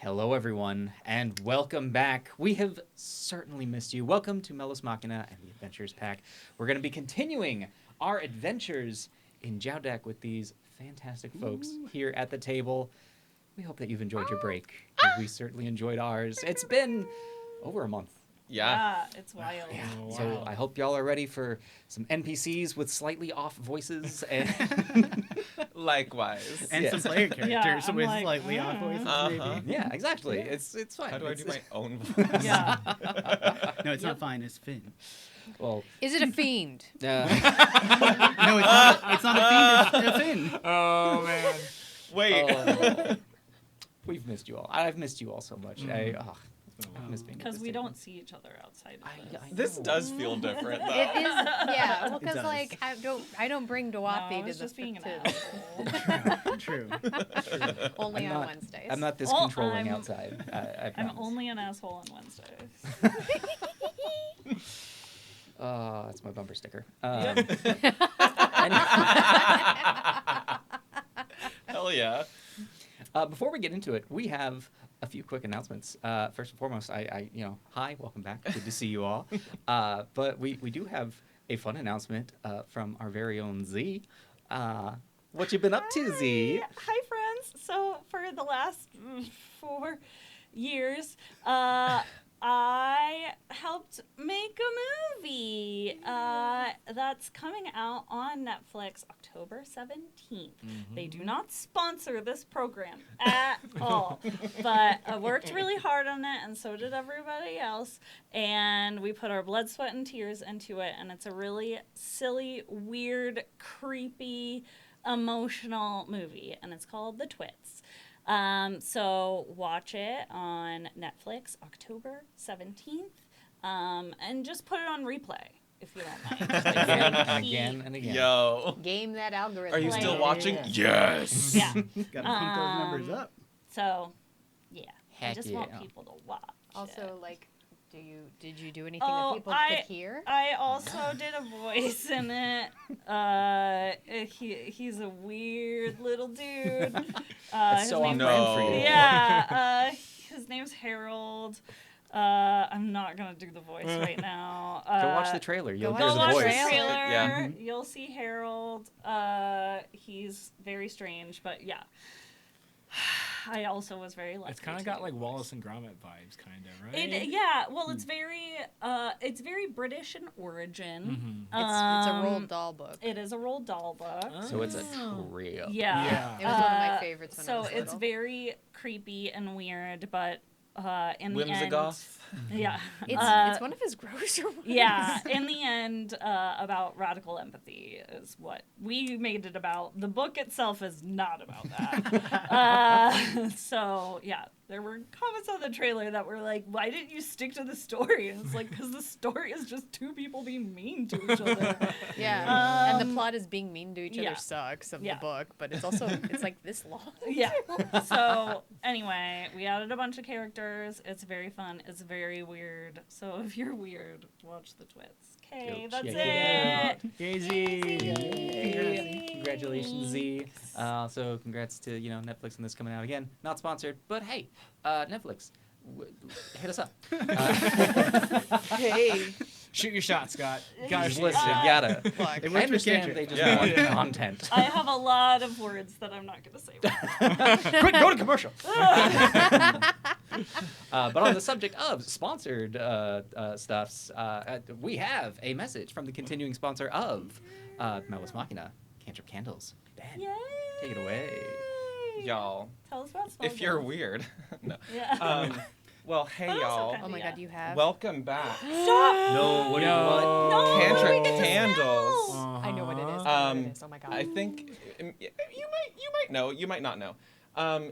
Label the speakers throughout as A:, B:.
A: Hello, everyone, and welcome back. We have certainly missed you. Welcome to Melos Machina and the Adventures Pack. We're going to be continuing our adventures in Jowdeck with these fantastic folks here at the table. We hope that you've enjoyed your break. We certainly enjoyed ours. It's been over a month.
B: Yeah, it's wild.
A: Yeah.
C: Oh,
A: So
C: wow.
A: I hope y'all are ready for some NPCs with slightly off voices and
C: Likewise.
D: And
A: Yeah.
D: some player characters
B: I'm
D: with
B: like,
D: slightly off voices,
C: Uh-huh.
D: maybe.
A: yeah, exactly. It's fine.
C: How do I
A: It's-
C: do my own voice?
B: Yeah.
D: No, it's not fine. It's Finn.
A: Well,
E: Is it a fiend?
D: No, it's not a fiend. It's a Finn.
C: Oh, man. Wait.
A: oh, we've missed you all. I've missed you all so much. I miss being at
B: Because
A: this
B: we
A: table.
B: don't see each other outside of this.
A: I
C: This
A: know.
C: does feel different, though.
E: It is, yeah. Well,
D: It
E: because
D: does.
E: like I don't bring
B: No,
E: Dwathi
B: I
E: to
B: was
E: the
B: just being an
E: to-
B: asshole.
D: True.
E: only
A: I'm
E: on
A: not-
E: Wednesdays.
A: I'm not this
B: Oh,
A: controlling
B: I'm-
A: outside. I
B: I'm
A: promise.
B: only an asshole on Wednesdays.
A: That's my bumper sticker.
C: Hell yeah.
A: Before we get into it, we have a few quick announcements. First and foremost, hi, welcome back. Good to see you all. But we do have a fun announcement from our very own Z. What you been up to, Z?
B: Hi, friends. So for the last 4 years, I helped make a movie that's coming out on Netflix October 17th. They do not sponsor this program at all, but I worked really hard on it, and so did everybody else, and we put our blood, sweat, and tears into it, and it's a really silly, weird, creepy, emotional movie, and it's called The Twits. So watch it on Netflix October 17th, and just put it on replay if you don't mind.
A: Again and again and again.
C: Yo.
E: Game that algorithm.
C: Are you still
B: Like-
C: watching? Yes.
B: Yeah.
D: Gotta pump those numbers up.
B: So, yeah. I
A: Heck
B: just want
A: yeah.
B: people to watch
E: Also,
B: it.
E: like, did you do anything
B: Oh,
E: that people could hear?
B: I also did a voice in it. He's a weird little dude.
A: That's
B: His
A: so on
B: name-
A: brand for you.
B: Yeah, his name's Harold. I'm not gonna do the voice right now.
A: Go watch the trailer. You'll
E: go
A: hear
B: Go
A: the
B: watch
A: voice.
B: the
E: voice.
B: trailer.
C: Yeah.
B: You'll see Harold. He's very strange, but yeah. I also was very lucky.
C: It's kind of
B: to
C: got
B: do
C: like
B: the
C: Wallace and Gromit vibes, kind of, right?
B: yeah, well, it's very British in origin.
C: Mhm.
E: It's a Roald Dahl book.
B: It is a Roald Dahl book.
A: So it's a
C: Oh.
A: trio.
B: Yeah.
C: Yeah.
E: It was one of my favorites when I
B: so
E: was
B: it's
E: little.
B: very creepy and weird, but in the end,
C: Whimsigoth.
B: yeah,
E: It's one of his grosser ones.
B: yeah. In the end, about radical empathy is what we made it about. The book itself is not about that. So yeah, there were comments on the trailer that were like, "Why didn't you stick to the story?" And it's like, because the story is just two people being mean to each other.
E: Yeah. And the plot is being mean to each
B: yeah.
E: other sucks of
B: Yeah.
E: the book, but it's also it's like this long.
B: Yeah. So anyway, we added a bunch of characters. It's very fun. It's very weird. So if you're weird, watch the Twits. Okay,
A: Go
B: that's
A: check
B: it.
D: Yay, Z.
A: Yay. Congratulations, Z. So congrats to Netflix and this coming out again. Not sponsored, but hey, Netflix, hit us up.
C: Hey. Shoot your shot, Scott.
A: Just listen, you gotta.
D: It
A: I
D: works with
A: understand
D: Kendrick.
A: they just
C: Yeah.
A: want
C: Yeah.
A: content.
B: I have a lot of words that I'm not going to say.
A: Quick, go to commercial. But on the subject of sponsored stuffs, we have a message from the continuing sponsor of Melos Machina, Cantrip Candles. Ben,
B: Yay!
A: take it away.
C: Y'all,
B: Tell us about
C: if you're weird. No.
B: Yeah.
C: Well, hey,
B: But also
C: y'all.
B: kinda-
E: Oh my
B: Yeah.
E: god, you have.
C: Welcome back.
B: Stop!
A: No, what do you want?
B: No,
C: Cantrip
B: we get to
C: Candles.
B: smell.
E: I know what it is. I know what
C: Um,
E: it is. Oh my god.
C: I think you might know, you might not know.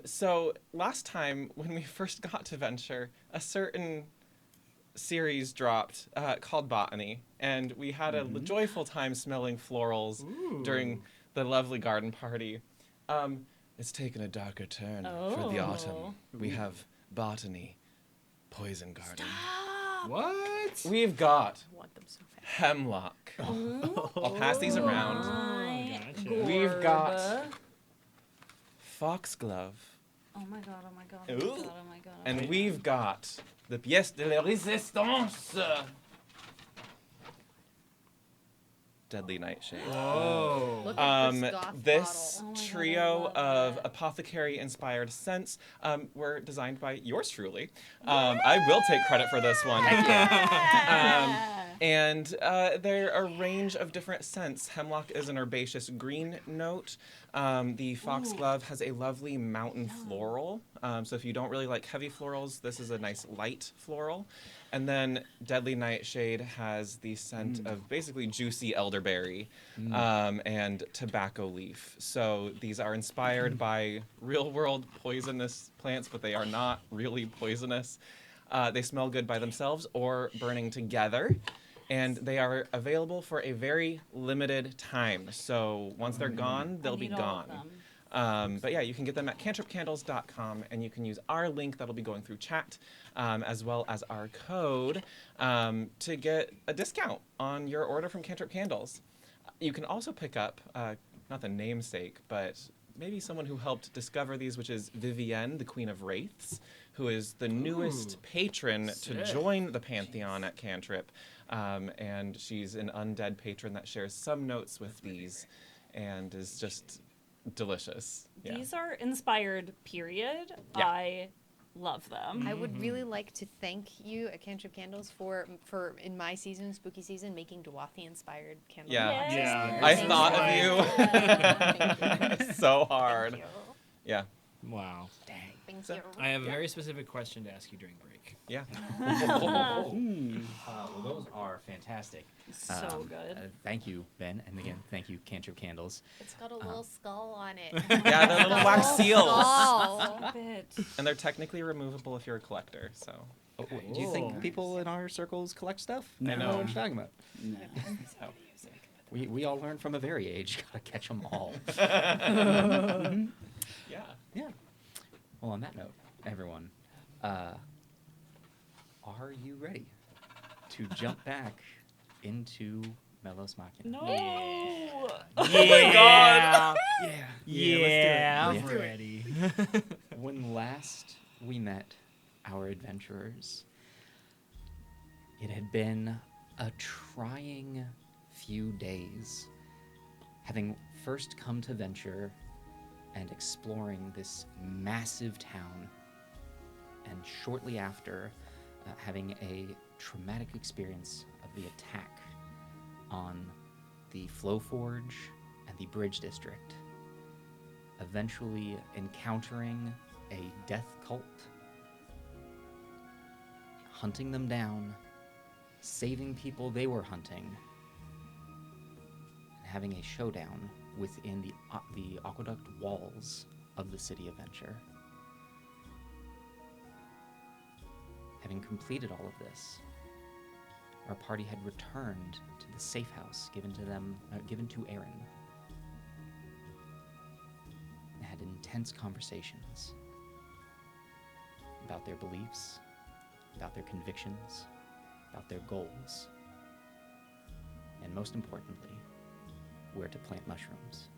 C: So last time when we first got to Venture, a certain series dropped called Botany, and we had a joyful time smelling florals during the lovely garden party. It's taken a darker turn for the
B: Oh.
C: autumn. We have Botany, Poison Garden.
D: What?
C: We've got
E: I want them so bad.
C: Hemlock. I'll pass these around.
B: My
C: We've got
B: gorb.
C: Foxglove.
B: Oh my god, oh my god, oh
C: Ooh.
B: my god, oh my god. Oh
C: And
B: my
C: we've got the pièce de la résistance. Deadly Nightshade.
D: Whoa.
E: Look at this goth
C: This
B: Oh my God, I
C: trio
B: love
C: of
B: that.
C: apothecary-inspired scents were designed by yours truly. I will take credit for this one. And there are a range of different scents. Hemlock is an herbaceous green note. The foxglove has a lovely mountain floral. So if you don't really like heavy florals, this is a nice light floral. And then Deadly Nightshade has the scent of basically juicy elderberry and tobacco leaf. So these are inspired by real-world poisonous plants, but they are not really poisonous. They smell good by themselves or burning together. And they are available for a very limited time. So once they're gone, they'll be
B: need all of
C: gone.
B: them.
C: But yeah, you can get them at cantripcandles.com, and you can use our link that'll be going through chat, as well as our code, to get a discount on your order from Cantrip Candles. You can also pick up, not the namesake, but maybe someone who helped discover these, which is Vivienne, the Queen of Wraiths, who is the newest patron to join the Pantheon at Cantrip. And she's an undead patron that shares some notes with these and is just delicious. Yeah.
B: These are inspired, period.
C: Yeah.
B: I love them.
E: I would really like to thank you at Cantrip Candles for in my season, spooky season, making Dwathi inspired candles.
C: Yeah.
D: Yeah.
C: I
E: Thank
C: thought
E: you.
C: of you so hard.
E: Thank you.
C: Yeah.
F: Wow.
E: Thank
C: So-
E: you.
F: I have a very specific question to ask you during break.
C: Yeah.
A: Well, those are fantastic.
B: So good.
A: Thank you, Ben, and again, thank you, Cantrip Candles.
E: It's got a little skull on it.
C: Yeah, the little wax seals.
E: Skull.
B: Stop it.
C: And they're technically removable if you're a collector, so.
A: Oh, wait, do you think people in our circles collect stuff?
D: No.
A: I know what you're talking about.
D: No.
A: So, we all learned from a very age, gotta catch them all.
C: Yeah.
A: Yeah. Well, on that note, everyone, are you ready to jump back into Melos Machina?
B: No.
C: Oh my god!
F: Yeah,
A: let's do it.
F: I'm ready.
A: When last we met our adventurers, it had been a trying few days, having first come to venture and exploring this massive town, and shortly after having a traumatic experience of the attack on the Flow Forge and the Bridge District, eventually encountering a death cult, hunting them down, saving people they were hunting, and having a showdown within the aqueduct walls of the city of Venture. Having completed all of this, our party had returned to the safe house given to Aaron, and had intense conversations about their beliefs, about their convictions, about their goals, and most importantly, where to plant mushrooms.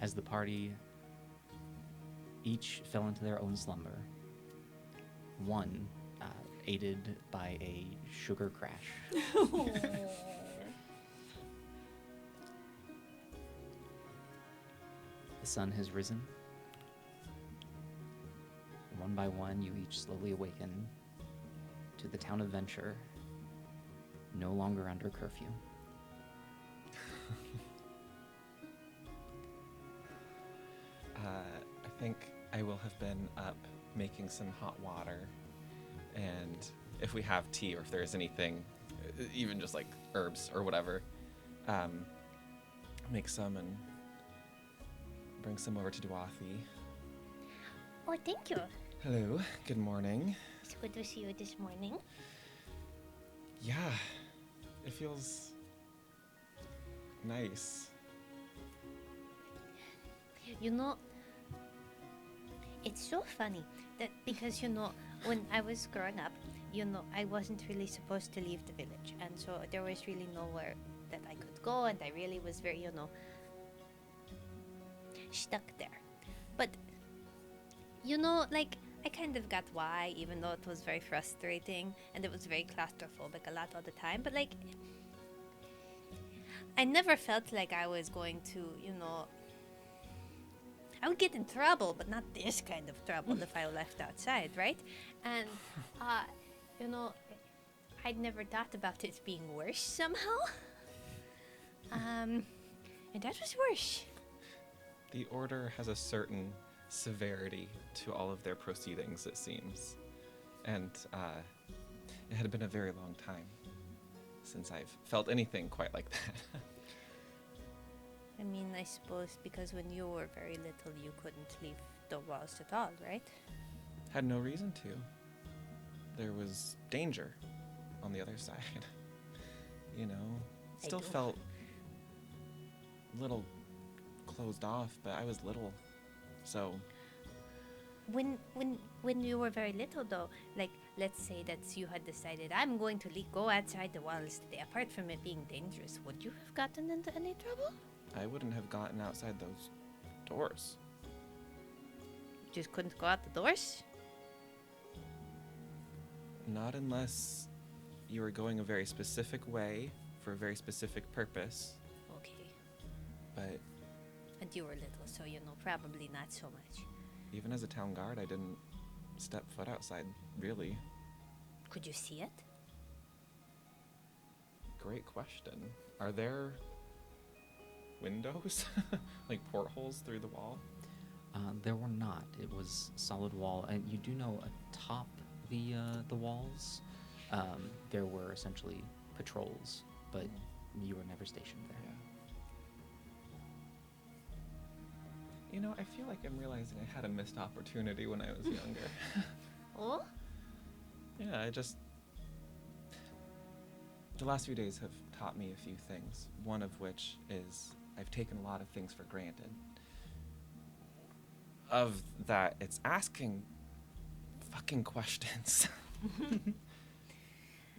A: As the party each fell into their own slumber, one aided by a sugar crash. The sun has risen. One by one, you each slowly awaken to the town of Venture, no longer under curfew.
C: I think I will have been up making some hot water, and if we have tea or if there is anything, even just like herbs or whatever, make some and bring some over to Dwathi.
G: Oh, thank you.
C: Hello, good morning.
G: It's good to see you this morning.
C: Yeah, it feels nice.
G: You know, it's so funny that because, when I was growing up, I wasn't really supposed to leave the village. And so there was really nowhere that I could go. And I really was very, stuck there. But, like, I kind of got why, even though it was very frustrating and it was very claustrophobic a lot all the time. But, like, I never felt like I was going to, I would get in trouble, but not this kind of trouble if I left outside, right? And, I'd never thought about it being worse somehow. And that was worse.
C: The Order has a certain severity to all of their proceedings, it seems. And it had been a very long time since I've felt anything quite like that.
G: I mean, I suppose because when you were very little, you couldn't leave the walls at all, right?
C: Had no reason to. There was danger on the other side. Still
G: do.
C: felt a little closed off, but I was little, so
G: When you were very little, though, like, let's say that you had decided, I'm going to go outside the walls today, apart from it being dangerous, would you have gotten into any trouble?
C: I wouldn't have gotten outside those doors.
G: Just couldn't go out the doors?
C: Not unless you were going a very specific way for a very specific purpose,
G: Okay.
C: but
G: And you were little, so probably not so much.
C: even as a town guard, I didn't step foot outside, really.
G: Could you see it?
C: Great question. Are there windows? Like portholes through the wall?
A: There were not. It was solid wall, and you do know atop the walls, there were essentially patrols, but you were never stationed there.
C: I feel like I'm realizing I had a missed opportunity when I was younger.
G: Oh?
C: Yeah, the last few days have taught me a few things, one of which is I've taken a lot of things for granted. Of that, it's asking fucking questions.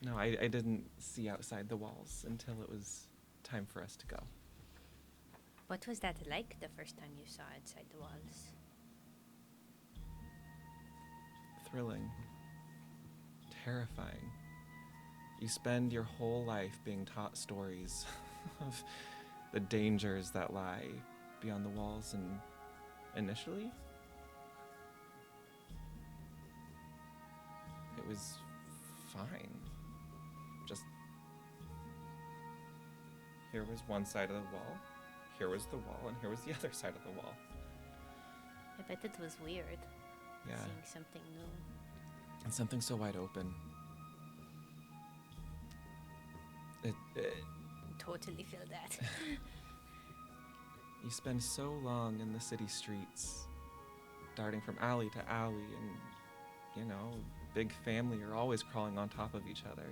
C: No, I didn't see outside the walls until it was time for us to go.
G: What was that like the first time you saw outside the walls?
C: Thrilling. Terrifying. You spend your whole life being taught stories of the dangers that lie beyond the walls, and initially, it was fine. Just here was one side of the wall, here was the wall, and here was the other side of the wall.
G: I bet it was weird.
C: Yeah.
G: Seeing something new.
C: And something so wide open. It
G: Totally feel that.
C: You spend so long in the city streets, darting from alley to alley, and, big family are always crawling on top of each other,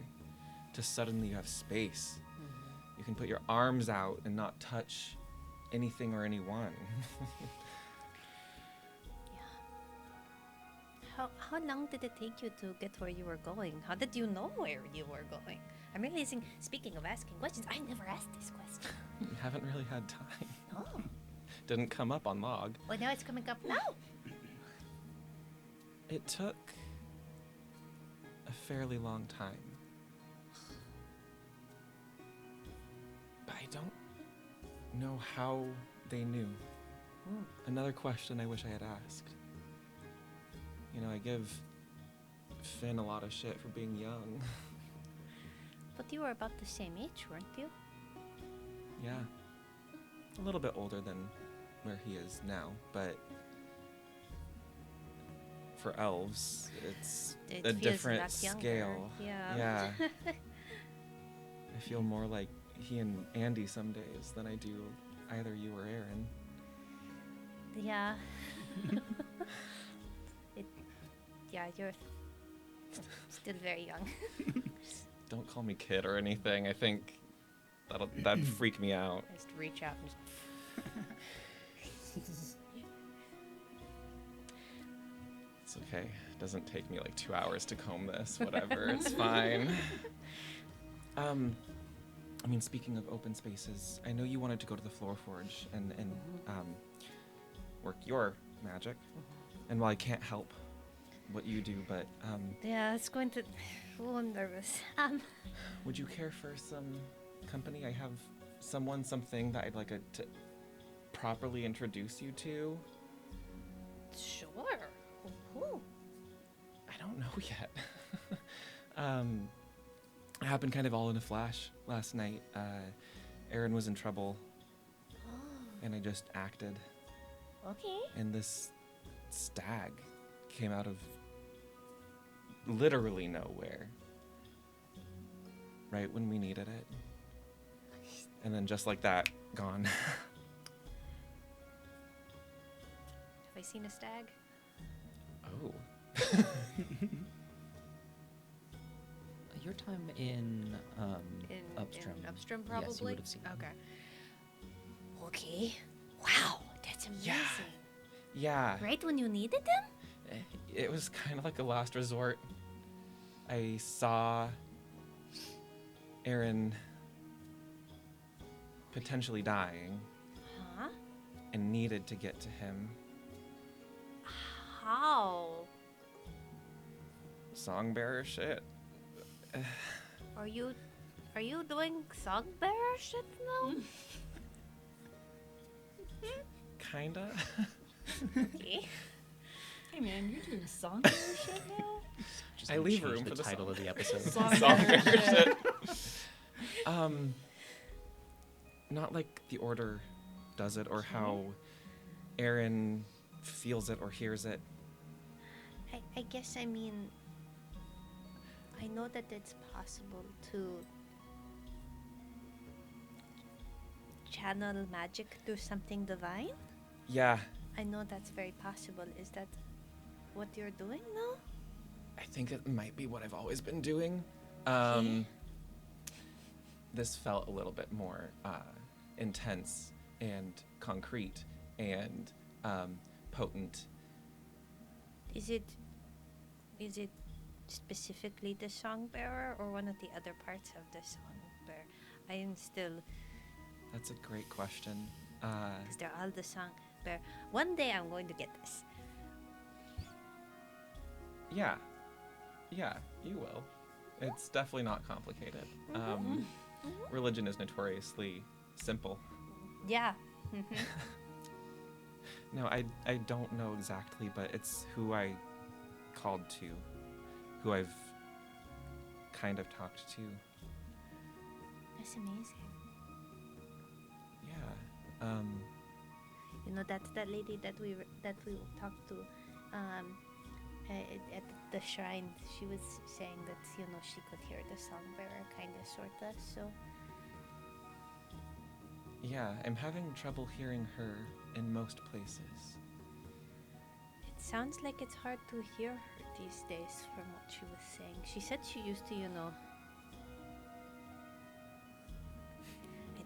C: to suddenly you have space. You can put your arms out and not touch anything or anyone.
G: How long did it take you to get where you were going? How did you know where you were going? I'm realizing, speaking of asking questions, I never asked this question.
C: You haven't really had time.
G: Oh.
C: Didn't come up on log.
G: Well, now it's coming up now.
C: It took a fairly long time. But I don't know how they knew. Another question I wish I had asked. I give Finn a lot of shit for being young.
G: But you were about the same age, weren't you?
C: Yeah. A little bit older than where he is now, but for elves, it's
G: It
C: a
G: feels
C: different
G: lot younger.
C: scale.
G: Yeah.
C: Yeah. I feel more like he and Andy some days than I do either you or Aaron.
G: Yeah. Yeah, you're still very young.
C: Don't call me kid or anything. I think that'd freak me out.
G: Just reach out and
C: It's okay. It doesn't take me like 2 hours to comb this. Whatever. It's fine. Speaking of open spaces, I know you wanted to go to the Floor Forge, and work your magic. And while I can't help what you do, but
G: Yeah, it's going to. Oh, I'm nervous.
C: would you care for some company? I have something that I'd like to properly introduce you to.
G: Sure. Who?
C: I don't know yet. It happened kind of all in a flash last night. Aaron was in trouble, and I just acted.
G: Okay.
C: And this stag came out of literally nowhere. Right when we needed it. And then just like that, gone.
E: Have I seen a stag?
C: Oh.
A: Your time in Upstream.
E: In Upstream,
A: Yes, you
E: probably?
A: would have seen it.
E: Okay.
G: Okay. Wow, that's amazing.
C: Yeah.
G: Right when you needed them?
C: It was kind of like a last resort. I saw Aaron potentially dying
G: Huh?
C: and needed to get to him.
G: How?
C: Songbearer shit.
G: Are you doing song bearer shit now?
C: Kinda.
G: Okay.
B: Hey man, you're doing song shit now?
A: Just
C: I
A: gonna
C: leave
A: change
C: room
A: the
C: for the
A: title
C: song.
A: of the episode.
C: Songbearer shit. Not like the order does it or how Aaron feels it or hears it.
G: I guess I mean I know that it's possible to channel magic through something divine.
C: Yeah,
G: I know that's very possible. Is that what you're doing now?
C: I think it might be what I've always been doing. This felt a little bit more intense and concrete and potent.
G: Is it specifically the song bearer or one of the other parts of the song bearer? I am still,
C: That's a great question.
G: because they're all the song bearer. One day I'm going to get this.
C: Yeah, you will. It's definitely not complicated. Religion is notoriously simple.
G: Yeah.
C: No, I don't know exactly, but it's who I called to, who I've kind of talked to.
G: That's amazing.
C: Yeah.
G: You know that lady that we talked to at the shrine. She was saying that she could hear the song bearer, kind of, sorta. So
C: Yeah, I'm having trouble hearing her in most places.
G: it sounds like it's hard to hear her these days, from what she was saying. She said she used to, I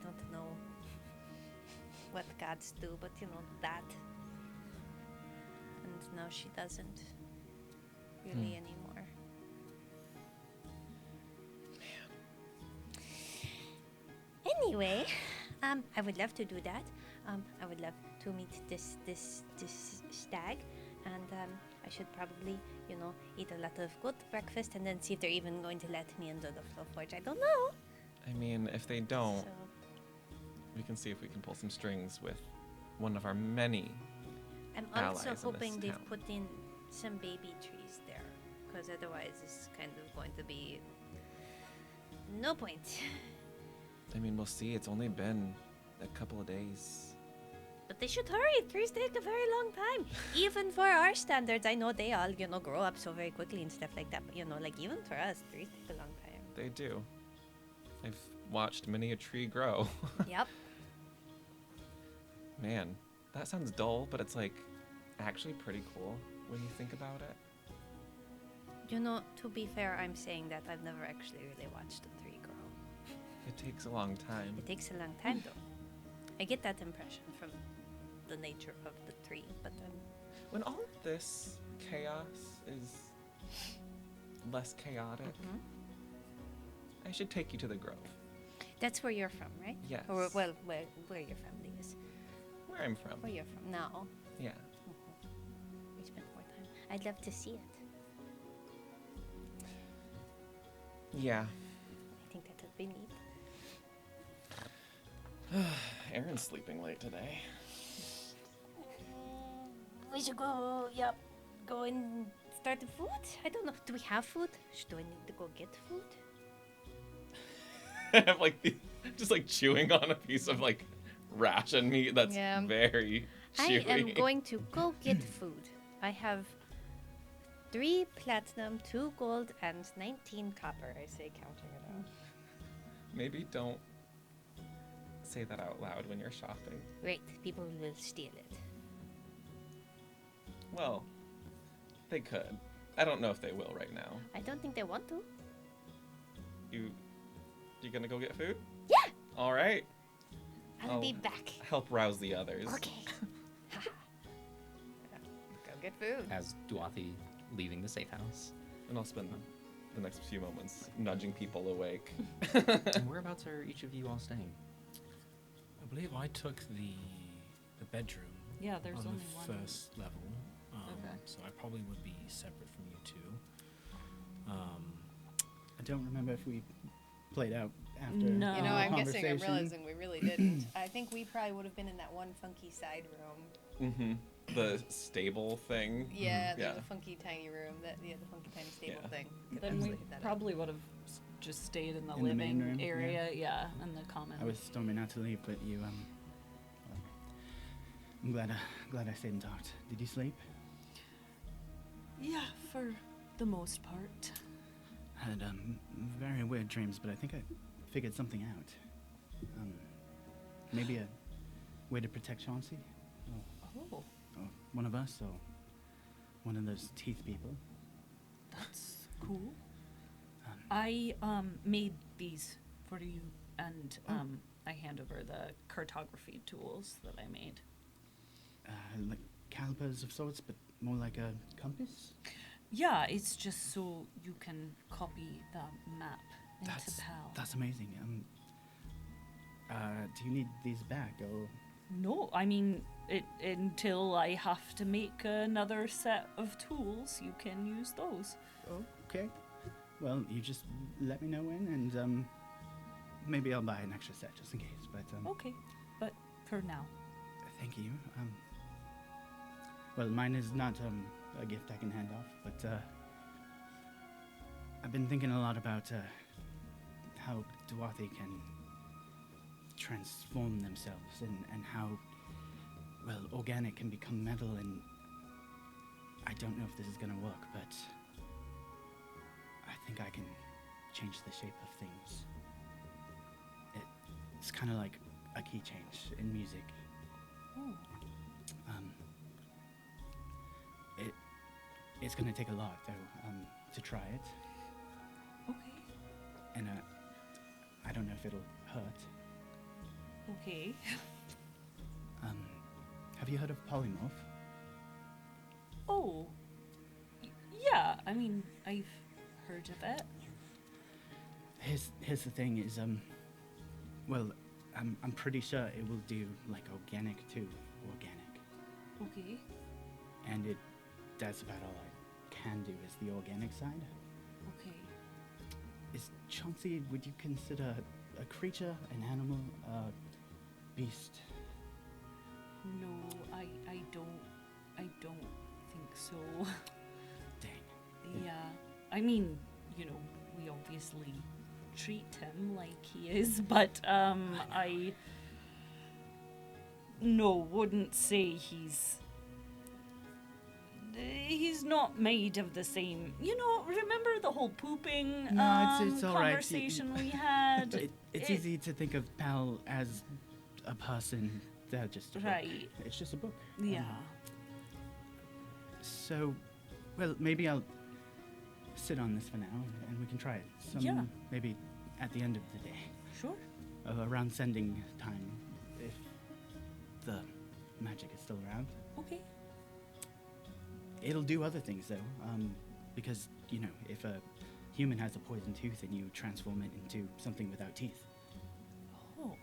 G: don't know what gods do, but that. And now she doesn't really anymore. Anyway, I would love to do that. I would love to meet this stag, and I should probably, eat a lot of good breakfast and then see if they're even going to let me into the Flow Forge. I don't know.
C: I mean, if they don't,
G: So,
C: we can see if we can pull some strings with one of our many.
G: I'm
C: allies
G: also
C: in this
G: hoping they've
C: town.
G: put in some baby trees there, because otherwise it's kind of going to be no point.
C: I mean, we'll see. It's only been a couple of days.
G: But they should hurry. Trees take a very long time. Even for our standards, I know they all, grow up so very quickly and stuff like that. But, even for us, trees take a long time.
C: They do. I've watched many a tree grow.
G: Yep.
C: Man, that sounds dull, but it's like actually pretty cool when you think about it.
G: To be fair, I'm saying that I've never actually really watched a tree grow.
C: It takes a long time.
G: It takes a long time, though. I get that impression from the nature of the tree, but
C: When all of this chaos is less chaotic, I should take you to the grove.
G: that's where you're from, right?
C: Yes.
G: Or, well, where your family is.
C: Where I'm from.
G: Where you're from now.
C: Yeah.
G: We spent more time. I'd love to see it.
C: Yeah.
G: I think that would be neat.
C: Aaron's sleeping late today.
G: We should go, go and start the food? I don't know. Do we have food? Do I need to go get food?
C: I'm like, just like chewing on a piece of like ration meat that's
E: Yeah.
C: very chewy.
G: I am going to go get food. I have 3 platinum, 2 gold, and 19 copper, I say, counting it out.
C: Maybe don't say that out loud when you're shopping.
G: Great, people will steal it.
C: Well, they could. I don't know if they will right now.
G: I don't think they want to.
C: You gonna go get food?
G: Yeah!
C: All right.
G: I'll be
C: Oh.
G: back.
C: Help rouse the others.
G: Okay.
E: Go get food.
A: As Duathi leaving the safe house.
C: And I'll spend the next few moments nudging people awake.
A: And whereabouts are each of you all staying?
F: I believe I took the bedroom
B: Yeah, there's
F: on
B: only
F: the
B: one.
F: first level.
B: Okay.
F: So I probably would be separate from you two.
D: I don't remember if we played out after.
B: No.
E: You know,
B: Oh.
E: I'm guessing, I'm
D: conversation.
E: realizing we really didn't. I think we probably would have been in that one funky side room.
C: Mm-hmm. The stable thing.
E: Yeah, there's
C: Yeah.
E: a funky tiny room. The funky tiny stable
C: Yeah.
E: thing. Could
B: Then we
E: absolutely hit that up.
B: probably would have just stayed in the
D: In the main
B: living
D: room, yeah.
B: area, yeah, and the common.
D: I was storming out to leave, but you well, I'm glad I stayed and talked. Did you sleep?
B: Yeah, for the most part.
D: I had very weird dreams, but I think I figured something out. Maybe a way to protect Chauncey,
B: Oh,
D: or one of us, or one of those teeth people.
B: that's cool.
D: Um,
B: I made these for you, and I hand over the cartography tools that I made.
D: Like calipers of sorts, but more like a compass.
B: Yeah, it's just so you can copy the map into PAL.
D: That's amazing. Do you need these back, or
B: No, I mean, until I have to make another set of tools, you can use those.
D: okay? Well, you just let me know when, and maybe I'll buy an extra set just in case. But
B: Okay, but for now.
D: thank you. Well, mine is not a gift I can hand off, but I've been thinking a lot about how Duathi can transform themselves, and how, well, organic can become metal, and I don't know if this is gonna work, but I think I can change the shape of things. It's kind of like a key change in music.
B: Oh.
D: It's gonna take a lot, though, to try it,
B: Okay.
D: and I don't know if it'll hurt.
B: Okay.
D: Have you heard of polymorph?
B: Oh. Yeah, I mean, I've heard of it.
D: Here's the thing: is well, I'm pretty sure it will do like organic to organic,
B: Okay.
D: and that's about all I can do is the organic side.
B: Okay.
D: Is Chauncey? Would you consider a creature, an animal, a beast?
B: No, I don't think so.
D: Dang.
B: Yeah. I mean, you know, we obviously treat him like he is, but I wouldn't say he's not made of the same. You know, remember the whole pooping
D: No, it's all right.
B: conversation we had?
D: It's easy to think of Pal as a person. They're just a book.
B: Right.
D: It's just a book.
B: Yeah.
D: So, well, maybe I'll sit on this for now, and we can try it.
B: Yeah.
D: Maybe at the end of the day,
B: Sure.
D: around sending time, if the magic is still around.
B: Okay.
D: It'll do other things though, because you know, if a human has a poison tooth and you transform it into something without teeth.
B: Oh.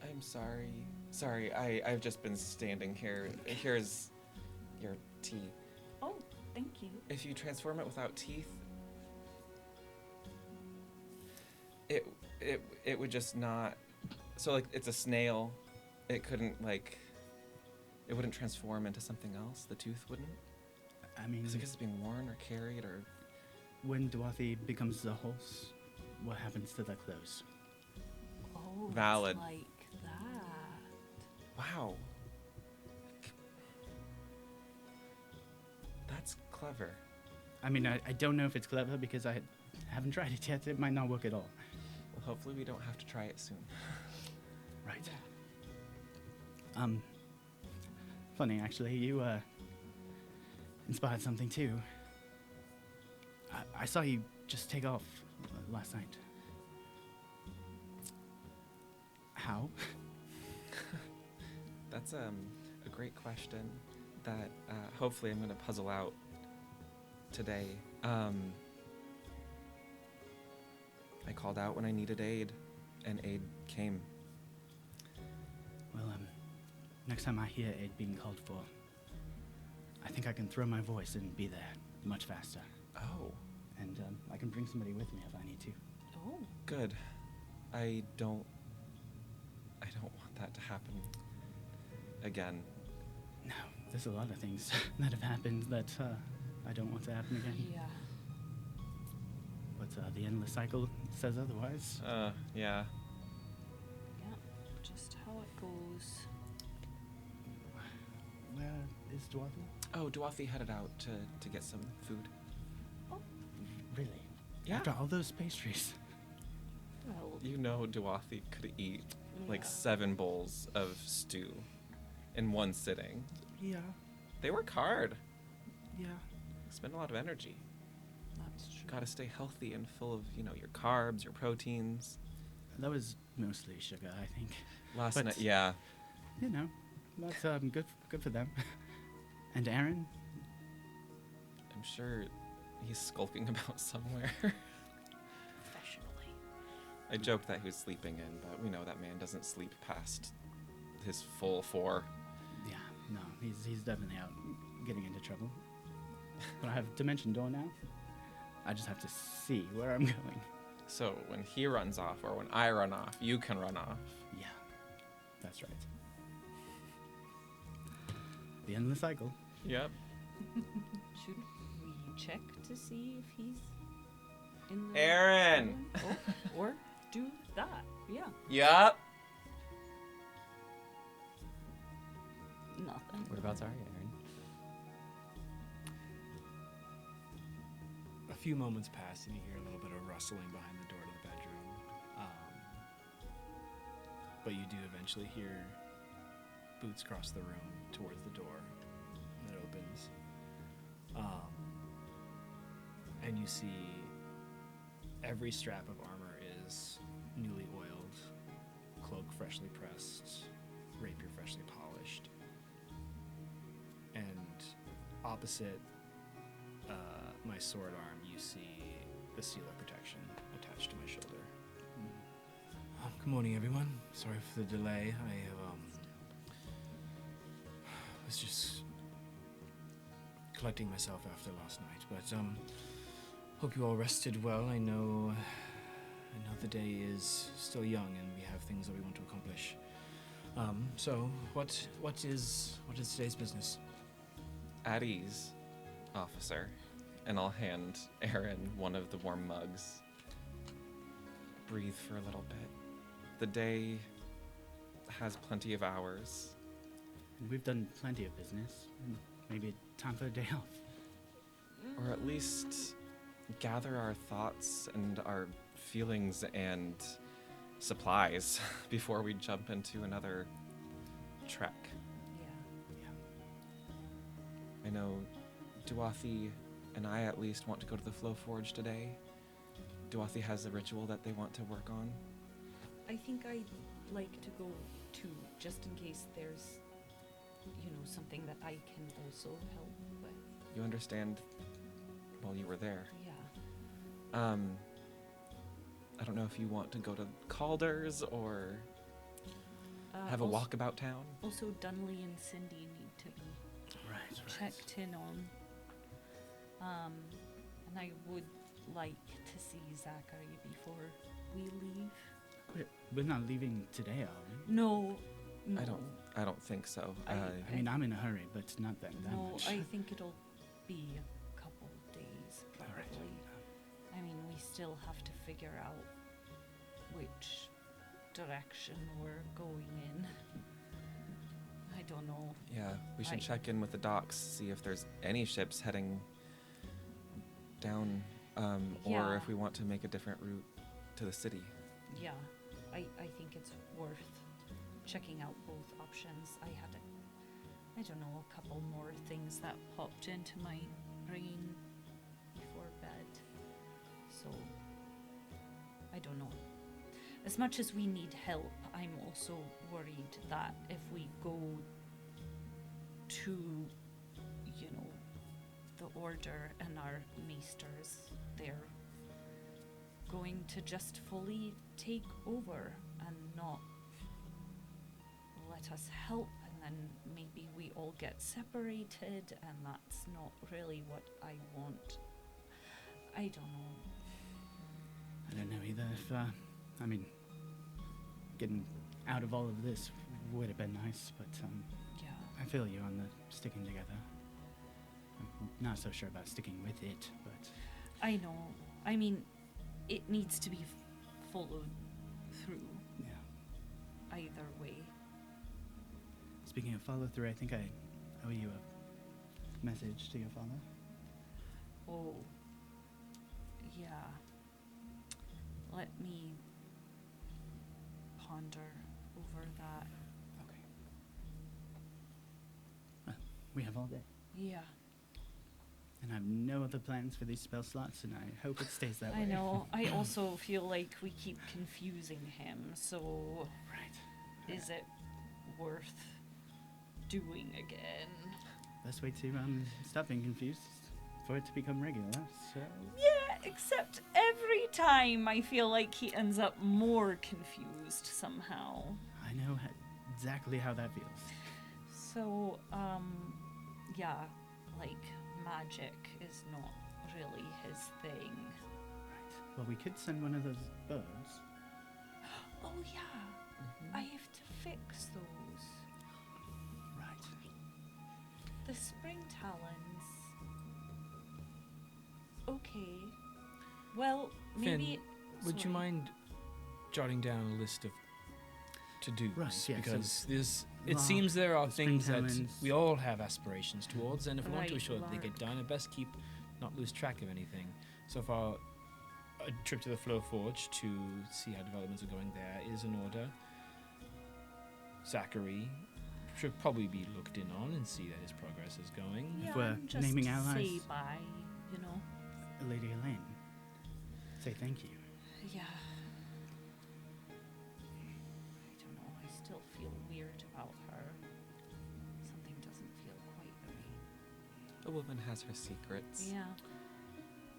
C: I'm sorry. Sorry, I've just been standing here. Here's tea.
B: Oh, thank you.
C: If you transform it without teeth, it would just not. So like it's a snail, it couldn't like. It wouldn't transform into something else. The tooth wouldn't.
D: I mean,
C: Is it because it's being worn or carried or?
D: when Dwarthy becomes a horse, what happens to the clothes?
B: Oh, it's
C: Valid.
B: like that.
C: Wow. That's clever.
D: I mean, I don't know if it's clever because I haven't tried it yet. It might not work at all.
C: Well, hopefully we don't have to try it soon.
D: Right. Funny actually, you inspired something too. I saw you just take off last night. How?
C: That's a great question that hopefully I'm going to puzzle out today. I called out when I needed aid, and aid came.
D: Well, next time I hear aid being called for, I think I can throw my voice and be there much faster.
C: Oh,
D: And I can bring somebody with me if I need to.
B: Oh.
C: good. I don't want that to happen again.
D: No, there's a lot of things that have happened that I don't want to happen again.
B: Yeah.
D: But the endless cycle says otherwise.
C: Yeah.
B: Yeah. Just how it goes.
D: Where is Dwarthy?
C: Oh, Dwathi headed out to get some food.
D: Really?
C: Yeah.
D: After all those pastries.
B: Well,
C: You know Dwathi could eat like
B: yeah.
C: 7 bowls of stew in one sitting.
D: Yeah,
C: They work hard.
D: yeah.
C: Spend a lot of energy.
B: That's true.
C: Gotta stay healthy and full of, your carbs, your proteins.
D: That was mostly sugar, I think.
C: Last
D: But-
C: night, yeah.
D: You know, that's good for them. And Aaron?
C: I'm sure he's skulking about somewhere.
B: Professionally.
C: I joked that he was sleeping in, but we know that man doesn't sleep past his full 4.
D: Yeah, no, he's definitely out getting into trouble. But I have Dimension Door now. I just have to see where I'm going.
C: So when he runs off or when I run off, you can run off.
D: Yeah, that's right. The end of the cycle.
C: Yep.
B: Should we check to see if he's in the
C: Aaron!
B: Oh, or do that. Yeah.
C: Yep.
B: Nothing.
A: Whereabouts are you, Aaron?
F: A few moments pass and you hear a little bit of rustling behind the door to the bedroom. But you do eventually hear boots cross the room towards the door. And it opens. And you see every strap of armor is newly oiled, cloak freshly pressed, rapier freshly polished. And opposite my sword arm, you see the seal of protection attached to my shoulder. Good morning, everyone. Sorry for the delay. I was just collecting myself after last night, but hope you all rested well. I know the day is still young, and we have things that we want to accomplish. So what is today's business?
C: At ease, officer. And I'll hand Aaron one of the warm mugs. Breathe for a little bit. The day has plenty of hours.
D: And we've done plenty of business. Maybe time for a day off.
C: Or at least gather our thoughts and our feelings and supplies before we jump into another trek.
B: Yeah.
C: I know Dwathi and I at least want to go to the Flow Forge today. Dwathi has a ritual that they want to work on.
B: I think I'd like to go too, just in case there's, something that I can also help with.
C: You understand while you were there.
B: Yeah.
C: I don't know if you want to go to Calder's or have a
B: also,
C: walkabout town.
B: Also, Dunley and Cindy need to be.
D: Right.
B: checked in on. And I would like to see Zachary before we leave.
D: We're not leaving today, are we?
B: No.
C: I don't think so.
D: I mean, I'm in a hurry, but not that much.
B: I think it'll be a couple days,
D: All
B: probably.
D: right.
B: I mean, we still have to figure out which direction we're going in. I don't know.
C: Yeah, we should
B: Right.
C: check in with the docks, see if there's any ships heading down, or
B: Yeah.
C: if we want to make a different route to the city.
B: Yeah, I think it's worth checking out both options. I had I don't know, a couple more things that popped into my brain before bed. So, I don't know. As much as we need help, I'm also worried that if we go to, you know, the Order and our maesters, they're going to just fully take over and not let us help, and then maybe we all get separated, and that's not really what I want. I don't know.
D: I don't know either. If, I mean, getting out of all of this would have been nice, but
B: Yeah.
D: I feel you on the sticking together. I'm not so sure about sticking with it, but
B: I know. I mean, it needs to be followed through
D: yeah.
B: either way.
D: Speaking of follow through, I think I owe you a message to your father.
B: Oh. Yeah. Let me ponder over that.
D: Okay. Well, we have all day.
B: Yeah.
D: And I have no other plans for these spell slots, and I hope it stays that way.
B: I know. I also feel like we keep confusing him, so
D: Right.
B: is it worth doing again?
D: Best way to stop being confused is for it to become regular, so...
B: Yeah, except every time I feel like he ends up more confused somehow.
D: I know exactly how that feels.
B: So, yeah, like magic is not really his thing.
D: Right. Well, we could send one of those birds.
B: Oh, yeah, I have to fix those.
D: Right.
B: The spring talons. Okay. Well, maybe.
F: Would you
B: sorry.
F: mind jotting down a list of to-dos?
D: Right, yeah, so
F: because it
D: Lark,
F: seems there are
D: the spring
F: things that
D: talons.
F: we all have aspirations towards, and if we want to
B: Right,
F: ensure that they get
B: Lark.
F: done, I best not lose track of anything. So far, a trip to the Flow Forge to see how developments are going there is in order. Zachary should probably be looked in on and see that his progress is going.
B: Yeah,
D: we're
B: and just
D: naming allies.
B: say bye, you know?
D: Lady Elaine, say thank you.
B: Yeah. I don't know. I still feel weird about her. Something doesn't feel quite right.
C: A woman has her secrets.
B: Yeah.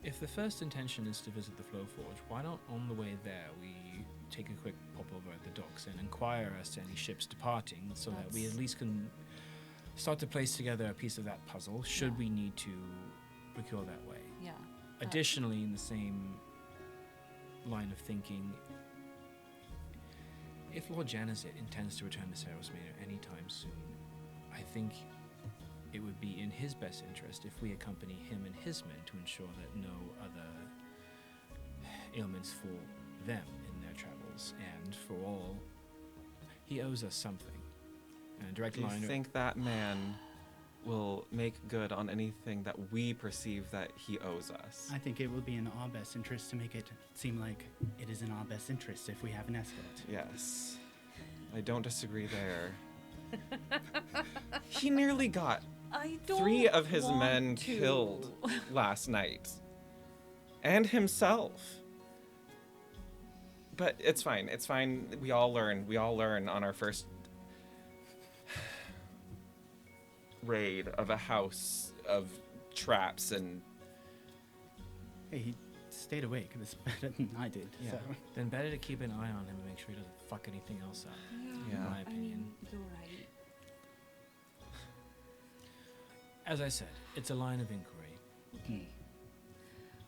F: If the first intention is to visit the Flow Forge, why not on the way there we take a quick pop over at the docks and inquire as to any ships departing, so that we at
B: That's-
F: least can start to place together a piece of that puzzle, should
B: Yeah.
F: we need to procure that way.
B: Yeah.
F: Additionally, in the same line of thinking, if Lord Janizet intends to return to Saros Manor anytime soon, I think it would be in his best interest if we accompany him and his men to ensure that no other ailments for them in their travels, and for all, he owes us something. And a direct
C: Do you
F: line.
C: think that man will make good on anything that we perceive that he owes us?
D: I think it will be in our best interest to make it seem like it is in our best interest if we have an escort.
C: Yes. I don't disagree there. He nearly got
B: I don't
C: 3 of his
B: want
C: men
B: to.
C: killed last night. And himself. But it's fine. It's fine. We all learn. We all learn on our first raid of a house of traps and
D: Hey, he stayed awake. It was better than I did.
C: Yeah.
D: So.
F: Then better to keep an eye on him and make sure he doesn't fuck anything else up.
C: Yeah.
F: In my
B: I
F: opinion.
B: mean, you're right.
F: As I said, it's a line of inquiry.
B: Okay.
F: Is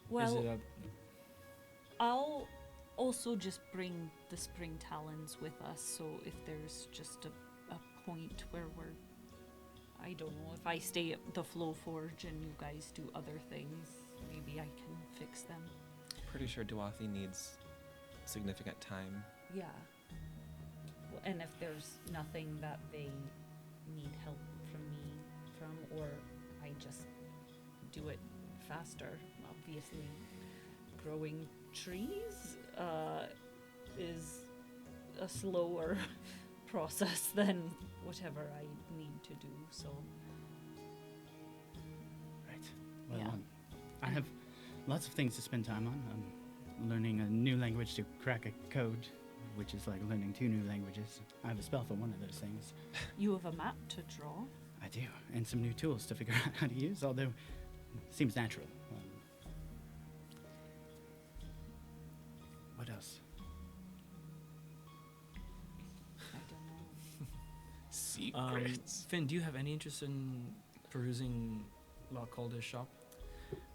B: Well,
F: it a,
B: I'll also just bring the spring talons with us, so if there's just a point where we're, I don't know, if I stay at the Flow Forge and you guys do other things, maybe I can fix them.
C: Pretty sure Duathi needs significant time.
B: Yeah. And if there's nothing that they need help from me from, or I just do it faster, obviously growing trees is a slower process than whatever I need to do, so
D: Right. Well,
B: Yeah.
D: I have lots of things to spend time on. I'm learning a new language to crack a code, which is like learning 2 new languages. I have a spell for one of those things.
B: you have a map to draw.
D: I do, and some new tools to figure out how to use, although it seems natural. What else?
B: I don't know.
C: Secrets.
F: Finn, do you have any interest in perusing La Calder's shop?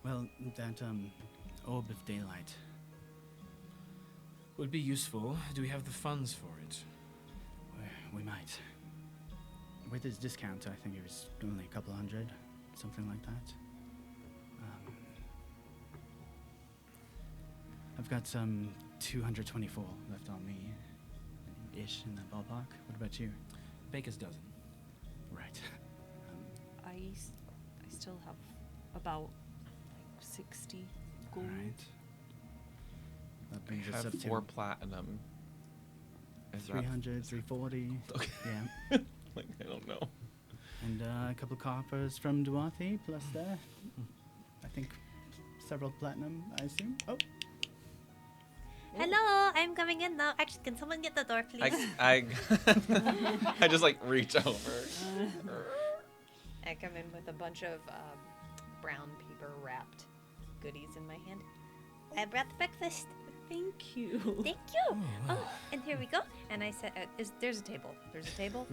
D: Well, that orb of daylight.
F: Would be useful. Do we have the funds for it?
D: We might. With his discount, I think it was only a couple hundred, something like that. I've got some 224 left on me, ish, in the ballpark. What about you?
F: Baker's dozen.
D: Right.
B: I still have about like 60 gold.
D: Right. That
C: I
D: brings us
C: have
D: up
C: 4
D: to
C: platinum. Is that
D: 300, 340.
C: Okay.
D: Yeah.
C: like I don't know.
D: And a couple coppers from Duathi, plus there. I think several platinum, I assume. Oh,
G: Hello, I'm coming in now. Actually, can someone get the door, please?
C: I I just like reach over.
E: I come in with a bunch of brown paper wrapped goodies in my hand.
G: I brought breakfast.
B: Thank you.
G: Thank you. Oh, and here we go. And I said,
E: There's a table. There's a table.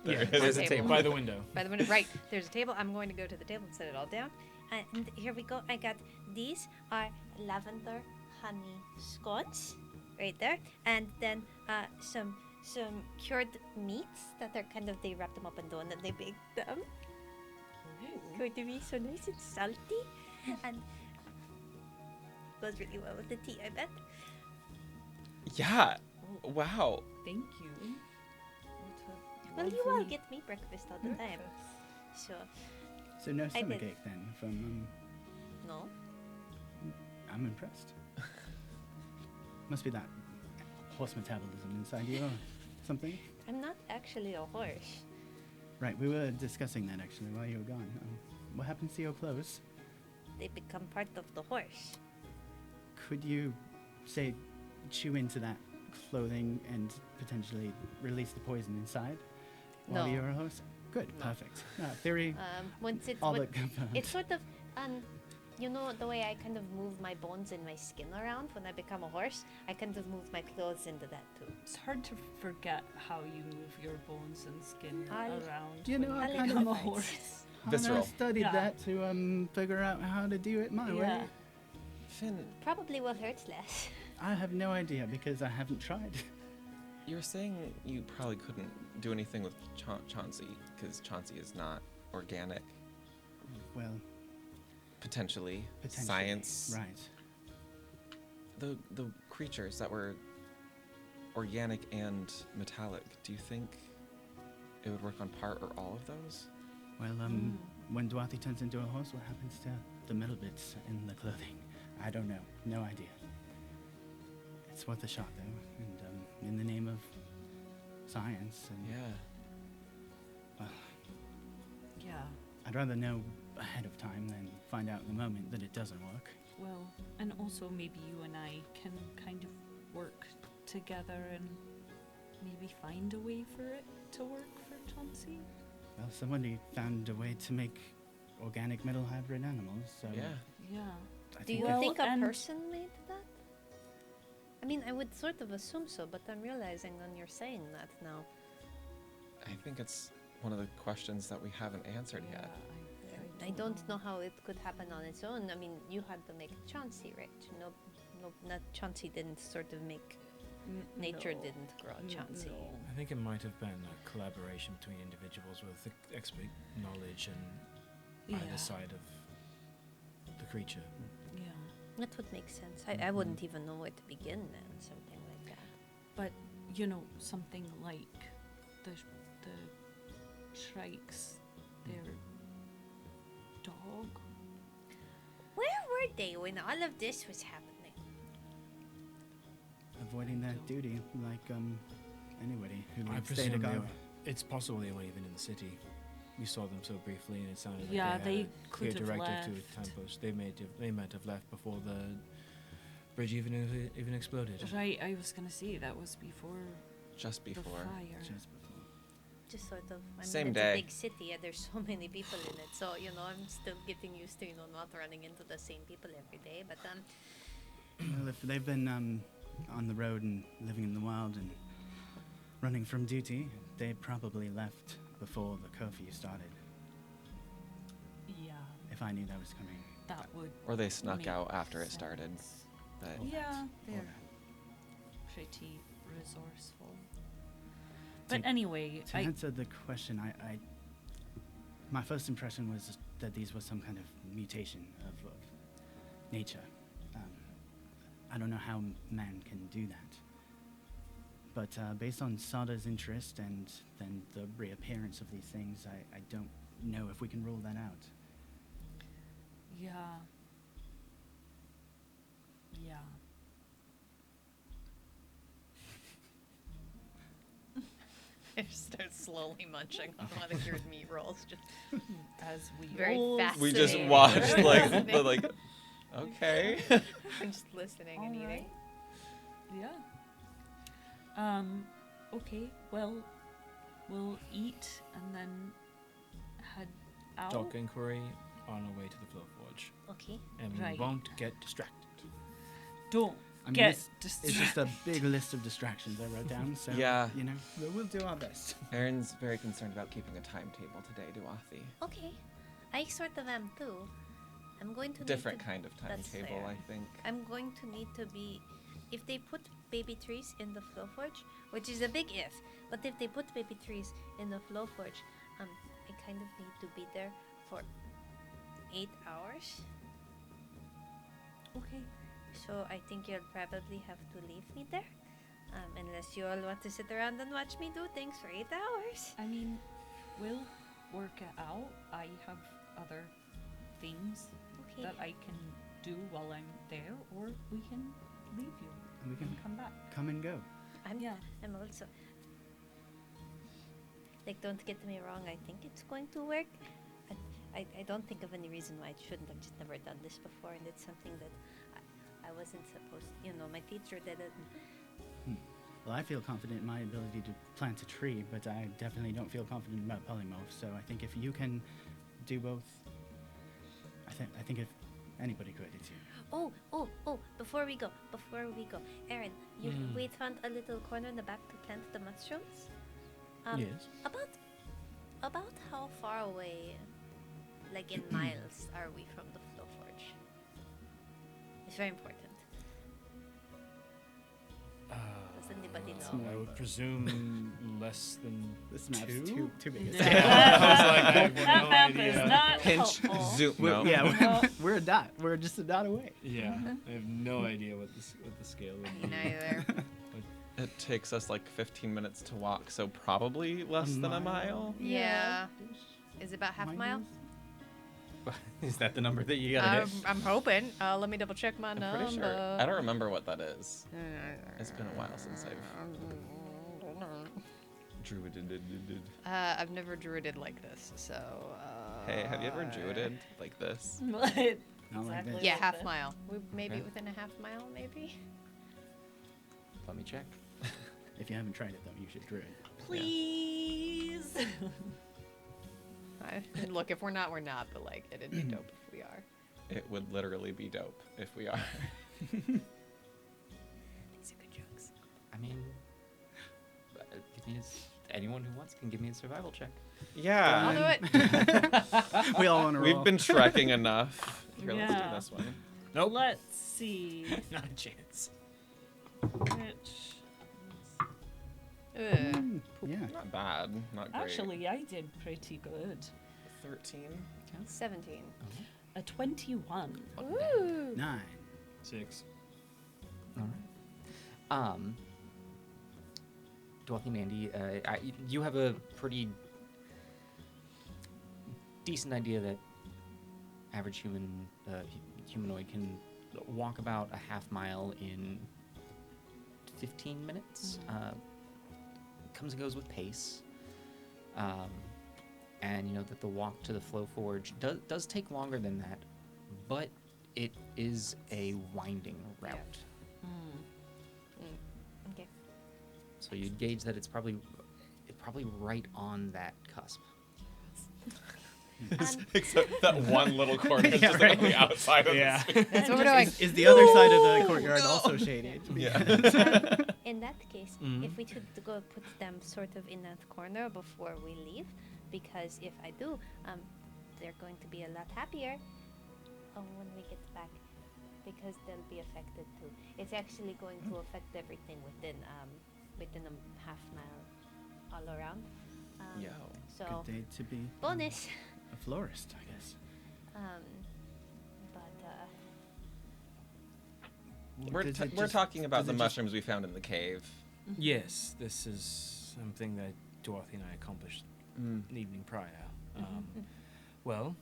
C: There
F: Yeah,
C: is
F: there's
E: a
F: a
E: table.
F: table by the window.
E: By the window, right. There's a table. I'm going to go to the table and set it all down.
G: And here we go. I got these are lavender honey scones right there, and then some cured meats that are kind of, they wrap them up in dough and then they bake them. Going to be so nice and salty, and goes really well with the tea, I bet.
C: Yeah. Wow.
B: Thank you.
G: Well, you all get me breakfast all the time, so
D: so no
G: I
D: stomach
G: did.
D: ache then from.
G: no.
D: I'm impressed. Must be that horse metabolism inside you or something.
G: I'm not actually a horse.
D: Right, we were discussing that actually while you were gone. What happens to your clothes?
G: They become part of the horse.
D: Could you, say, chew into that clothing and potentially release the poison inside while
E: No.
D: you're a horse? Good,
E: No.
D: perfect. No, theory,
E: Once it's
D: all
E: when-
D: but confirmed.
E: it's sort of you know the way I kind of move my bones and my skin around when I become a horse. I kind of move my clothes into that too.
B: It's hard to forget how you move your bones and skin
E: I'll-
B: around.
D: You know,
B: when
D: I
B: you
D: kind of-
B: become a horse.
C: Visceral.
D: I studied
B: Yeah.
D: that to figure out how to do it my way.
B: Yeah.
C: Finn,
G: Probably will hurt less.
D: I have no idea because I haven't tried.
C: you were saying you probably couldn't do anything with Chauncey because Chauncey is not organic.
D: Well,
C: Potentially.
D: potentially.
C: Science.
D: Right.
C: The creatures that were organic and metallic, do you think it would work on part or all of those?
D: Well, when Duathi turns into a horse, what happens to the metal bits in the clothing? I don't know. No idea. It's worth a shot, though. And in the name of science, and
C: Yeah.
D: well,
B: Yeah.
D: I'd rather know ahead of time than find out in the moment that it doesn't work.
B: Well, and also maybe you and I can kind of work together and maybe find a way for it to work for Chauncey.
D: Well, somebody found a way to make organic metal hybrid animals, so
C: Yeah.
B: Yeah.
D: I
E: Do
D: think
E: you
B: Well,
E: think a
B: and-
E: person made that? I mean, I would sort of assume so, but I'm realizing when you're saying that now.
C: I think it's one of the questions that we haven't answered
B: Yeah,
C: yet.
B: I
E: I don't know how it could happen on its own. I mean, you had to make Chauncey, right? No, not Chauncey didn't sort of make. Nature
B: No.
E: didn't grow Chauncey.
B: No.
F: I think it might have been a collaboration between individuals with expert knowledge and either side of the creature.
B: Yeah.
E: That would make sense. I wouldn't even know where to begin then, something like that.
B: But something like the Shrikes, their dog.
G: Where were they when all of this was happening?
D: Avoiding that duty, like anybody who
F: I
D: would stay to
F: presume
D: go.
F: it's possible they weren't even in the city. We saw them so briefly, and it sounded
B: Yeah,
F: like
B: they
F: they had a clear
B: could have
F: directive to
B: left.
F: a time post. They might have left before the bridge even exploded.
B: Right, I was gonna say that was before
C: Just
B: the
C: before.
B: fire.
D: Just before.
E: Just sort of. I mean,
C: Same
E: it's
C: day.
E: a big city, and there's so many people in it. So I'm still getting used to not running into the same people every day. But
D: Well, if they've been on the road and living in the wild and running from duty, they probably left before the curfew started.
B: Yeah,
D: If I knew that was coming.
B: that would.
C: Or they snuck
B: make
C: out after it started.
B: sense.
C: But
B: Yeah, they're
D: Or-
B: pretty resourceful.
D: To-
B: But anyway,
D: To answer the question, my first impression was that these were some kind of mutation of nature. I don't know how man can do that. But based on Sada's interest and then the reappearance of these things, I don't know if we can rule that out.
B: yeah. Yeah.
E: I just start slowly munching on one of your meat rolls. Just
B: As we
E: Very
B: all
E: fast.
C: we just
E: Fascinating.
C: watched
E: Fascinating.
C: okay.
E: I'm just listening and
B: Alright.
E: eating.
B: Yeah. Okay. Well, we'll eat and then head out.
F: Dock inquiry on our way to the Flow Forge,
E: Okay.
F: and we
B: Right.
F: won't get distracted.
B: Don't
D: I mean,
B: get
D: this is just a big list of distractions I wrote down, so,
C: Yeah.
D: we'll do our best.
C: Aaron's very concerned about keeping a timetable today, Duathi.
E: Okay. I sort of am too. I'm going to
C: Different
E: need to,
C: kind of
E: that's
C: timetable,
E: fair.
C: I think.
E: I'm going to need to be. If they put baby trees in the Flow Forge, which is a big if, but if they put baby trees in the Flow Forge, I kind of need to be there for 8 hours.
B: Okay.
E: So I think you'll probably have to leave me there. Unless you all want to sit around and watch me do things for 8 hours.
B: I mean, we'll work it out. I have other things
E: Okay.
B: that I can do while I'm there, or we can leave you
D: And we can
B: and come back.
D: come and go.
E: I'm also. Like, don't get me wrong, I think it's going to work. I don't think of any reason why it shouldn't. I've just never done this before, and it's something that I wasn't supposed my teacher did it.
D: Well, I feel confident in my ability to plant a tree, but I definitely don't feel confident about polymorph. So I think if you can do both, I think if anybody could, it's you.
E: Oh, before we go, Aaron, we found a little corner in the back to plant the mushrooms.
F: Yes.
E: About how far away, like in miles, are we from the Flow Forge? It's very important. Does anybody know?
F: I would presume less than
D: This map's
F: two.
D: too big.
B: Yeah.
F: I was like, I have
B: That
F: no
B: map
F: idea.
B: is not
C: Pinch,
B: helpful.
C: zoom. No.
D: Yeah,
B: No.
D: we're a dot. We're just a dot away.
F: Yeah, I have no idea what the scale would
E: Me
F: be.
E: neither.
C: It takes us like 15 minutes to walk, so probably less than a mile.
E: Yeah. Is it about half a mile?
A: Is that the number that you gotta hit?
E: I'm hoping. Let me double check my
C: I'm
E: number.
C: pretty sure. I don't remember what that is. It's been a while since I've druided.
E: I've never druided like this, so.
C: Hey, have you ever druided like this?
D: Not like
B: Exactly.
D: this.
E: Yeah,
B: like
E: half
B: this.
E: mile. Maybe
C: Okay.
E: within a half mile, maybe.
A: Let me check.
D: If you haven't tried it, though, you should druid.
B: Please.
E: Look, if we're not, we're not. But like, it'd be dope if we are.
C: It would literally be dope if we are.
E: These are good jokes.
A: I mean, anyone who wants can give me a survival check.
C: Yeah.
E: I'll do it.
D: We all want to roll.
C: We've been trekking enough. Here, let's
B: Yeah.
C: do this one.
F: Nope.
B: Let's see.
F: Not a chance.
B: Which
D: Yeah.
C: Not bad. Not great.
B: actually I did pretty good.
C: 13.
E: 17.
B: A 21.
E: Ooh.
D: 9.
F: 6.
A: All right. Dwarf and Andy, you have a pretty decent idea that average humanoid can walk about a half mile in 15 minutes. Comes and goes with pace. And you know that the walk to the Flow Forge does take longer than that, but it is a winding route.
E: Okay.
A: So you'd gauge that it's probably right on that cusp.
C: Except that one little corner is
D: Yeah,
C: just
D: right.
C: on the outside of
F: Yeah.
C: the screen.
E: That's what we're doing.
D: Is the other side of the courtyard also shaded?
C: Yeah.
E: In that case, if we should go put them sort of in that corner before we leave, because if I do, they're going to be a lot happier when we get back, because they'll be affected too. It's actually going to affect everything within a half mile all around.
C: Yo.
E: So
D: Good day to be
E: bonus.
D: a florist, I guess.
E: But
C: We're talking about
D: does
C: the
D: it just-
C: mushrooms we found in the cave.
F: Yes, this is something that Dorothy and I accomplished the evening prior. Well,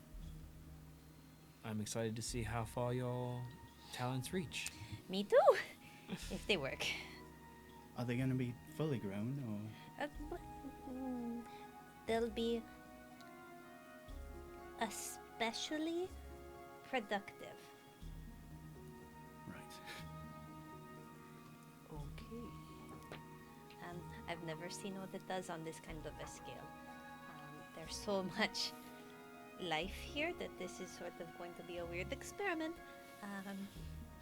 F: I'm excited to see how far your talents reach.
E: me too, if they work.
D: Are they going to be fully grown or?
E: They'll be especially productive.
D: Right.
B: Okay.
E: I've never seen what it does on this kind of a scale. There's so much life here that this is sort of going to be a weird experiment.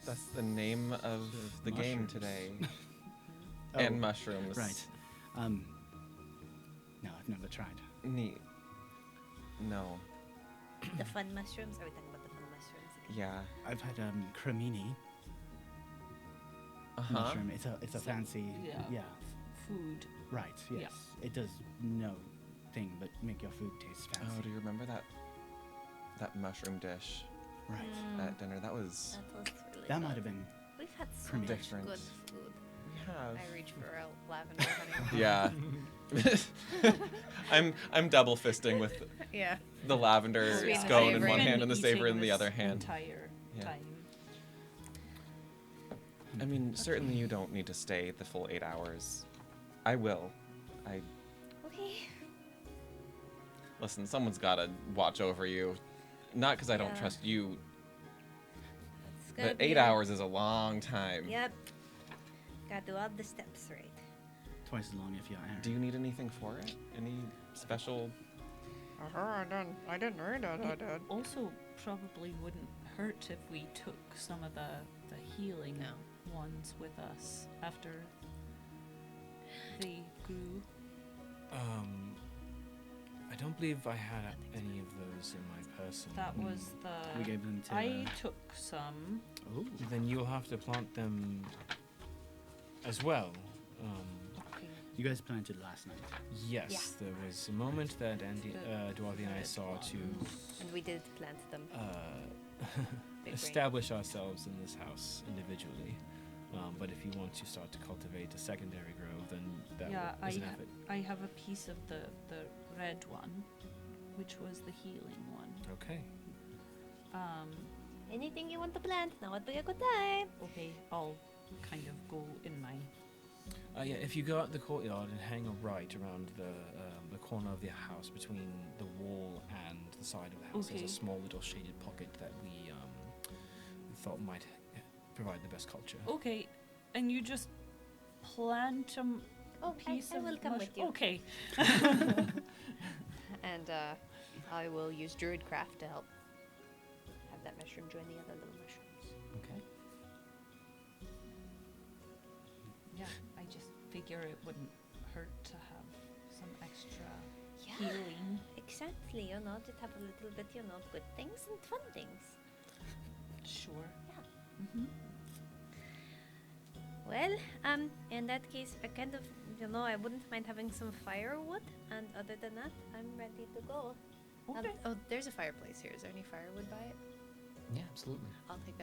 C: That's the name of the game
D: Mushrooms.
C: today.
D: Oh,
C: And mushrooms.
D: Right. No, I've never tried.
C: Neat. No.
E: The fun mushrooms? Are we talking about the fun mushrooms?
C: Yeah.
D: I've had cremini
C: Uh-huh.
D: mushroom. It's a
B: So,
D: fancy.
B: yeah. Food.
D: Right.
B: Yeah.
D: Yes. It does no thing but make your food taste fancy.
C: Oh, do you remember that mushroom dish
D: Right.
C: at dinner? That was
E: That was really
D: That
E: good.
D: might have been.
E: We've had so
D: Creme.
E: much
C: Different.
E: good food.
C: we have.
E: I reach for a lavender honey.
C: Yeah. I'm double fisting with
E: Yeah.
C: the lavender
E: Sweet and
C: scone in
E: savory.
C: one
B: Been
C: hand and the
B: eating
C: savor in the
B: this
C: other hand.
B: Entire
C: Yeah.
B: time.
C: I mean, certainly you don't need to stay the full 8 hours. I will.
E: Okay.
C: Listen, someone's got to watch over you. Not because I don't
E: Yeah.
C: trust you,
E: It's gonna
C: but
E: be
C: 8
E: a-
C: hours is a long time.
E: Yep. Gotta do all the steps right.
D: Twice as long if you're Aaron.
C: Do you need anything for it? Any special?
E: I didn't read it.
B: Also, probably wouldn't hurt if we took some of the healing
E: No.
B: ones with us after they grew.
F: I don't believe I had any of those in my person.
B: That was
D: We
B: the.
D: gave them to.
B: I took some.
D: Oh.
F: Then you'll have to plant them as well.
B: Okay.
D: You guys planted last night.
F: Yes, there was a moment that Andy, Dorothy and I saw to
E: And we did plant them. Big brain.
F: establish ourselves in this house individually. But if you want to start to cultivate a secondary grove, then that
B: Yeah,
F: is an effort.
B: I have a piece of the red one, which was the healing one.
F: Okay.
E: Anything you want to plant, now would be a good time.
B: Okay, I'll kind of go in my.
F: Yeah, if you go out the courtyard and hang a right around the corner of the house between the wall and the side of the house, there's
B: Okay.
F: a small little shaded pocket that we thought might provide the best culture.
B: Okay, and you just plant a
E: Oh,
B: piece
E: I
B: of
E: will come with you.
B: Okay.
E: And I will use Druidcraft to help have that mushroom join the other little mushrooms.
A: Okay.
B: Yeah, I just figure it wouldn't hurt to have some extra
E: Yeah.
B: healing.
E: Exactly, just have a little bit, good things and fun things.
B: Sure.
E: Well, in that case, I kind of, I wouldn't mind having some firewood, and other than that, I'm ready to go.
B: Okay.
E: Oh, there's a fireplace here. Is there any firewood by it?
A: Yeah, absolutely.
E: I'll take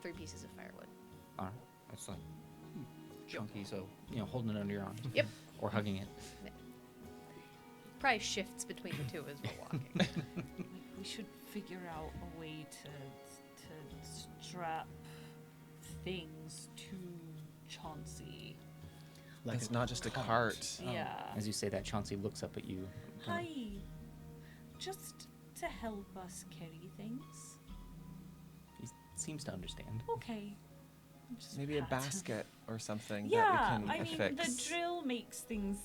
E: 3 pieces of firewood.
A: All right. That's like chunky, so holding it under your arm.
E: Yep.
A: Or hugging it.
E: Probably shifts between the two as we're walking.
B: We should figure out a way to strap things to Chauncey.
D: Like
C: It's not just a cart.
B: Yeah.
A: As you say that, Chauncey looks up at you.
B: Hi. Just to help us carry things.
A: He seems to understand.
B: Okay. Just
C: Maybe a
B: pat.
C: basket or something
B: Yeah,
C: that we
B: I
C: can
B: mean,
C: affix.
B: the drill makes things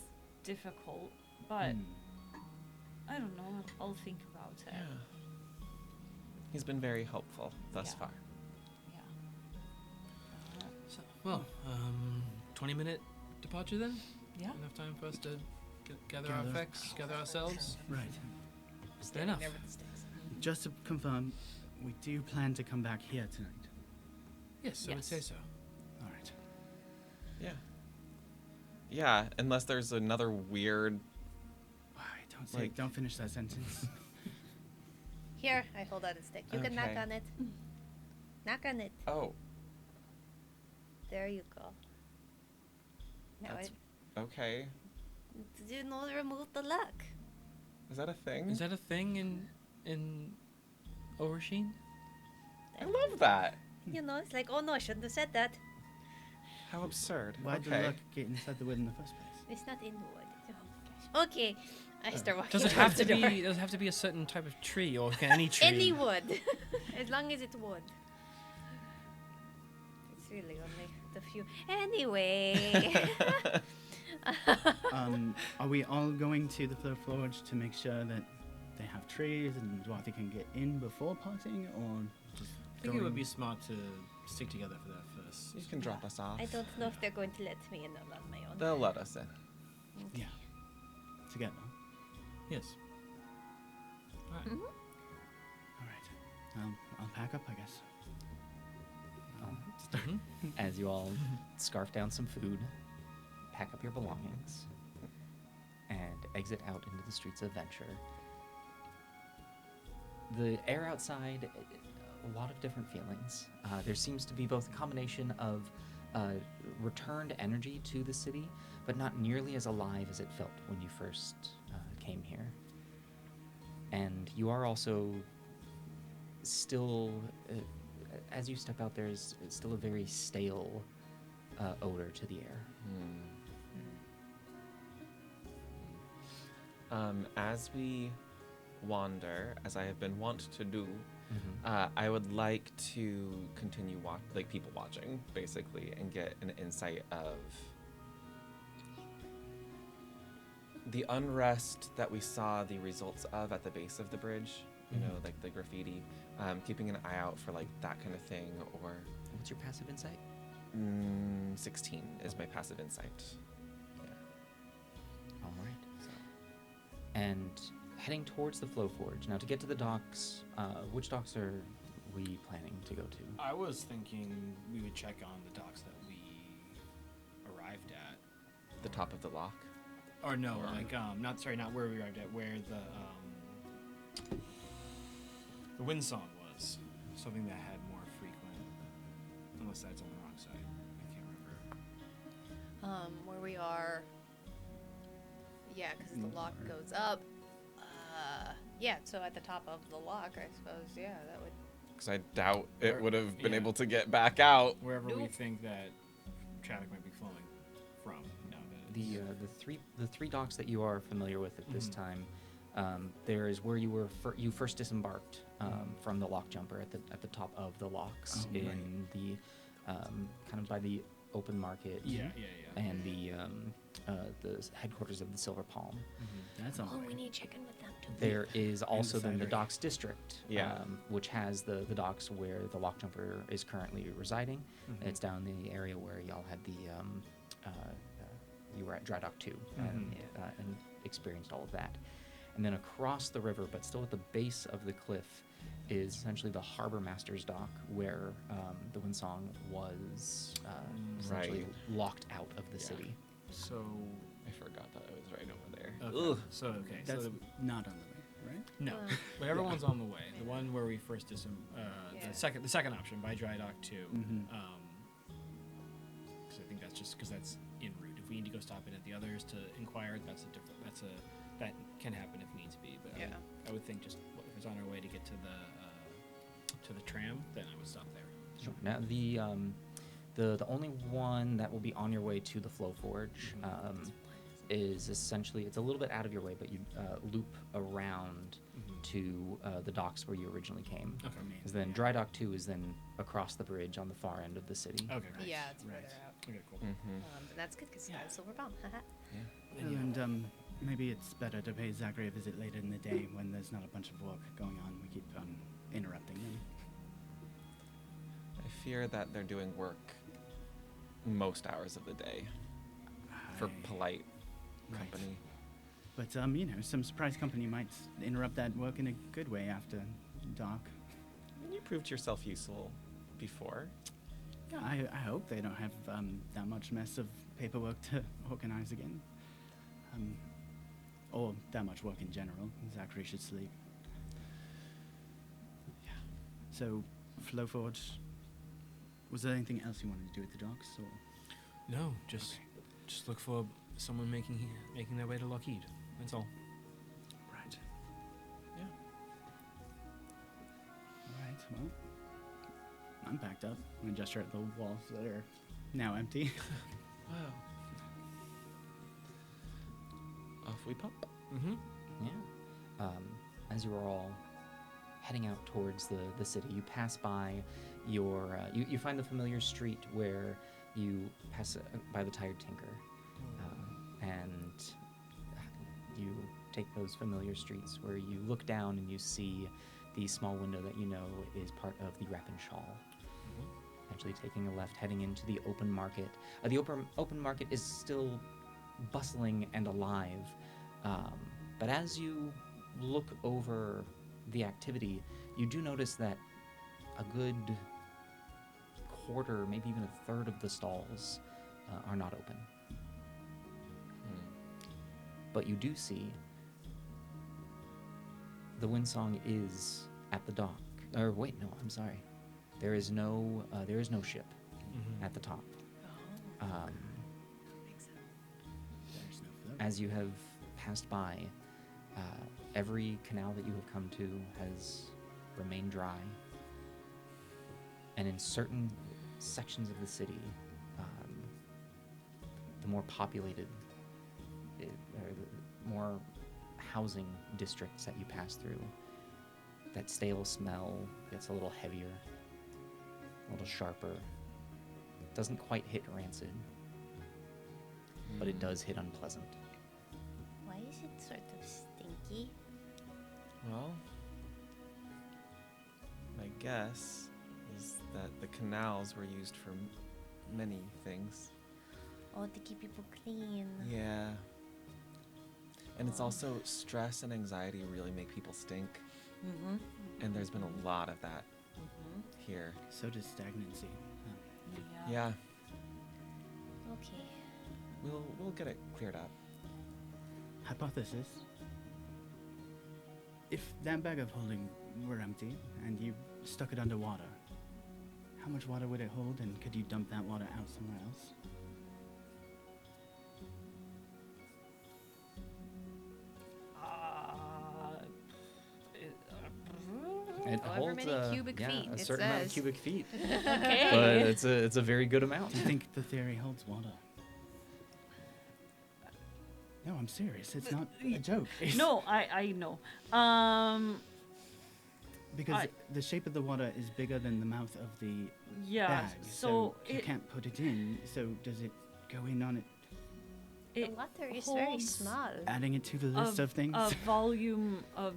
B: difficult, but I don't know. I'll think about it.
C: Yeah. He's been very helpful thus
B: Yeah.
C: far.
B: Yeah.
F: So, well, 20-minute departure then?
B: Yeah.
F: Enough time for us to gather our effects, gather ourselves?
D: Right.
F: Fair enough.
E: There with the sticks.
D: Just to confirm, we do plan to come back here tonight.
F: Yes, I would say so.
D: All right.
C: Yeah. Yeah, unless there's another weird.
D: Why, don't finish that sentence.
E: Here, I hold out a stick. You can knock
C: Okay.
E: on it. Knock on it.
C: Oh,
E: There you go. Now
C: That's- okay.
E: remove the luck.
C: Is that a thing?
F: Is that a thing in Oversheen?
C: I love that.
E: It's like, oh no, I shouldn't have said that.
C: How absurd.
D: Why did
C: okay.
D: the luck get inside the wood in the first place?
E: It's not in the wood. Oh my gosh. Okay, I start walking.
F: Does it
E: towards
F: have to
E: the door.
F: be? Does it have to be a certain type of tree, or can any tree?
E: Any wood, as long as it's wood. It's really only the few. Anyway.
D: Are we all going to the Fleur Forge to make sure that they have trees and Dwarfy can get in before parting, or just
F: I think it would be smart to stick together for that first.
C: You can drop us off.
E: I don't know if they're going to let me in on my own.
C: They'll let us in.
D: Yeah. Together.
F: Yes. All right.
E: Mhm.
D: All right. I'll pack up, I guess.
F: Mhm.
A: As you all scarf down some food, pack up your belongings, and exit out into the streets of Venture. The air outside, a lot of different feelings. There seems to be both a combination of returned energy to the city, but not nearly as alive as it felt when you first came here. And you are also still, as you step out, there's still a very stale odor to the air.
C: As we wander, as I have been wont to do, I would like to continue people watching, basically, and get an insight of the unrest that we saw the results of at the base of the bridge. You know, like the graffiti. Keeping an eye out for that kind of thing, or
A: What's your passive insight?
C: 16 is my passive insight.
A: All right. And heading towards the Flow Forge. Now, to get to the docks, which docks are we planning to go to?
F: I was thinking we would check on the docks that we arrived at.
C: The top of the lock.
F: Or no, not where we arrived at, where the wind song was. Something that had more frequent, unless that's on the wrong side. I can't remember.
E: Where we are. Yeah, because the lock goes up. Yeah, so at the top of the lock, I suppose. Yeah, that would.
C: Because I doubt it would have been
F: Yeah.
C: able to get back out.
F: Wherever we
E: Nope.
F: think that traffic might be flowing from. Now that it's
A: The three docks that you are familiar with at this time. There is where you were you first disembarked from the lock jumper at the top of the locks
D: Oh,
A: in
D: right.
A: the kind of by the open market.
F: Yeah.
A: And the headquarters of the Silver Palm.
D: That's all
E: Oh,
D: right.
E: we need to check in with them too.
A: There is also then the
D: cidery.
A: docks district,
C: Yeah.
A: which has the docks where the lock jumper is currently residing. It's down in the area where y'all had the you were at Dry Dock 2 and experienced all of that. And then across the river, but still at the base of the cliff, is essentially the harbor master's dock, where the Windsong was essentially locked out of the city.
F: So
C: I forgot that I was right over there.
F: okay.
C: Ugh.
F: So okay.
D: That's
F: so
D: not on the way, right?
F: no,
E: Uh,
F: but everyone's on the way. The one where we first the
E: Yeah.
F: second option by Dry Dock 2.
D: Mm-hmm.
F: Because I think that's just because that's en route. If we need to go stop in at the others to inquire, that can happen if needs be. But I would think just if it's on our way to get to the tram, then I would stop there.
A: Sure. Now the only one that will be on your way to the Flow Forge is essentially, it's a little bit out of your way, but you loop around to the docks where you originally came.
F: Okay.
A: Because then Dry Dock 2 is then across the bridge on the far end of the city.
F: Okay. Great.
E: Yeah, it's
D: Right.
E: further out.
F: Okay. Cool.
C: Mm-hmm.
E: But that's good because it's silver bomb. Haha.
D: And maybe it's better to pay Zachary a visit later in the day when there's not a bunch of work going on. We keep interrupting them.
C: I fear that they're doing work most hours of the day for
D: I-
C: polite
D: Right.
C: company.
D: But some surprise company might interrupt that work in a good way after dark.
C: You proved yourself useful before.
D: Yeah, I hope they don't have that much mess of paperwork to organize again. Or that much work in general. Zachary should sleep.
C: Yeah.
D: So, Flowforge, was there anything else you wanted to do at the docks? Or?
F: No, just look for someone making their way to Lockheed. That's all.
D: Right.
C: Yeah.
D: Alright, well, I'm packed up. I'm going to gesture at the walls that are now empty.
C: Wow. Off we pop.
F: Mm-hmm.
A: Yeah. As you are all heading out towards the city, you pass by you find the familiar street where you pass by the Tired Tinker, and you take those familiar streets where you look down and you see the small window that you know is part of the Wrap and Shawl. Actually taking a left, heading into the open market. The open market is still bustling and alive, but as you look over the activity, you do notice that a good quarter, maybe even a third of the stalls are not open. But you do see the Windsong is at the dock. Or wait, no, I'm sorry. There is no ship at the top.
D: There's no float.
A: As you have passed by, every canal that you have come to has remained dry. And in certain sections of the city, the more populated, or the more housing districts that you pass through, that stale smell gets a little heavier, a little sharper. It doesn't quite hit rancid, but it does hit unpleasant.
E: Why is it sort of stinky?
C: Well, my guess is that the canals were used for many things.
E: Oh, to keep people clean.
C: Yeah. And it's also stress and anxiety really make people stink.
B: Mm-hmm.
C: And there's been a lot of that here.
D: So does stagnancy.
C: Yeah.
E: Okay.
C: We'll get it cleared up.
D: Hypothesis. If that bag of holding were empty and you stuck it underwater, how much water would it hold, and could you dump that water out somewhere else?
A: It
E: However
A: holds
E: many cubic feet,
A: a
E: it
A: certain amount of
E: says.
A: cubic feet,
B: Okay.
A: but it's a very good amount.
D: Do you think the theory holds water? No, I'm serious. It's not a joke. It's
B: No, I know.
D: because the shape of the water is bigger than the mouth of the
B: Yeah.
D: bag,
B: So
D: you can't put it in. So does it go in on it?
E: The
B: it
E: water is very
B: holds
E: small.
D: Adding it to the list of things.
B: a volume of.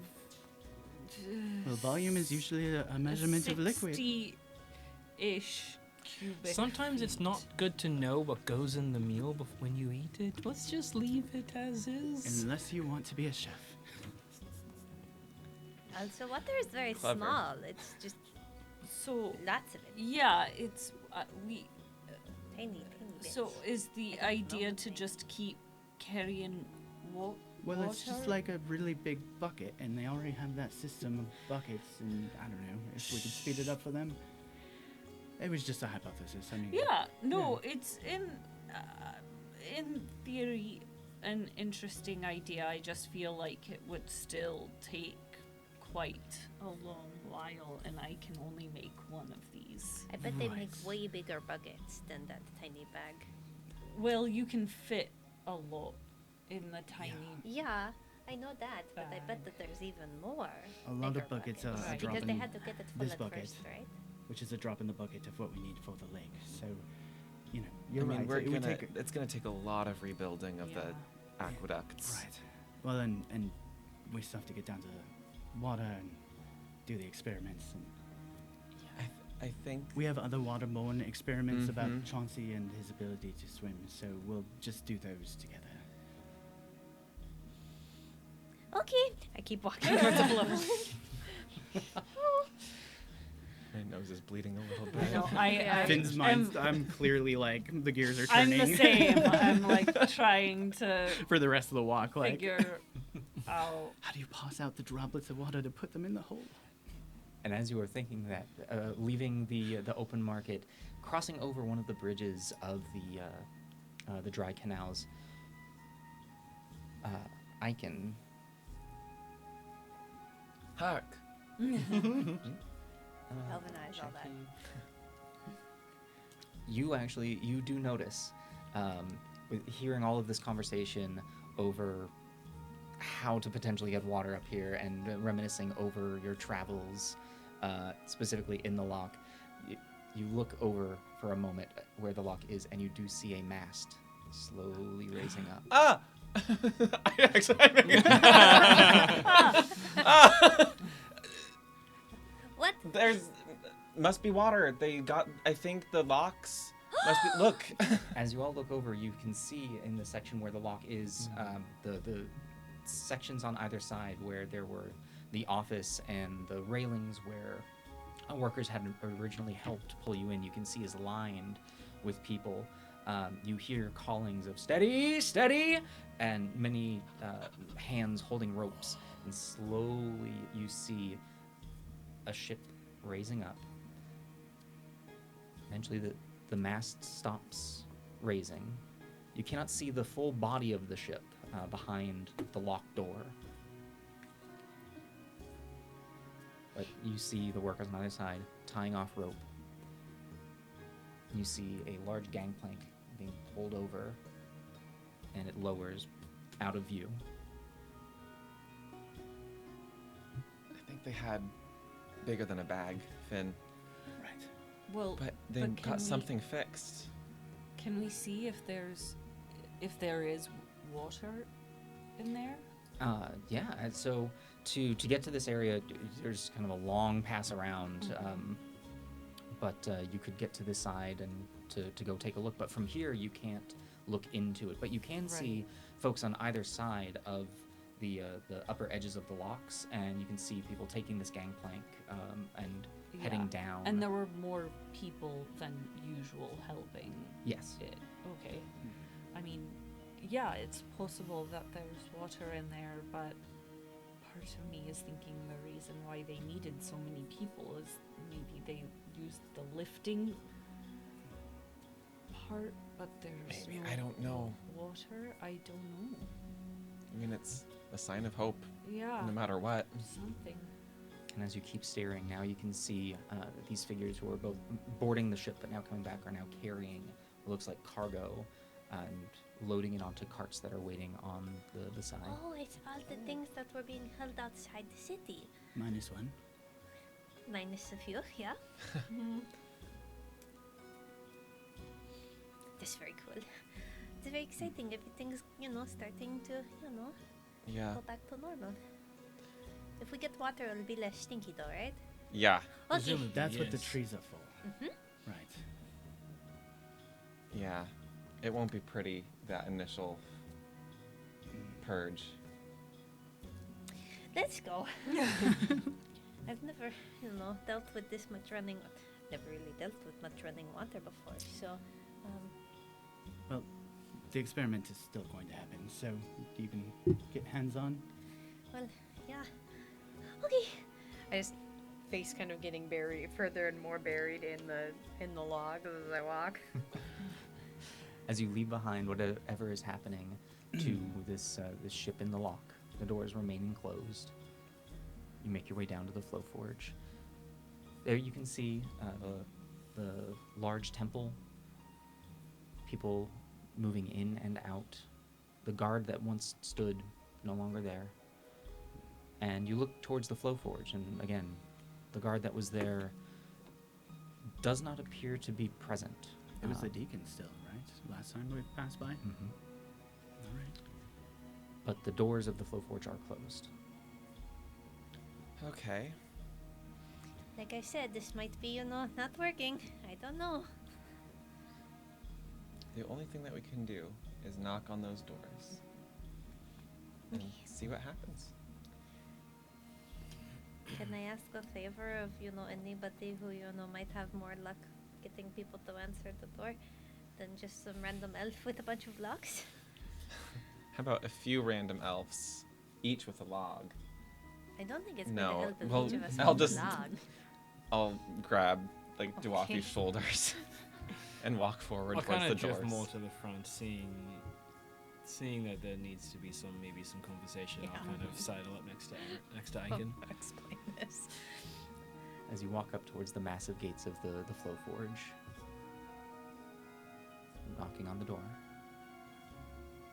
D: Well, volume is usually a measurement of liquid.
B: 60-ish cubic.
F: Sometimes it's
B: feet.
F: not good to know what goes in the meal when you eat it. Let's just leave it as is.
D: Unless you want to be a chef.
E: Also, water is very
C: Clever.
E: small. It's just
B: So
E: lots of it.
B: yeah, it's we.
E: Tiny, tiny bits.
B: So is the
E: I don't know
B: idea
E: the
B: to
E: name.
B: just keep carrying water?
D: Well, it's just like a really big bucket, and they already have that system of buckets, and I don't know if we could speed it up for them. It was just a hypothesis. I mean,
B: Yeah, no, it's in theory an interesting idea. I just feel like it would still take quite a long while, and I can only make one of these.
E: I bet they make
D: Right.
E: way bigger buckets than that tiny bag.
B: Well, you can fit a lot in the tiny.
E: Yeah, I know that, but I bet
B: Bag.
E: that there's even more.
D: A lot of
E: bigger
D: buckets are
B: Right.
D: a drop
E: because they
D: in
E: had to get it full
D: this
E: at
D: bucket.
E: first, right?
D: which is a drop in the bucket of what we need for the lake. So, you know, you're
C: I mean,
D: right.
C: we're
D: it would
C: gonna.
D: take
C: It's gonna take a lot of rebuilding of the aqueducts.
D: right. Well, and we still have to get down to water and do the experiments. And
C: I think.
D: we have other waterborne experiments about
C: Mhm.
D: Chauncey and his ability to swim. So we'll just do those together.
E: Okay. I keep walking towards the floor.
C: My nose is bleeding a little
B: I
C: bit.
B: know.
E: Yeah.
D: Finn's mind, I'm clearly like the gears are
B: I'm
D: turning.
B: the same. I'm like trying to
D: for the rest of the walk. Like,
B: figure out.
D: how do you pass out the droplets of water to put them in the hole?
A: And as you were thinking that, leaving the open market, crossing over one of the bridges of the dry canals, Icon.
C: Hark.
E: Galvanize all that.
A: You do notice, with hearing all of this conversation over how to potentially get water up here and reminiscing over your travels, specifically in the lock, you look over for a moment where the lock is, and you do see a mast slowly raising up.
C: Ah!
E: What?
C: There's must be water. They got. I think the locks must be. Look.
A: As you all look over, you can see in the section where the lock is, the sections on either side where there were the office and the railings where workers had originally helped pull you in. You can see is lined with people. You hear callings of steady, steady, and many hands holding ropes. And slowly you see a ship raising up. Eventually the mast stops raising. You cannot see the full body of the ship behind the locked door. But you see the workers on either side tying off rope. You see a large gangplank being pulled over, and it lowers out of view.
C: I think they had bigger than a bag, Finn,
D: Right.
B: Well,
C: but they
B: But can
C: got
B: we-
C: something fixed.
B: can we see if there is water in there?
A: Yeah, and so to get to this area, there's kind of a long pass around, but you could get to this side and to go take a look. But from here, you can't look into it. But you can see folks on either side of the upper edges of the locks, and you can see people taking this gangplank and heading down.
B: And there were more people than usual helping
A: Yes.
B: it. Okay. I mean, yeah, it's possible that there's water in there, but part of me is thinking the reason why they needed so many people is maybe they used the lifting part, but there's
C: Maybe,
B: no
C: I don't know.
B: water. I don't know.
C: I mean, it's a sign of hope,
B: Yeah,
C: no matter what.
B: something.
A: And as you keep staring, now you can see that these figures who are both boarding the ship but now coming back are now carrying what looks like cargo and loading it onto carts that are waiting on the side.
E: Oh, it's all the things that were being held outside the city.
D: -1.
E: Minus a few, yeah. That's very cool. It's very exciting. Everything's, starting to,
C: Yeah.
E: go back to normal. If we get water, it'll be less stinky though, right?
C: Yeah.
E: Okay.
F: Presumably
D: That's what the
F: yes.
D: trees are for.
E: Mhm.
D: Right.
C: Yeah, it won't be pretty, that initial purge.
E: Let's go. I've never, dealt with this much running. Never really dealt with much running water before. So,
D: Well, the experiment is still going to happen, so you can get hands-on.
E: well, yeah. Okay.
H: I just face kind of getting buried further and more buried in the log as I walk.
A: As you leave behind whatever is happening to this ship in the lock, the doors remaining closed, you make your way down to the flow forge. There you can see the large temple, people moving in and out, the guard that once stood no longer there. And you look towards the flow forge, and again, the guard that was there does not appear to be present.
D: It was the deacon still, right? Last time we passed by?
A: Mhm.
D: All right.
A: But the doors of the flow forge are closed.
C: Okay.
E: Like I said, this might be, not working. I don't know.
C: The only thing that we can do is knock on those doors and see what happens.
E: Can I ask a favor of, anybody who, might have more luck getting people to answer the door than just some random elf with a bunch of locks?
C: How about a few random elves, each with a log?
E: I don't think it's
C: No,
E: going to help if
C: well,
E: each of us
C: I'll
E: has
C: just-
E: a log.
C: I'll grab
E: Okay.
C: Duafi's shoulders and walk forward
F: I'll
C: towards
F: kind
C: the
F: of drift
C: doors.
F: more to the front, seeing that there needs to be some conversation.
E: Yeah.
F: I'll kind of sidle up next to Aiken.
H: Explain this.
A: As you walk up towards the massive gates of the flow forge, knocking on the door.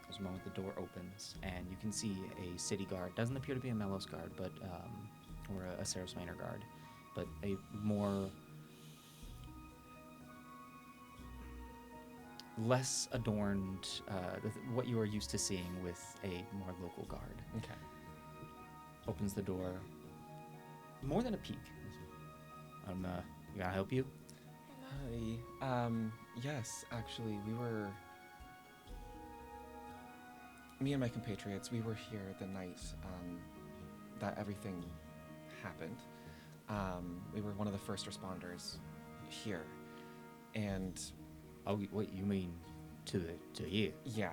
A: There's a moment the door opens, and you can see a city guard. Doesn't appear to be a Melos guard, but or a Saros Manor guard, but a more less adorned, what you are used to seeing with a more local guard.
C: Okay.
A: Opens the door. More than a peek. Can I help you?
C: Hi. Yes, actually, me and my compatriots, we were here the night that everything happened. We were one of the first responders here. And
A: Oh, wait, you mean to here?
C: yeah,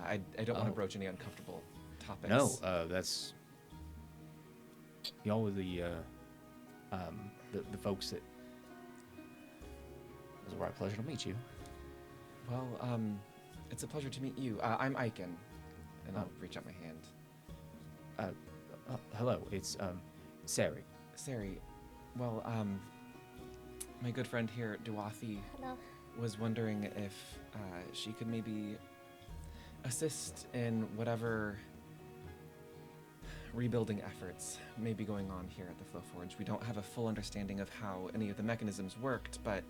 C: I don't want to
A: Oh.
C: broach any uncomfortable topics.
A: No, that's y'all were the folks that. It was a right pleasure to meet you.
C: Well, it's a pleasure to meet you. I'm Aiken, and I'll reach out my hand.
A: Hello, it's Sari.
C: Sari, well, my good friend here, Duathi,
E: Hello.
C: was wondering if she could maybe assist in whatever rebuilding efforts may be going on here at the Flow Forge. We don't have a full understanding of how any of the mechanisms worked, but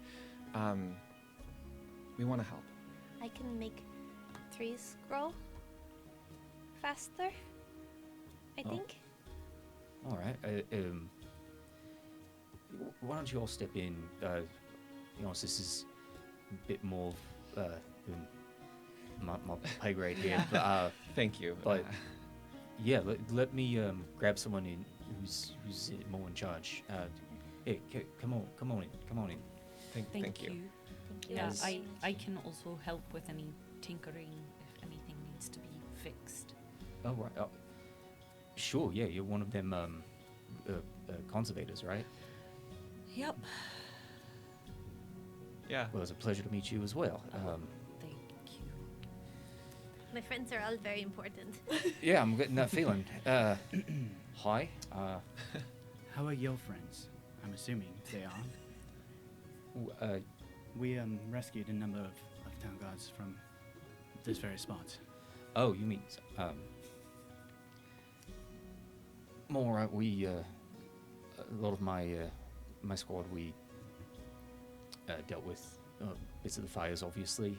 C: we want to help.
E: I can make trees grow faster, I
A: Oh.
E: think.
A: All right. Why don't you all step in? This is a bit more than my pay grade here, but
C: Thank you.
A: But- yeah, let me grab someone in who's more in charge. Hey, come on in.
C: thank you.
E: Thank you.
B: Yeah,
A: Yes.
B: I can also help with any tinkering if anything needs to be fixed.
A: Oh right. Oh, sure. Yeah, you're one of them conservators, right?
B: Yep.
C: Yeah.
A: Well, it's a pleasure to meet you as well.
B: Thank you.
E: My friends are all very important.
A: Yeah, I'm getting that feeling. Hi.
D: How are your friends? I'm assuming they are. We rescued a number of town guards from this very spot.
A: Oh, you mean more? We a lot of my squad we dealt with bits of the fires. Obviously,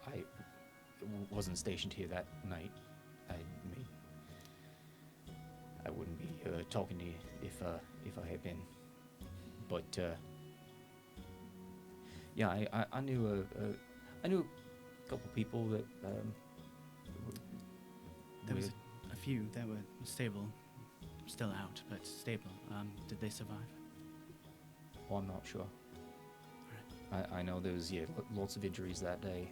A: I wasn't stationed here that night. I wouldn't be talking to you if I had been. But yeah, I knew I knew a couple people that
D: There was
A: we-
D: a few that were stable, still out, but stable. Did they survive?
A: well, I'm not sure. I know there was lots of injuries that day.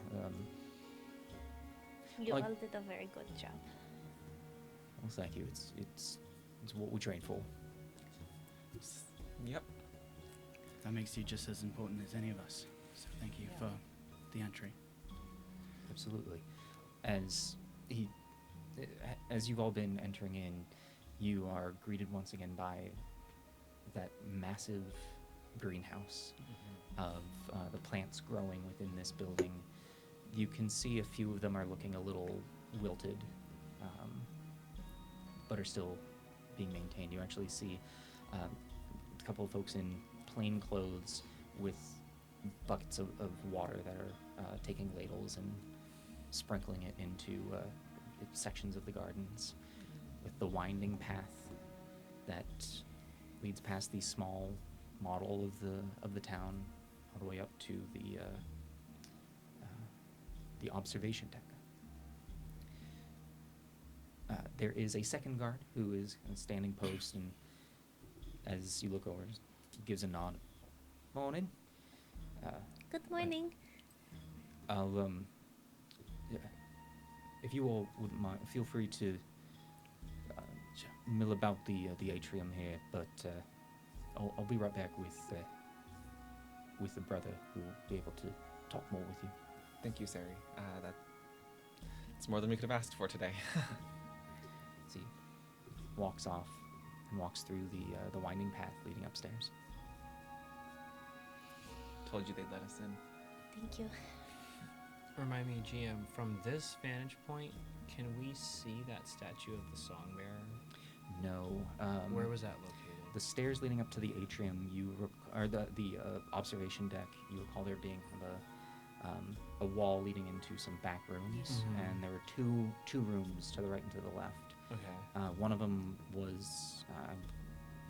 G: You
A: Like-
G: all did a very good job.
A: Well, thank you. It's what we train for.
C: Yep.
D: That makes you just as important as any of us. So thank you
H: Yeah.
D: for the entry.
A: Absolutely. As you've all been entering in, you are greeted once again by that massive greenhouse of the plants growing within this building. You can see a few of them are looking a little wilted, but are still being maintained. You actually see a couple of folks in plain clothes with buckets of water that are taking ladles and sprinkling it into sections of the gardens, with the winding path that leads past the small model of the town all the way up to the observation deck. There is a second guard who is standing post, and as you look over, gives a nod. Morning.
G: Good morning.
A: I'll yeah, if you all wouldn't mind, feel free to mill about the atrium here, but I'll be right back with the brother who will be able to talk more with you.
C: Thank you, Sari. It's more than we could have asked for today.
A: So he walks off and walks through the winding path leading upstairs.
C: Told you they'd let us in.
G: Thank you.
F: Remind me, GM, from this vantage point, can we see that statue of the Songbearer?
A: No.
F: Where was that located?
A: The stairs leading up to the atrium, or the observation deck, you recall there being a wall leading into some back rooms,
F: Mhm.
A: and there were two rooms to the right and to the left.
F: Okay.
A: One of them was,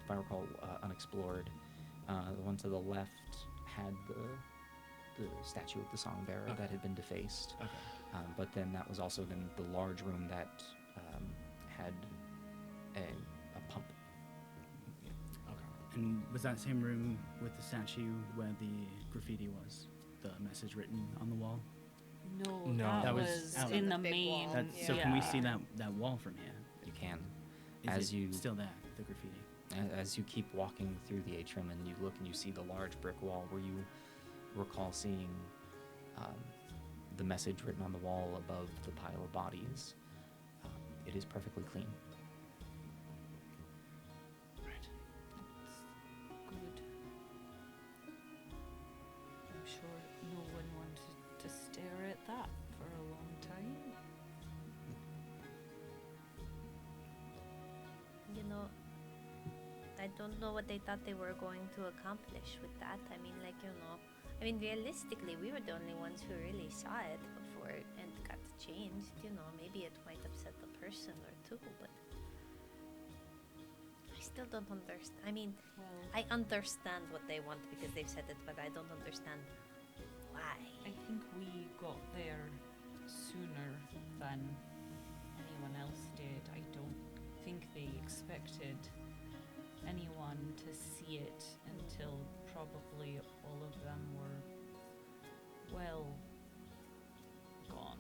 A: if I recall, unexplored. The one to the left had the statue of the Songbearer
F: Okay.
A: that had been defaced.
F: Okay.
A: But then that was also then the large room that had a pump.
F: Okay.
D: And was that same room with the statue where the graffiti was? The message written on the wall?
B: No,
F: No.
B: that,
D: That was
B: was
D: out.
B: in
H: The
B: the
H: big
B: main.
H: wall.
D: That's, so can we see
B: yeah.
D: that wall from here?
A: You can.
D: Is
A: As
D: it
A: you-
D: still there, the graffiti?
A: As you keep walking through the atrium and you look and you see the large brick wall where you recall seeing the message written on the wall above the pile of bodies, it is perfectly clean.
D: Right.
B: Good. I'm sure no one wanted to stare at that for a long time.
G: You know, I don't know what they thought they were going to accomplish with that. I mean, realistically, we were the only ones who really saw it before and got changed. You know, maybe it might upset a person or two, but I still don't understand. I mean,
B: Well,
G: I understand what they want because they've said it, but I don't understand why.
B: I think we got there sooner than anyone else did. I don't think they expected anyone to see it until probably all of them were well gone.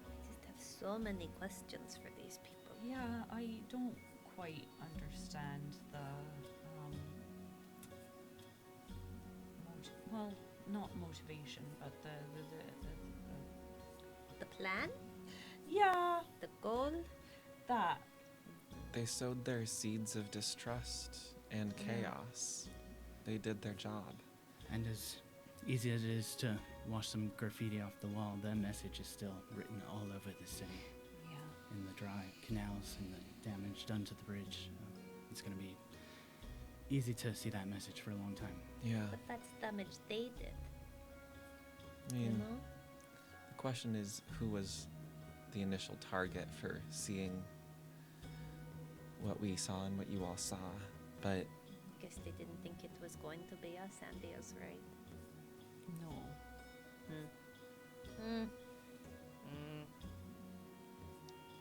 G: I just have so many questions for these people.
B: Yeah, I don't quite understand the well, not motivation, but
G: The plan,
B: yeah,
G: the goal.
B: that.
C: They sowed their seeds of distrust and chaos. They did their job.
D: And as easy as it is to wash some graffiti off the wall, their message is still written all over the city.
B: Yeah.
D: In the dry canals and the damage done to the bridge. It's going to be easy to see that message for a long time.
C: Yeah.
G: But that's damage they did.
C: I
G: You
C: mean,
G: know?
C: the question is who was the initial target for seeing what we saw and what you all saw. But
G: Guess they didn't think it was going to be us, Andy is right.
B: No.
G: Hmm.
E: Mm.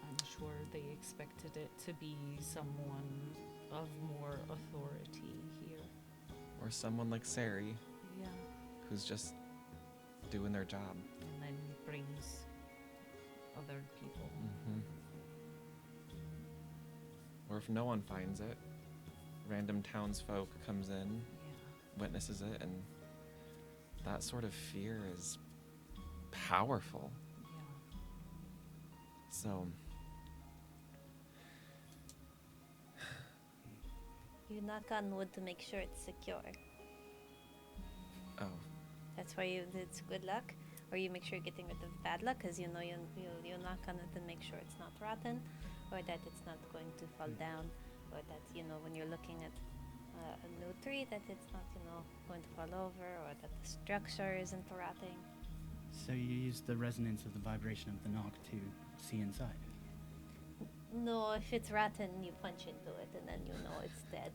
B: I'm sure they expected it to be someone of more authority here.
C: Or someone like Sari,
B: Yeah.
C: who's just doing their job.
B: And then brings other people.
C: Mm-hmm. Or if no one finds it, random townsfolk comes in,
B: Yeah.
C: witnesses it, and that sort of fear is powerful.
B: Yeah.
C: So,
E: You knock on wood to make sure it's secure.
C: oh,
E: That's why it's good luck. Or you make sure you're getting rid of bad luck, because you know you knock on it and make sure it's not rotten, or that it's not going to fall down, or that, when you're looking at a new tree, that it's not, going to fall over, or that the structure isn't rotting.
D: So you use the resonance of the vibration of the knock to see inside.
E: No, if it's rotten, you punch into it, and then you know it's dead.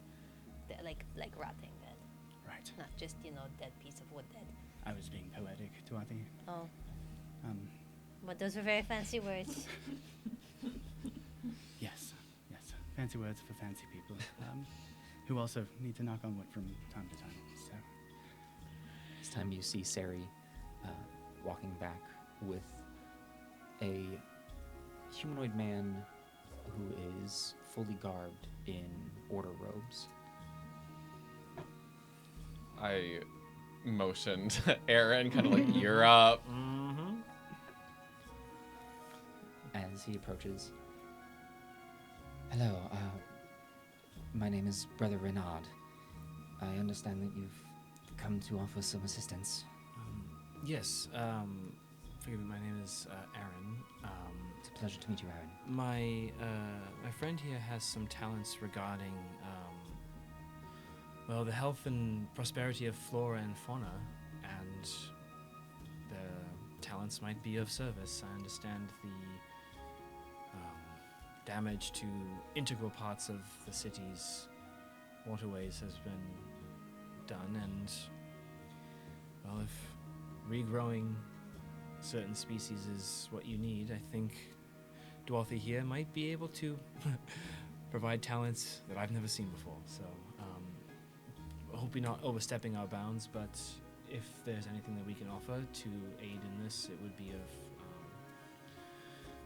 E: Like rotting dead.
D: Right.
E: Not just, dead piece of wood dead.
D: I was being poetic, Tuatha.
E: Oh,
D: Um,
E: but those are very fancy words.
D: yes. Fancy words for fancy people. Who also need to knock on wood from time to time. So,
A: This time you see Sari walking back with a humanoid man who is fully garbed in order robes.
C: I motioned Aaron, kind of like, you're up.
F: Mm-hmm.
A: As he approaches. Hello, my name is Brother Renard. I understand that you've come to offer some assistance.
F: Yes. Forgive me. My name is Aaron.
A: It's a pleasure to meet you, Aaron.
F: My friend here has some talents regarding the health and prosperity of flora and fauna, and the talents might be of service. I understand the damage to integral parts of the city's waterways has been done, and if regrowing certain species is what you need, I think Dwarthy here might be able to provide talents that I've never seen before. So I hope we're not overstepping our bounds, but if there's anything that we can offer to aid in this, it would be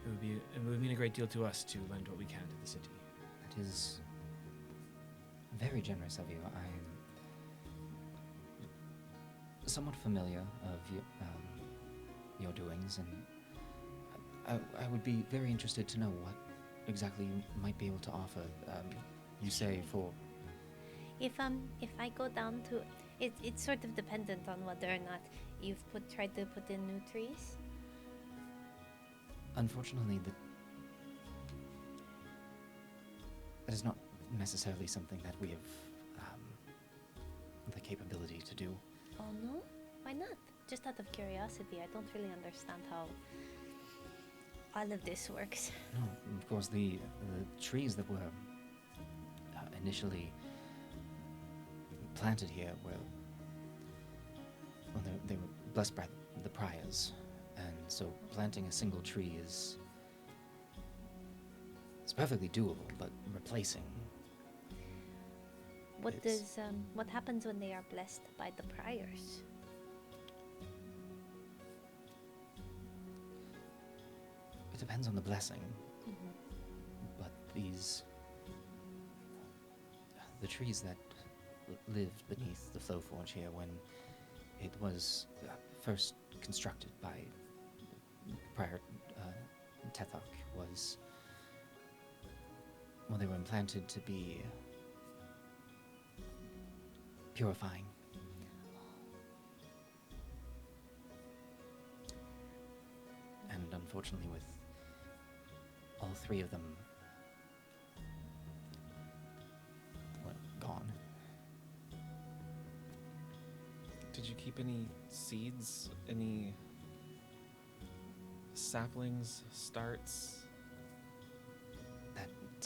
F: it would mean a great deal to us to lend what we can to the city.
A: That is very generous of you. I'm somewhat familiar of your doings, and I would be very interested to know what exactly you might be able to offer. You say for...
E: If I go down to it's sort of dependent on whether or not you've tried to put in new trees.
A: Unfortunately, that is not necessarily something that we have the capability to do.
E: Oh no? Why not? Just out of curiosity, I don't really understand how all of this works.
A: No, of course, the trees that were initially planted here were, they were blessed by the priors, and so planting a single tree is perfectly doable, but replacing...
E: What happens when they are blessed by the priors?
A: It depends on the blessing,
E: Mm-hmm.
A: but the trees that lived beneath the flow forge here when it was first constructed by prior Tethok was, they were implanted to be purifying. And unfortunately, with all three of them gone.
C: Did you keep any seeds? Any saplings, starts?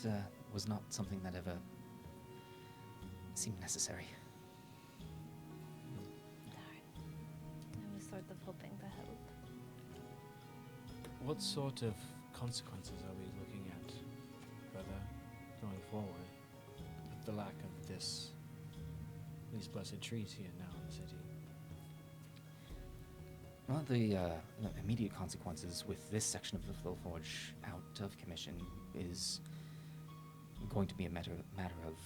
A: That was not something that ever seemed necessary.
E: Darn. I was sort of hoping to help.
F: What sort of consequences are we looking at, brother, going forward, with the lack of these blessed trees here now in the city?
A: Well, the immediate consequences with this section of the Flow Forge out of commission is going to be a matter of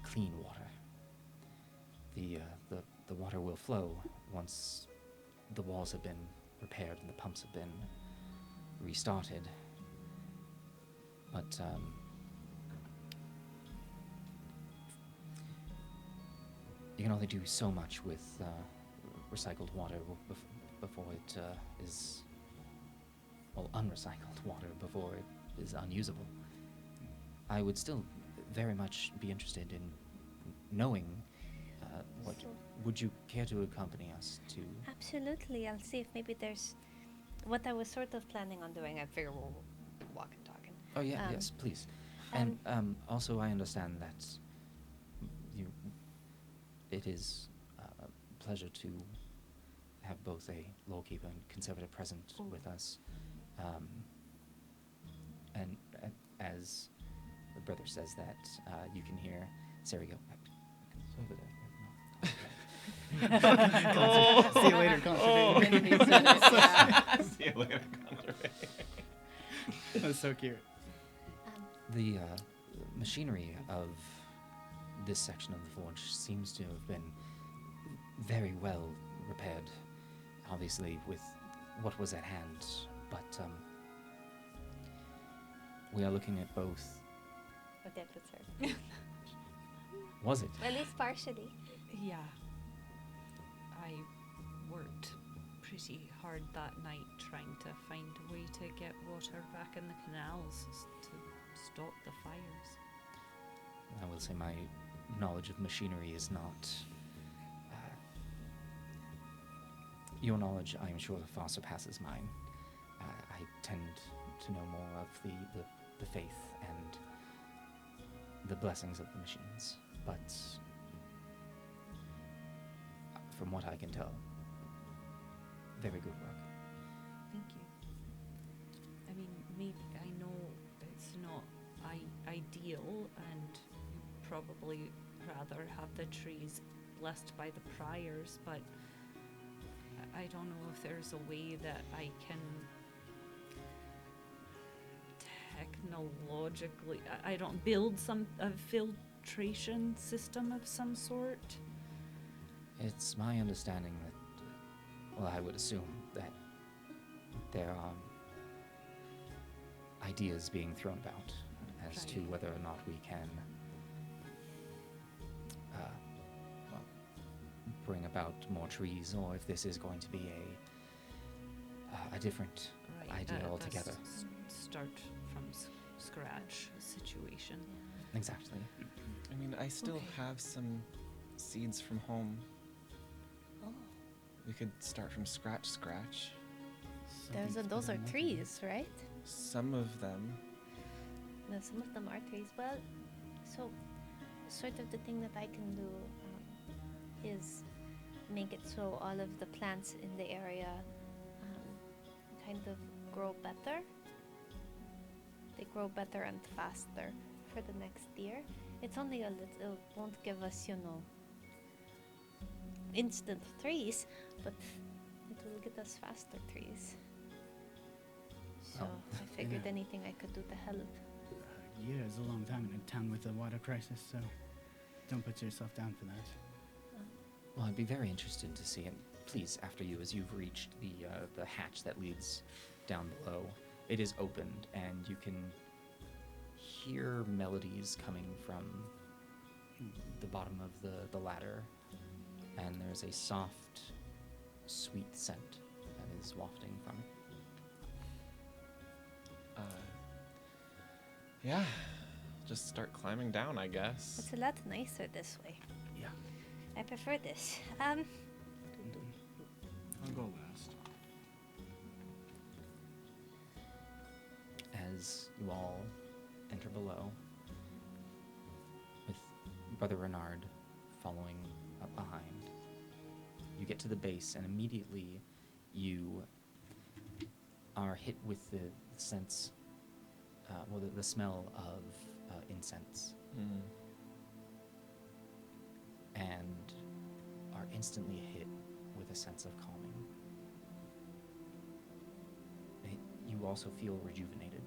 A: clean water. The water will flow once the walls have been repaired and the pumps have been restarted. But you can only do so much with recycled water before it is, well, unrecycled water before it is unusable. I would still very much be interested in knowing what.
G: So-
A: Would you care to accompany us to?
G: Absolutely. I'll see if maybe there's what I was sort of planning on doing. I figure we'll walk and talk.
A: Oh yeah, yes, please. And also, I understand that it is a pleasure to have both a lawkeeper and conservator present with us. And as the brother says that, you can hear Sari go, conservator. No.
D: See you later, conservation.
C: See you later, conservation.
D: That's so cute.
A: The machinery of this section of the forge seems to have been very well repaired, obviously with what was at hand, but we are looking at both.
G: But that was her.
A: Was it?
G: At least partially.
B: Yeah. I worked pretty hard that night trying to find a way to get water back in the canals to stop the fires.
A: I will say my knowledge of machinery is not. Your knowledge, I am sure, far surpasses mine. I tend to know more of the faith and the blessings of the machines, but from what I can tell, very good work.
B: Thank you. I mean, maybe I know it's not ideal, and you'd probably rather have the trees blessed by the priors, but I don't know if there's a way that I can technologically, I don't build a filtration system of some sort.
A: It's my understanding that, well, I would assume that there are ideas being thrown about as to
B: Right.
A: whether or not we can well, bring about more trees, or if this is going to be a different idea altogether.
B: Start from scratch situation.
A: Exactly.
C: I mean, I still
B: Okay.
C: have some seeds from home.
G: Oh,
C: We could start from scratch.
G: those are trees, right?
C: Some of them.
G: No, some of them are trees. Well, so sort of the thing that I can do is make it so all of the plants in the area kind of grow better. They grow better and faster for the next year. It's only a little, it won't give us, instant trees, but it will get us faster trees. So
A: Oh,
G: I figured
D: yeah.
G: anything I could do to help.
D: A year is a long time in a town with a water crisis, so don't put yourself down for that.
A: Well, I'd be very interested to see it. Please, after you, as you've reached the hatch that leads down below, it is opened, and you can hear melodies coming from the bottom of the ladder, and there's a soft, sweet scent that is wafting from it.
C: Yeah. Just start climbing down, I guess.
G: It's a lot nicer this way.
D: Yeah.
G: I prefer this.
F: I'll go last.
A: As you all enter below, with Brother Renard following up behind, you get to the base, and immediately you are hit with the sense, the smell of incense, and are instantly hit with a sense of calming. You also feel rejuvenated.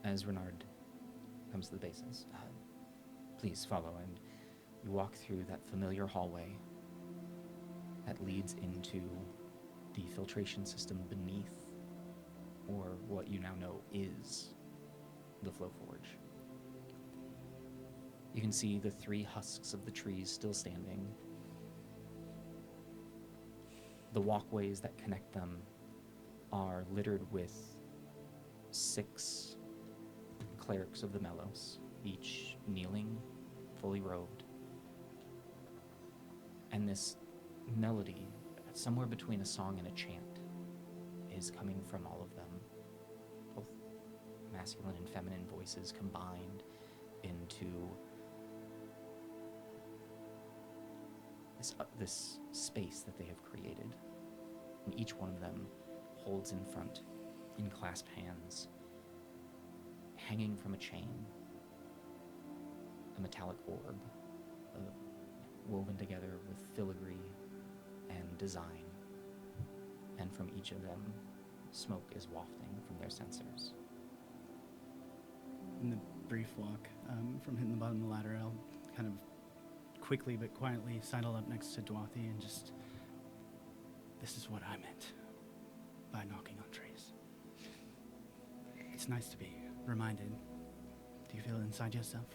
A: As Renard comes to the bases, please follow, and you walk through that familiar hallway that leads into the filtration system beneath, or what you now know is the Flow Forge. You can see the 3 husks of the trees still standing. The walkways that connect them are littered with 6 clerics of the Melos, each kneeling, fully robed. And this melody, somewhere between a song and a chant, is coming from all of them. Both masculine and feminine voices combined into this space that they have created. And each one of them holds in front, in clasped hands, hanging from a chain, a metallic orb, woven together with filigree and design. And from each of them, smoke is wafting from their sensors.
D: In the brief walk from hitting the bottom of the ladder, I'll kind of quickly but quietly sidle up next to Dwathi and just, this is what I meant by knocking on trees. It's nice to be reminded. Do you feel it inside yourself?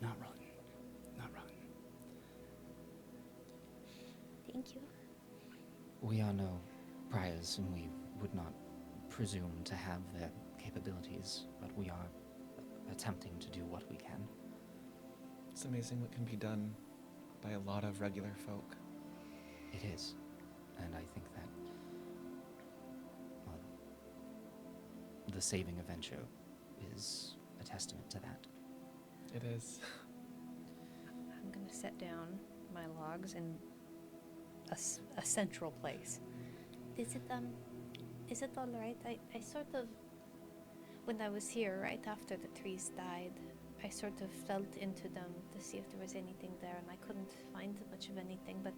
D: Not rotten. Not rotten.
G: Thank you.
A: We are no priors, and we would not presume to have their capabilities, but we are attempting to do what we can.
C: It's amazing what can be done by a lot of regular folk.
A: It is, and I think that, well, the saving of Venture is a testament to that.
C: It is.
H: I'm gonna set down my logs in a central place.
G: Is it all right? I sort of, when I was here right after the trees died, I sort of felt into them to see if there was anything there, and I couldn't find much of anything, but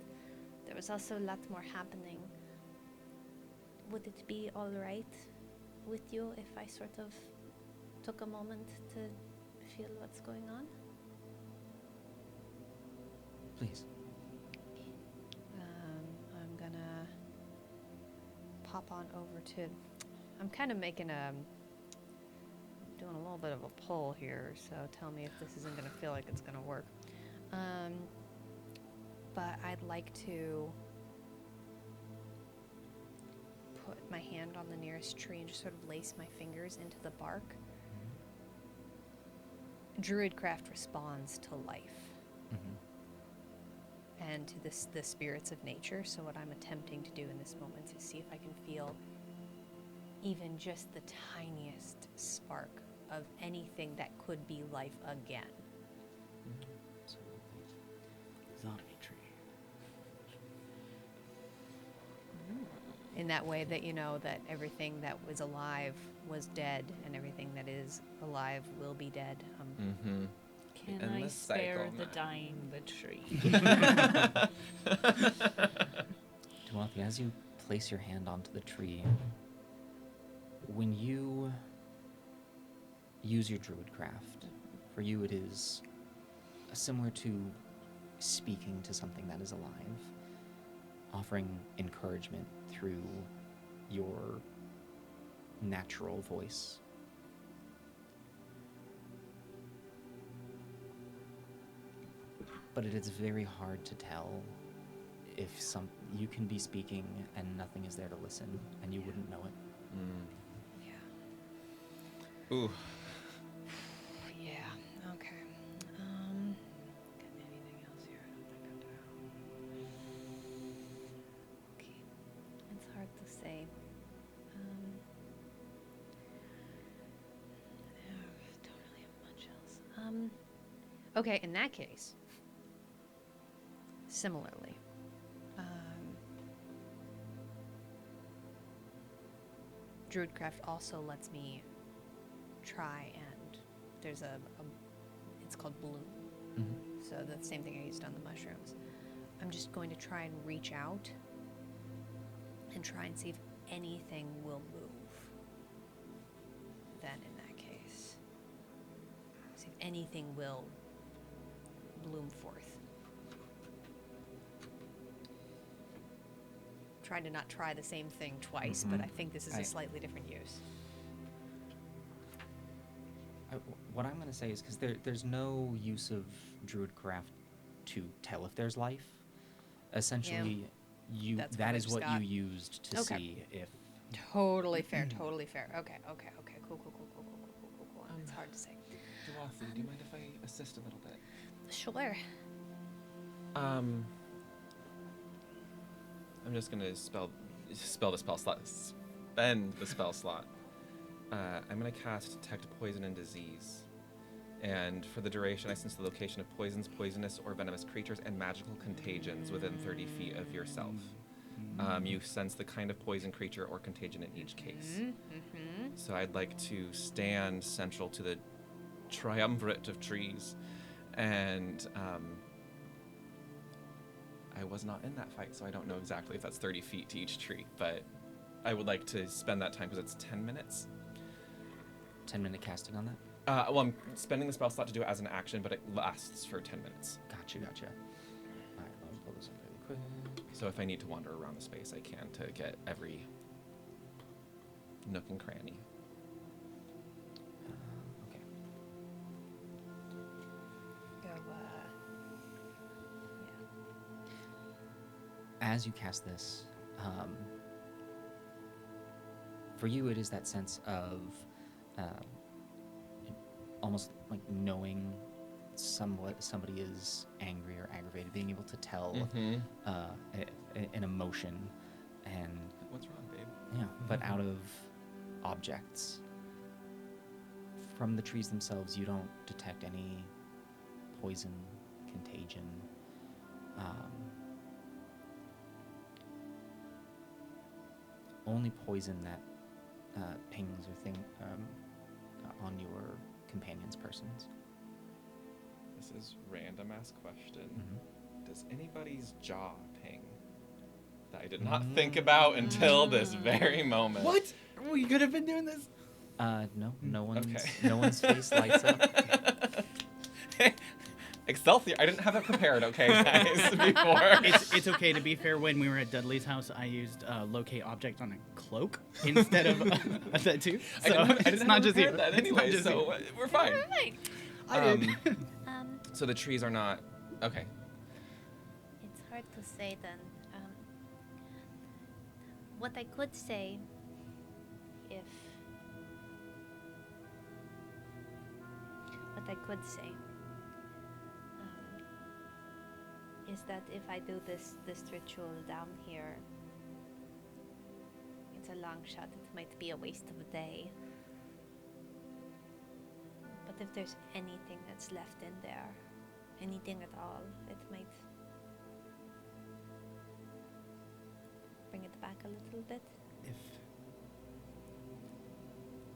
G: there was also a lot more happening. Would it be all right with you if I sort of took a moment to feel what's going on?
A: Please.
H: I'm gonna pop on over to. I'm kind of making doing a little bit of a pull here, so tell me if this isn't gonna feel like it's gonna work. But I'd like to put my hand on the nearest tree and just sort of lace my fingers into the bark. Druidcraft responds to life and to the spirits of nature. So what I'm attempting to do in this moment is see if I can feel even just the tiniest spark of anything that could be life again.
D: Zombie tree.
H: In that way that you know that everything that was alive was dead and everything that is alive will be dead.
C: Mm-hmm.
B: Can
C: And
B: I
C: the
B: spare
C: cycle,
B: the
C: man.
B: dying the tree?
A: Dwathi, as you place your hand onto the tree, when you use your druidcraft, for you it is similar to speaking to something that is alive, offering encouragement through your natural voice. But it is very hard to tell if you can be speaking and nothing is there to listen, and you wouldn't know it.
H: Yeah.
C: Ooh.
H: Yeah. Okay. Got anything else here? I don't think I do. Okay. It's hard to say. Yeah, don't really have much else. Okay, in that case, similarly, Druidcraft also lets me try and there's it's called Bloom.
A: Mm-hmm.
H: So that's the same thing I used on the mushrooms. I'm just going to try and reach out and try and see if anything will move. Then in that case, see if anything will bloom forth. Trying to not try the same thing twice, but I think this is a slightly different use.
A: What I'm going to say is because there's no use of Druidcraft to tell if there's life. Essentially,
H: That's
A: that
H: what I
A: is
H: just
A: what
H: got.
A: you used to see if.
H: Totally fair, totally fair. Okay, cool. It's hard to say.
C: Dwathi, do you mind if I assist a little bit?
H: Sure.
C: I'm just gonna spell the spell slot. Spend the spell slot. I'm gonna cast Detect Poison and Disease. And for the duration, I sense the location of poisons, poisonous, or venomous creatures and magical contagions within 30 feet of yourself. You sense the kind of poison, creature, or contagion in each case. So I'd like to stand central to the triumvirate of trees. And I was not in that fight, so I don't know exactly if that's 30 feet to each tree. But I would like to spend that time because it's 10 minutes.
A: 10-minute casting on that?
C: Well, I'm spending the spell slot to do it as an action, but it lasts for 10 minutes.
A: Gotcha. All right, let me pull this up really quick.
C: So if I need to wander around the space, I can to get every nook and cranny.
A: Okay.
H: Go,
A: As you cast this, for you it is that sense of almost like knowing somebody is angry or aggravated, being able to tell an emotion, and
C: What's wrong, babe?
A: yeah, but out of objects. From the trees themselves, you don't detect any poison, contagion. Only poison that pings or on your companions' persons.
C: This is random ass question. Does anybody's jaw ping? That I did not think about until this very moment.
D: What? We could have been doing this.
A: No one's
C: Okay.
A: no one's face lights up.
C: Excelsior! I didn't have it prepared, okay, guys, before.
D: It's okay. To be fair, when we were at Dudley's house, I used locate object on a cloak instead of that too. So
C: I didn't
D: it's
C: have
D: not
C: it
D: just you.
C: prepared that
D: It's not
C: anyway,
D: just
C: so
D: you.
C: we're fine.
D: I did.
C: So the trees are not... Okay.
G: It's hard to say then. What I could say, is that if I do this ritual down here, it's a long shot. It might be a waste of a day. But if there's anything that's left in there, anything at all, it might bring it back a little bit.
D: If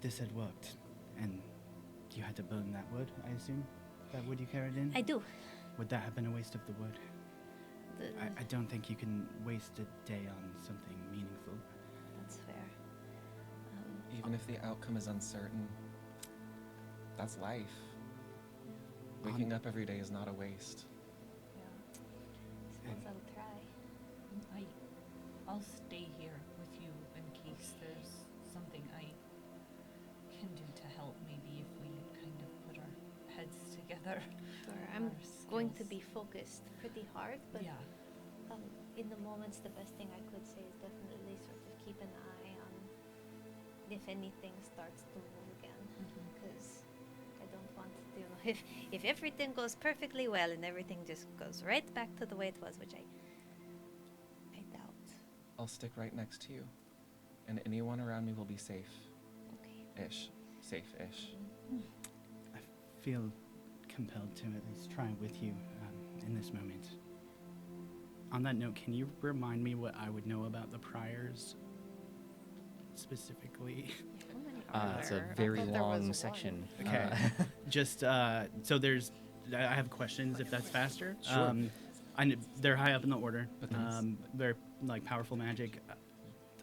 D: this had worked, and you had to burn that wood, I assume, that wood you carried in,
G: I do.
D: would that have been a waste of the wood?
G: The-
D: I don't think you can waste a day on something meaningful.
G: That's fair.
C: Even if the outcome is uncertain, that's life. Waking up every day is not a waste.
G: Suppose I'll try.
B: I'll stay here with you in case there's something I can do to help. Maybe if we kind of put our heads together.
G: Sure, I'm
B: Our
G: going to
B: skills.
G: be focused pretty hard, but
B: Yeah.
G: in the moments, the best thing I could say is definitely sort of keep an eye on if anything starts to move again, because I don't want to, if everything goes perfectly well and everything just goes right back to the way it was, which I doubt.
C: I'll stick right next to you. And anyone around me will be safe.
G: Okay.
C: Ish. Safe-ish.
D: I feel compelled to at least try with you in this moment. On that note, can you remind me what I would know about the priors specifically?
H: How many are
A: It's a
H: there? I
A: very
H: thought there was
A: long
H: one.
A: section.
D: Okay. Just so there's, I have questions if that's faster.
A: Sure.
D: They're high up in the order.
A: Okay.
D: They're like powerful magic.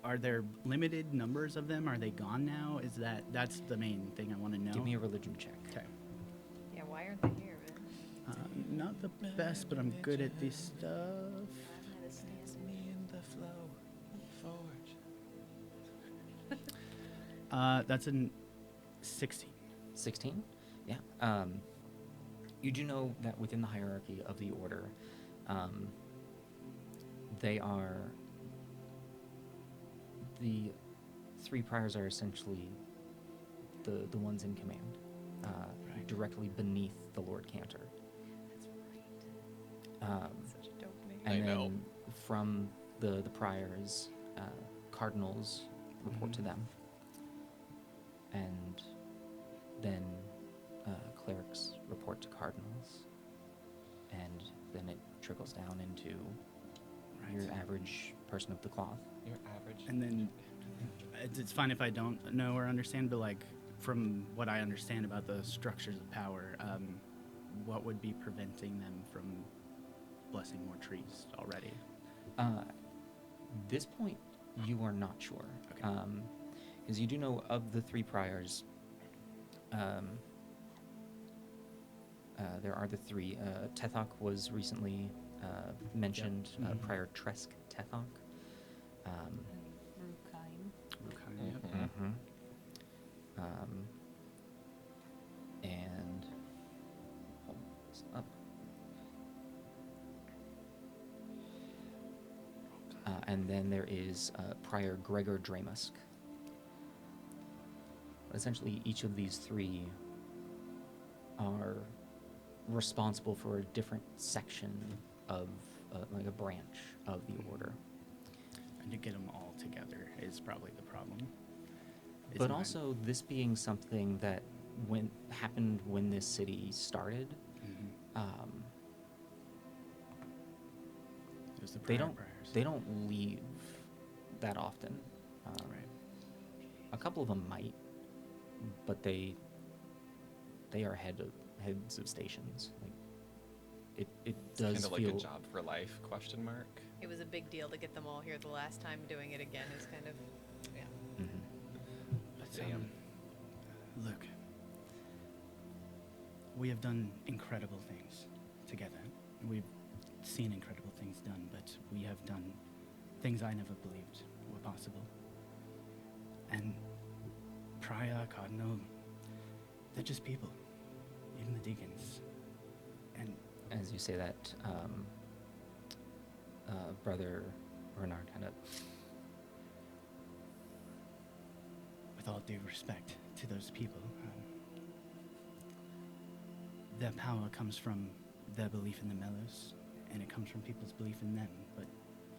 D: Are there limited numbers of them? Are they gone now? That's the main thing I want to know.
A: Give me a religion check.
D: Okay.
H: Yeah, why aren't they here, man?
D: Not the best, but I'm good at this stuff.
C: Me in the flow forge.
D: That's an 16.
A: 16? Yeah. You do know that within the hierarchy of the order, they are... The 3 priors are essentially the ones in command,
D: Right.
A: directly beneath the Lord Cantor.
H: Such a dope name.
A: And
C: I
A: then
C: know.
A: from the priors, cardinals report to them. And then clerics report to cardinals. And then it trickles down into your average person of the cloth.
C: Your average.
D: And then it's fine if I don't know or understand, but like from what I understand about the structures of power, what would be preventing them from blessing more trees already?
A: This point, you are not sure.
D: Okay.
A: Because you do know of the 3 priors, there are the 3. Tethok was recently mentioned,
D: Mhm.
A: Prior Tresk Tethok.
B: Rukine.
D: Okay. Yep.
C: Mhm.
A: And hold this up. And then there is Prior Gregor Dramusk. Essentially, each of these 3 are responsible for a different section of, like a branch of the order.
D: And to get them all together is probably the problem.
A: But also, this being something that happened when this city started,
D: It was the
A: they
D: prior
A: don't
D: priors.
A: they don't leave that often.
D: Right.
A: A couple of them might, but they are heads of stations. Like it does
C: Kind of like
A: feel
C: a job for life? Question mark.
H: It was a big deal to get them all here the last time. Doing it again is kind of, yeah.
A: Mhm.
D: But,
C: Damn.
D: look, we have done incredible things together. We've seen incredible things done, but we have done things I never believed were possible. And Prior, Cardinal, they're just people. Even the deacons. And
A: As you say that, Brother Bernard kind of
D: with all due respect to those people, their power comes from their belief in the Melos, and it comes from people's belief in them, but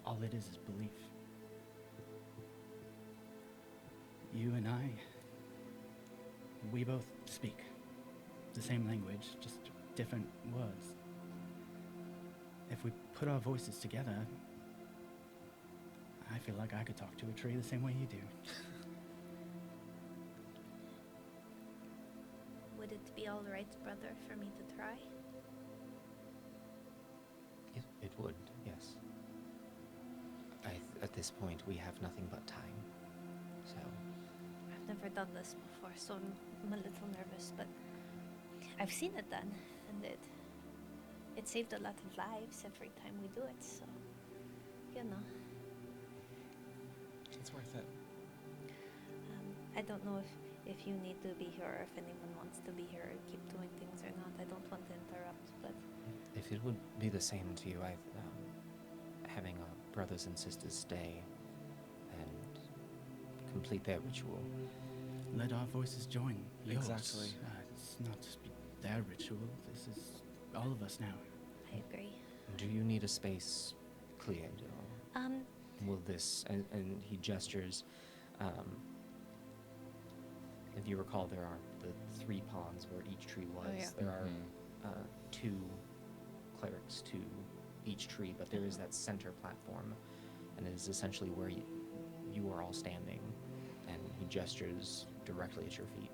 D: all it is belief. You and I, we both speak the same language, just different words. If we put our voices together, I feel like I could talk to a tree the same way you do.
G: Would it be all right, brother, for me to try?
A: it would, yes. At this point, we have nothing but time. So
G: I've never done this before, so I'm a little nervous, but I've seen it done, and it saved a lot of lives every time we do it, so, you know.
C: It's worth it.
G: I don't know if you need to be here or if anyone wants to be here and keep doing things or not. I don't want to interrupt, but
A: if it would be the same to you, having brothers and sisters stay and complete their ritual.
D: Let our voices join yours.
C: Exactly.
D: It's not just their ritual. This is all of us now.
G: I agree.
A: Do you need a space cleared? Or will this, and he gestures, if you recall, there are the 3 ponds where each tree was.
H: Oh, yeah.
A: There are two clerics to each tree, but there is that center platform, and it is essentially where you are all standing, and he gestures directly at your feet.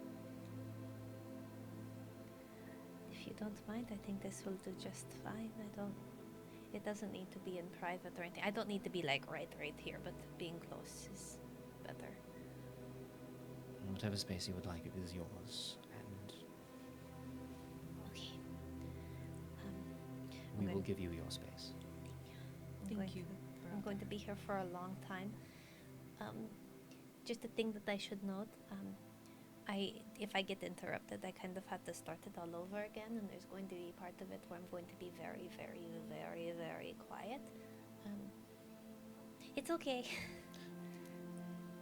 E: If you don't mind, I think this will do just fine. It doesn't need to be in private or anything. I don't need to be like right here, but being close is better.
A: Whatever space you would like, it is yours, and
E: Okay.
A: we
E: Okay.
A: will give you your space.
E: I'm going to be here for a long time. Just a thing that I should note. If I get interrupted, I kind of have to start it all over again, and there's going to be part of it where I'm going to be very, very, very, very quiet. It's okay.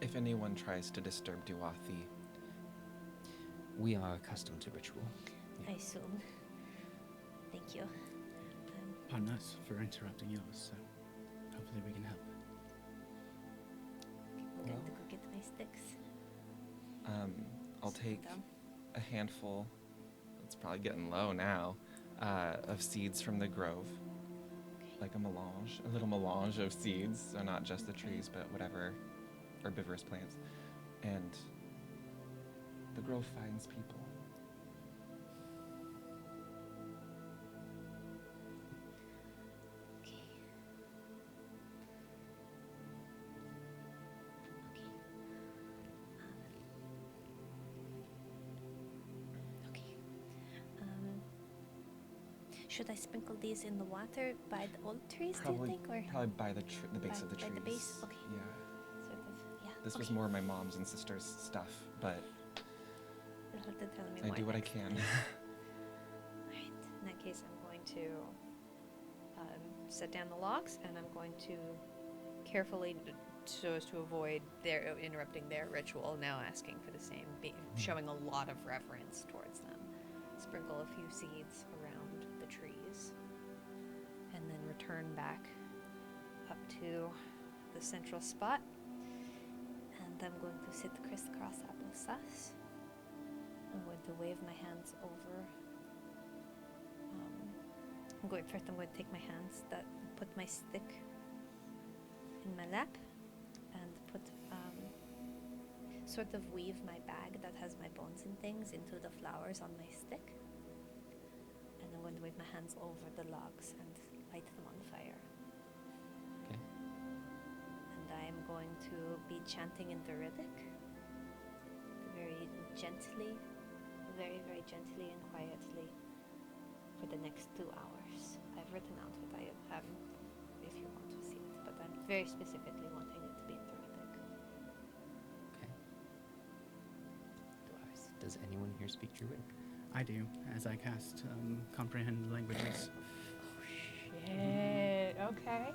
C: If anyone tries to disturb Duathi,
A: We are accustomed to ritual.
E: I assume. Thank you.
D: Pardon us for interrupting yours, so hopefully we can help.
E: I'm going to go get my sticks.
C: I'll
E: Sit
C: take
E: down.
C: a handful, it's probably getting low now, of seeds from the grove. Like a little melange of seeds, so not just the trees, but whatever herbivorous plants. And the grove finds people.
E: Okay. Okay. Should I sprinkle these in the water by the old trees, do you think? Or
C: Probably by the base of the
E: by
C: trees.
E: the base? Okay.
C: Yeah.
E: sort of, yeah.
C: This
E: okay.
C: was more my mom's and sister's stuff, but
E: You'll have to tell me
C: I
E: more
C: do what I
E: next
C: can.
E: time. Alright, in that case, I'm going to set down the logs, and I'm going to carefully, so as to avoid their interrupting their ritual, now asking for the same, showing a lot of reverence towards them. Sprinkle a few seeds around the trees, and then return back up to the central spot. And I'm going to sit crisscross applesauce. I'm going to wave my hands over. I'm going to take my hands put my stick in my lap, and put sort of weave my bag that has my bones and things into the flowers on my stick. And I'm going to wave my hands over the logs and light them on fire.
A: Okay.
E: And I am going to be chanting in Druidic, very gently, very, very gently and quietly for the next 2 hours. I've written out what I have, if you want to see it, but I'm very specifically wanting it to be in Druidic.
A: Okay. 2 hours. Does anyone here speak Druidic?
D: I do, as I cast Comprehend Languages.
H: Shit. Okay.
A: Okay.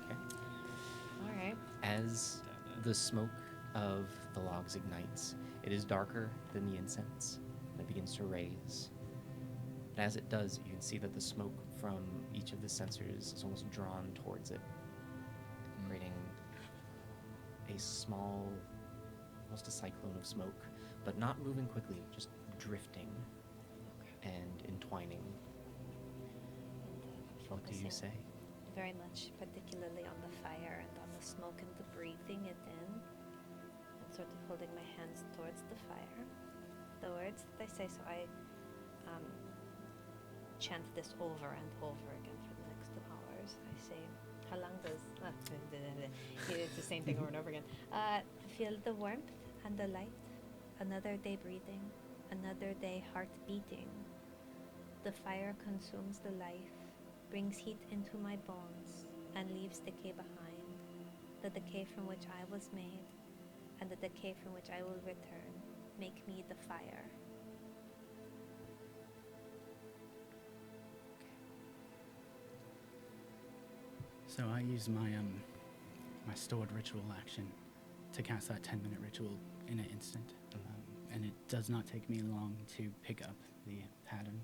H: All right.
A: As the smoke of the logs ignites, it is darker than the incense, and it begins to raise. And as it does, you can see that the smoke from each of the censers is almost drawn towards it, creating a small, almost a cyclone of smoke, but not moving quickly, just drifting and entwining. What do you
E: Focusing
A: say?
E: very much, particularly on the fire and on the smoke and the breathing it in, and sort of holding my hands towards the fire. The words that I say, so I chant this over and over again for the next 2 hours. I say, how long does... it's the same thing over and over again. Feel the warmth and the light. Another day breathing. Another day heart beating. The fire consumes the life, brings heat into my bones, and leaves decay behind. The decay from which I was made, and the decay from which I will return, make me the fire.
D: So I use my my stored ritual action to cast that 10-minute ritual in an instant. And it does not take me long to pick up the pattern.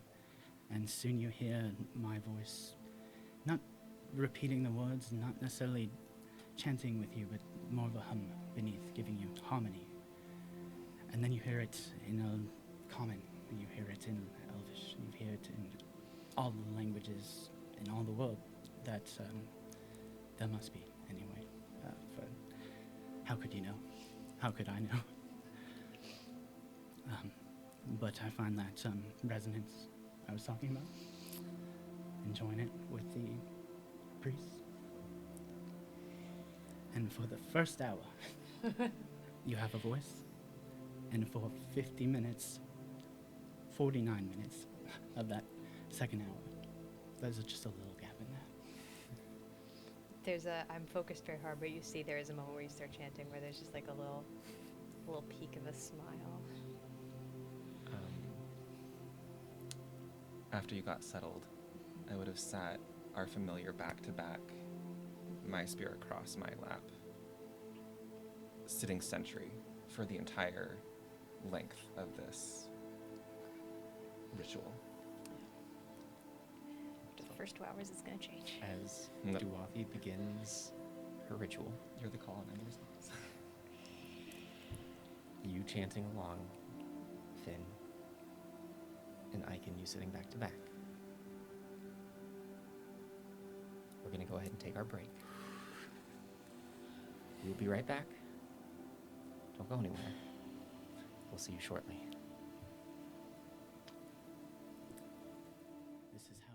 D: And soon you hear my voice, not repeating the words, not necessarily chanting with you, but more of a hum beneath, giving you harmony. And then you hear it in a common, and you hear it in Elvish, you hear it in all the languages in all the world that there must be anyway. For how could you know? How could I know? But I find that resonance I was talking about, enjoying it with the priests. And for the first hour, you have a voice. And for 50 minutes, 49 minutes of that second hour, there's just a little gap in there.
H: I'm focused very hard, but you see there is a moment where you start chanting where there's just like a little peak of a smile.
C: After you got settled, I would have sat our familiar back to back, my spear across my lap, sitting sentry for the entire length of this ritual.
H: After the first 2 hours, it's going to change.
A: As
C: No.
A: Duathi begins her ritual,
C: You're the colonizers.
A: you chanting along, Finn, and Ike and you sitting back to back. We're going to go ahead and take our break. We'll be right back. Don't go anywhere. We'll see you shortly.
D: This is how.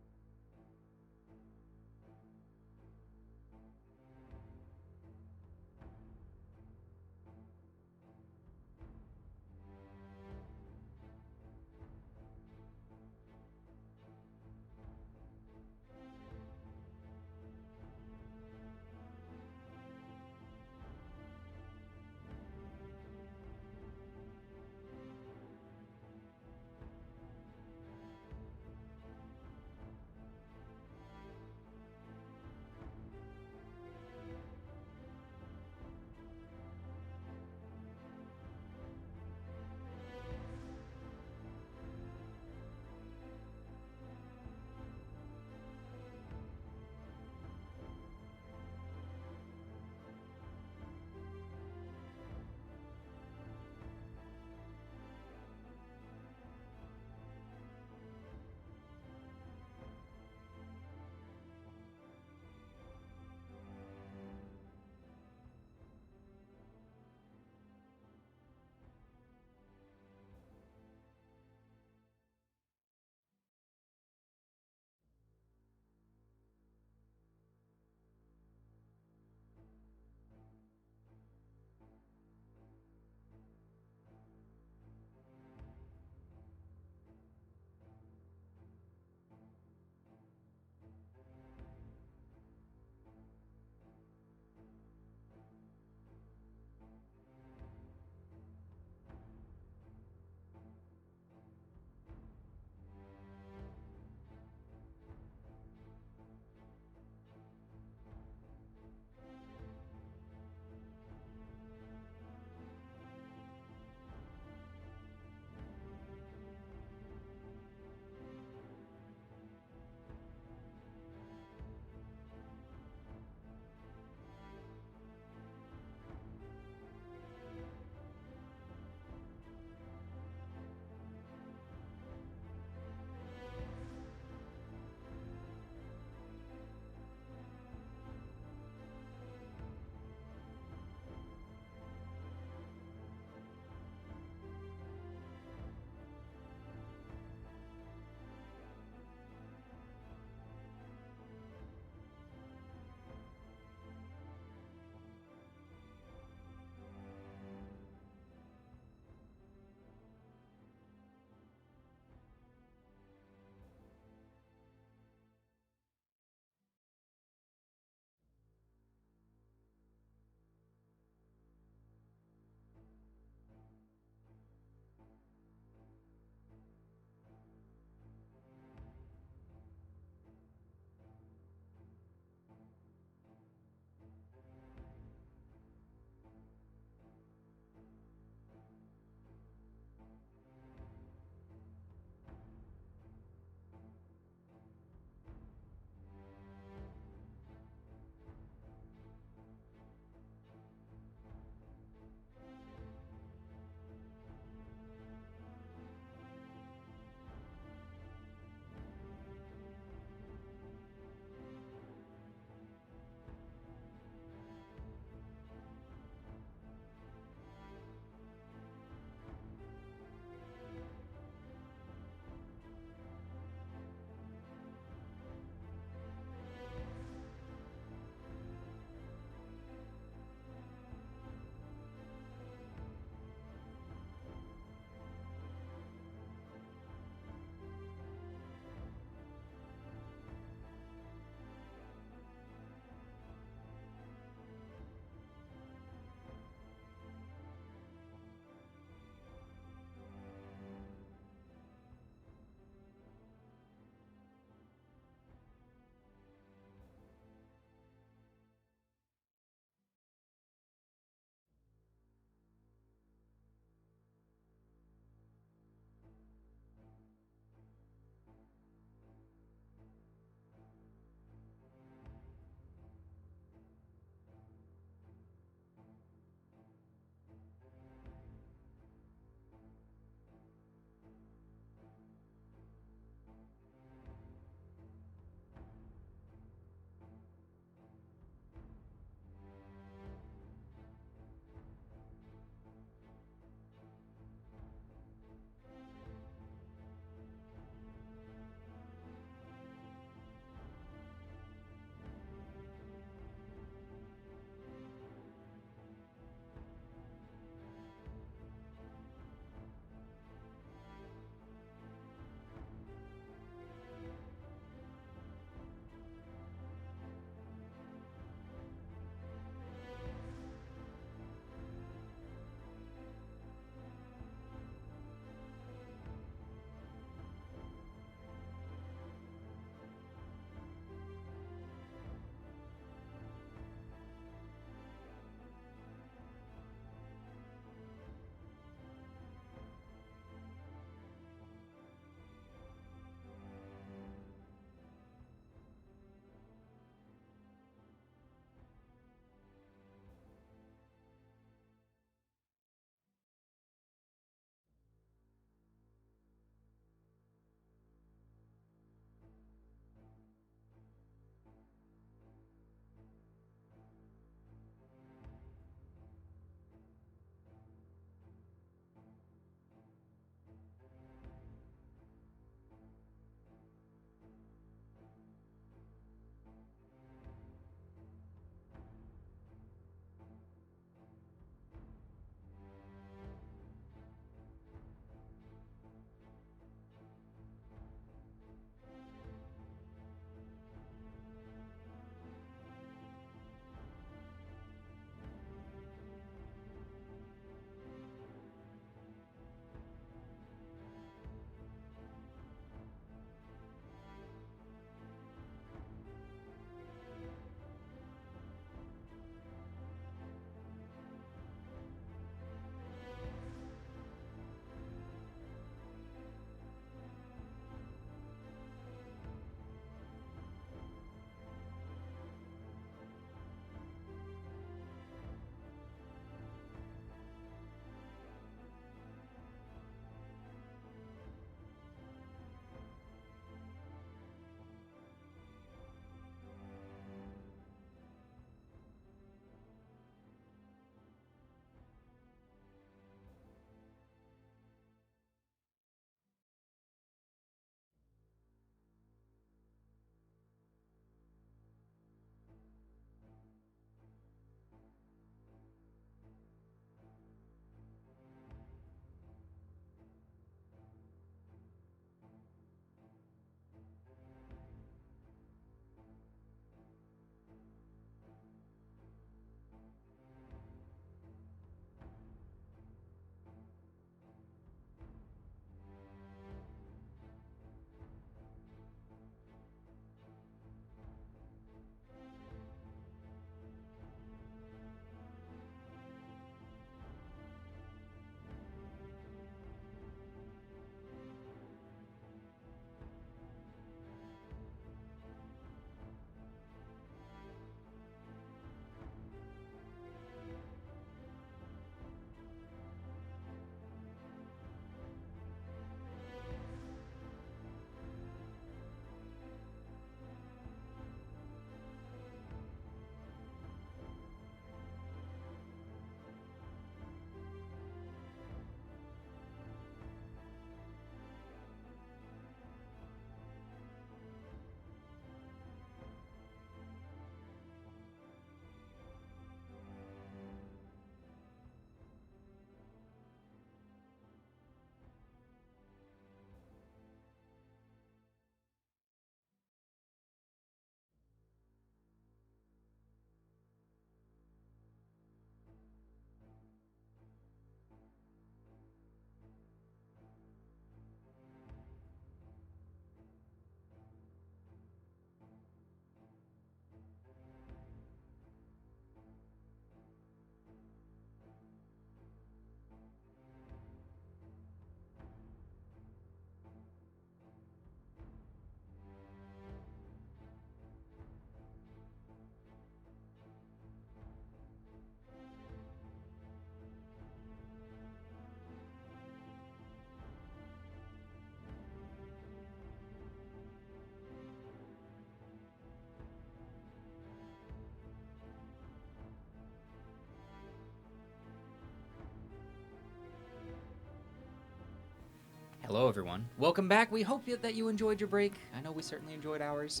A: Hello, everyone. Welcome back. We hope that you enjoyed your break. I know we certainly enjoyed ours.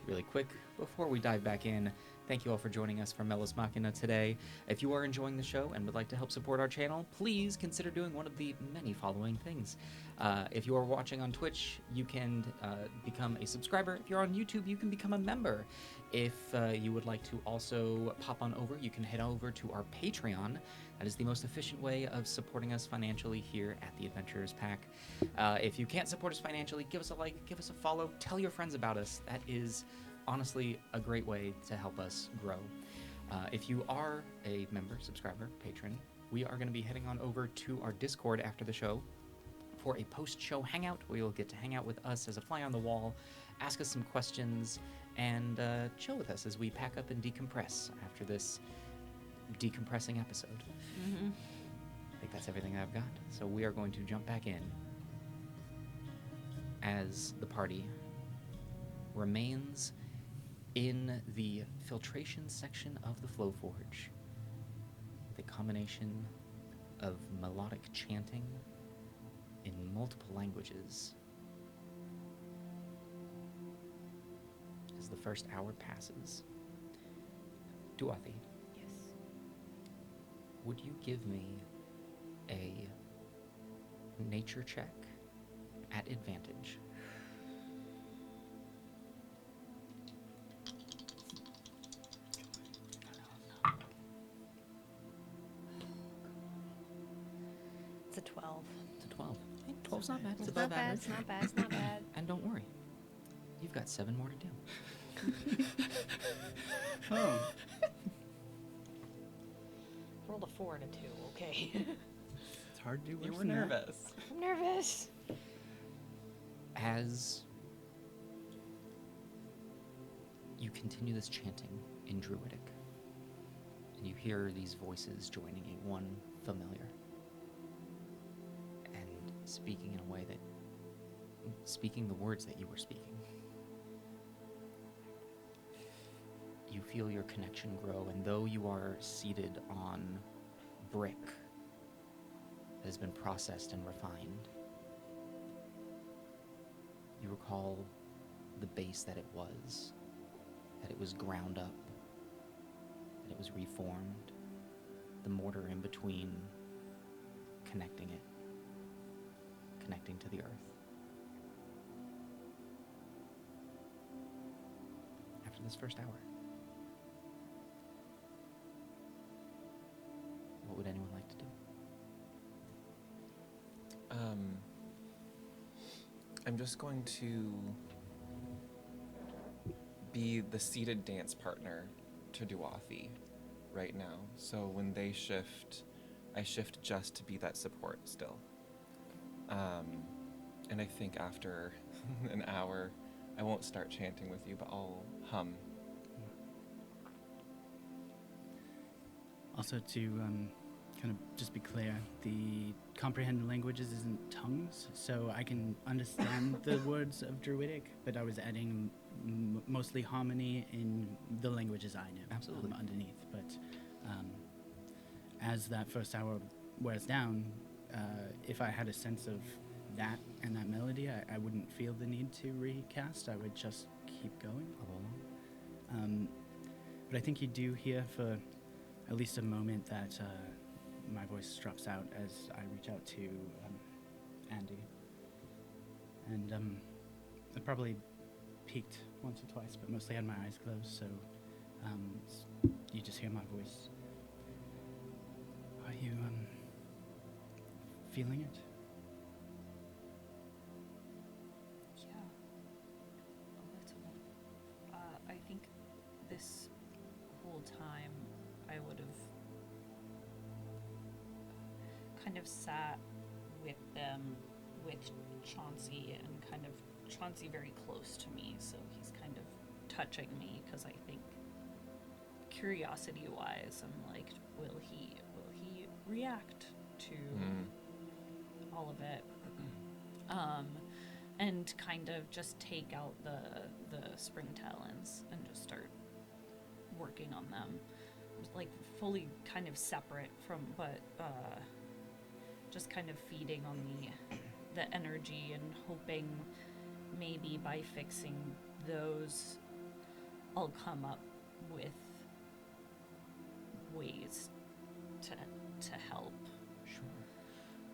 A: Really quick, before we dive back in, thank you all for joining us for Melos Machina today. If you are enjoying the show and would like to help support our channel, please consider doing one of the many following things. If you are watching on Twitch, you can become a subscriber. If you're on YouTube, you can become a member. If you would like to also pop on over, you can head over to our Patreon. That is the most efficient way of supporting us financially here at the Adventurers Pack. If you can't support us financially, give us a like, give us a follow, tell your friends about us. That is honestly a great way to help us grow. If you are a member, subscriber, patron, we are going to be heading on over to our Discord after the show for a post-show hangout where you'll get to hang out with us as a fly on the wall, ask us some questions, and chill with us as we pack up and decompress after this decompressing episode.
B: Mm-hmm.
A: I think that's everything I've got. So we are going to jump back in as the party remains in the filtration section of the Flow Forge. The combination of melodic chanting in multiple languages. As the first hour passes, Duathi,
E: Yes.
A: would you give me a nature check at advantage?
H: It's a 12.
A: It's a 12. 12's not bad. It's
E: It's
A: above
E: not bad.
A: average.
E: It's not bad. It's not bad.
A: And don't worry, you've got 7 more to do.
D: Oh,
H: Rolled a 4 and a 2. Okay.
D: it's hard to do worse
C: You were
D: than that.
C: nervous.
H: I'm nervous.
A: As you continue this chanting in Druidic, and you hear these voices joining a one familiar, and speaking in a way that, speaking the words that you were speaking, you feel your connection grow, and though you are seated on brick that has been processed and refined, you recall the base that it was ground up, that it was reformed, the mortar in between connecting to the earth. After this first hour, what would anyone like to do?
C: I'm just going to be the seated dance partner to Duathi right now. So when they shift, I shift just to be that support still. And I think after an hour, I won't start chanting with you, but I'll hum.
D: Also, to kind of just be clear, the comprehend languages isn't tongues, so I can understand the words of Druidic, but I was adding mostly harmony in the languages I know.
A: Absolutely.
D: Underneath, but as that first hour wears down, if I had a sense of that and that melody, I wouldn't feel the need to recast. I would just keep going. But I think you do hear for at least a moment that my voice drops out as I reach out to Andy. And I probably peeked once or twice, but mostly had my eyes closed, so you just hear my voice. Are you feeling it?
B: Yeah. A little. I think this whole time I would have kind of sat with them, with Chauncey, and kind of Chauncey very close to me, so he's kind of touching me because I think curiosity-wise, I'm like, will he react to all of it? And kind of just take out the spring talons and just start working on them, like fully kind of separate from, but just kind of feeding on the energy and hoping maybe by fixing those, I'll come up with ways to help.
A: Sure.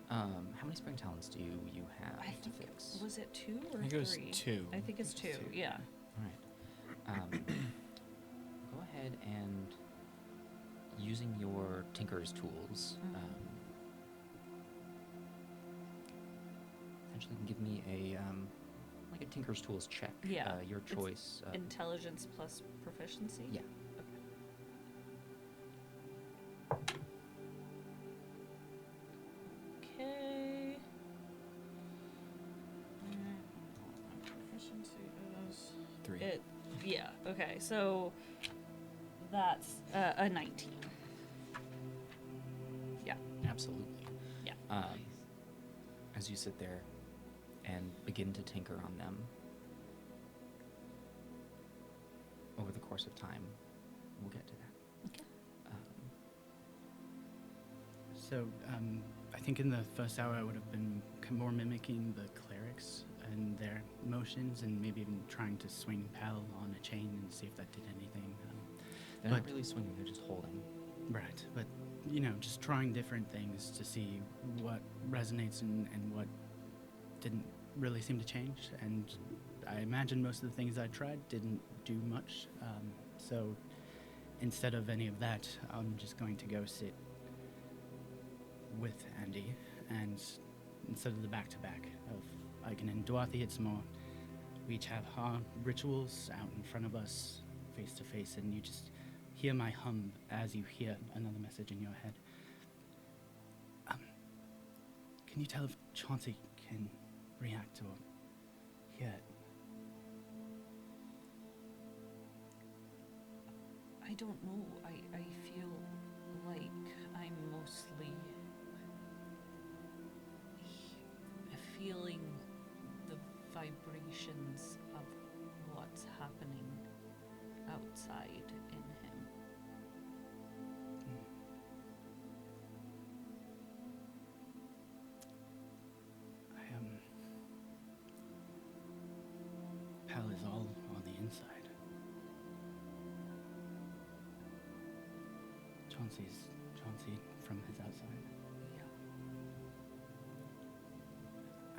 A: How many spring talents do you have
B: I
A: to
B: think
A: fix?
B: was it 2 or 3?
F: I think it was 2.
B: I think it's 2. Yeah.
A: All right. Go ahead and using your tinker's tools. Essentially, can give me a like a tinker's tools check.
B: Yeah,
A: Your
B: it's
A: choice.
B: Intelligence plus proficiency.
A: Yeah.
B: Okay. Proficiency is
F: 3.
B: it. Yeah. Okay. So that's a 19. Yeah.
A: Absolutely.
B: Yeah.
A: As you sit there and begin to tinker on them, over the course of time, we'll get to that.
B: Okay.
D: So, I think in the first hour I would have been more mimicking the clerics and their motions, and maybe even trying to swing Pal on a chain and see if that did anything.
A: They're not
D: but-
A: really swinging; they're just holding.
D: Right, but just trying different things to see what resonates and what didn't really seem to change. And I imagine most of the things I tried didn't do much. So instead of any of that, I'm just going to go sit with Andy, and instead of the back-to-back of Eichen and Dwarthi, it's more we each have our rituals out in front of us, face-to-face, and you just hear my hum as you hear another message in your head. Can you tell if Chauncey can react or hear it?
B: I don't know. I feel like I'm mostly feeling the vibrations of what's happening outside in him.
D: Pal is all on the inside. Chauncey from his outside.
B: Yeah.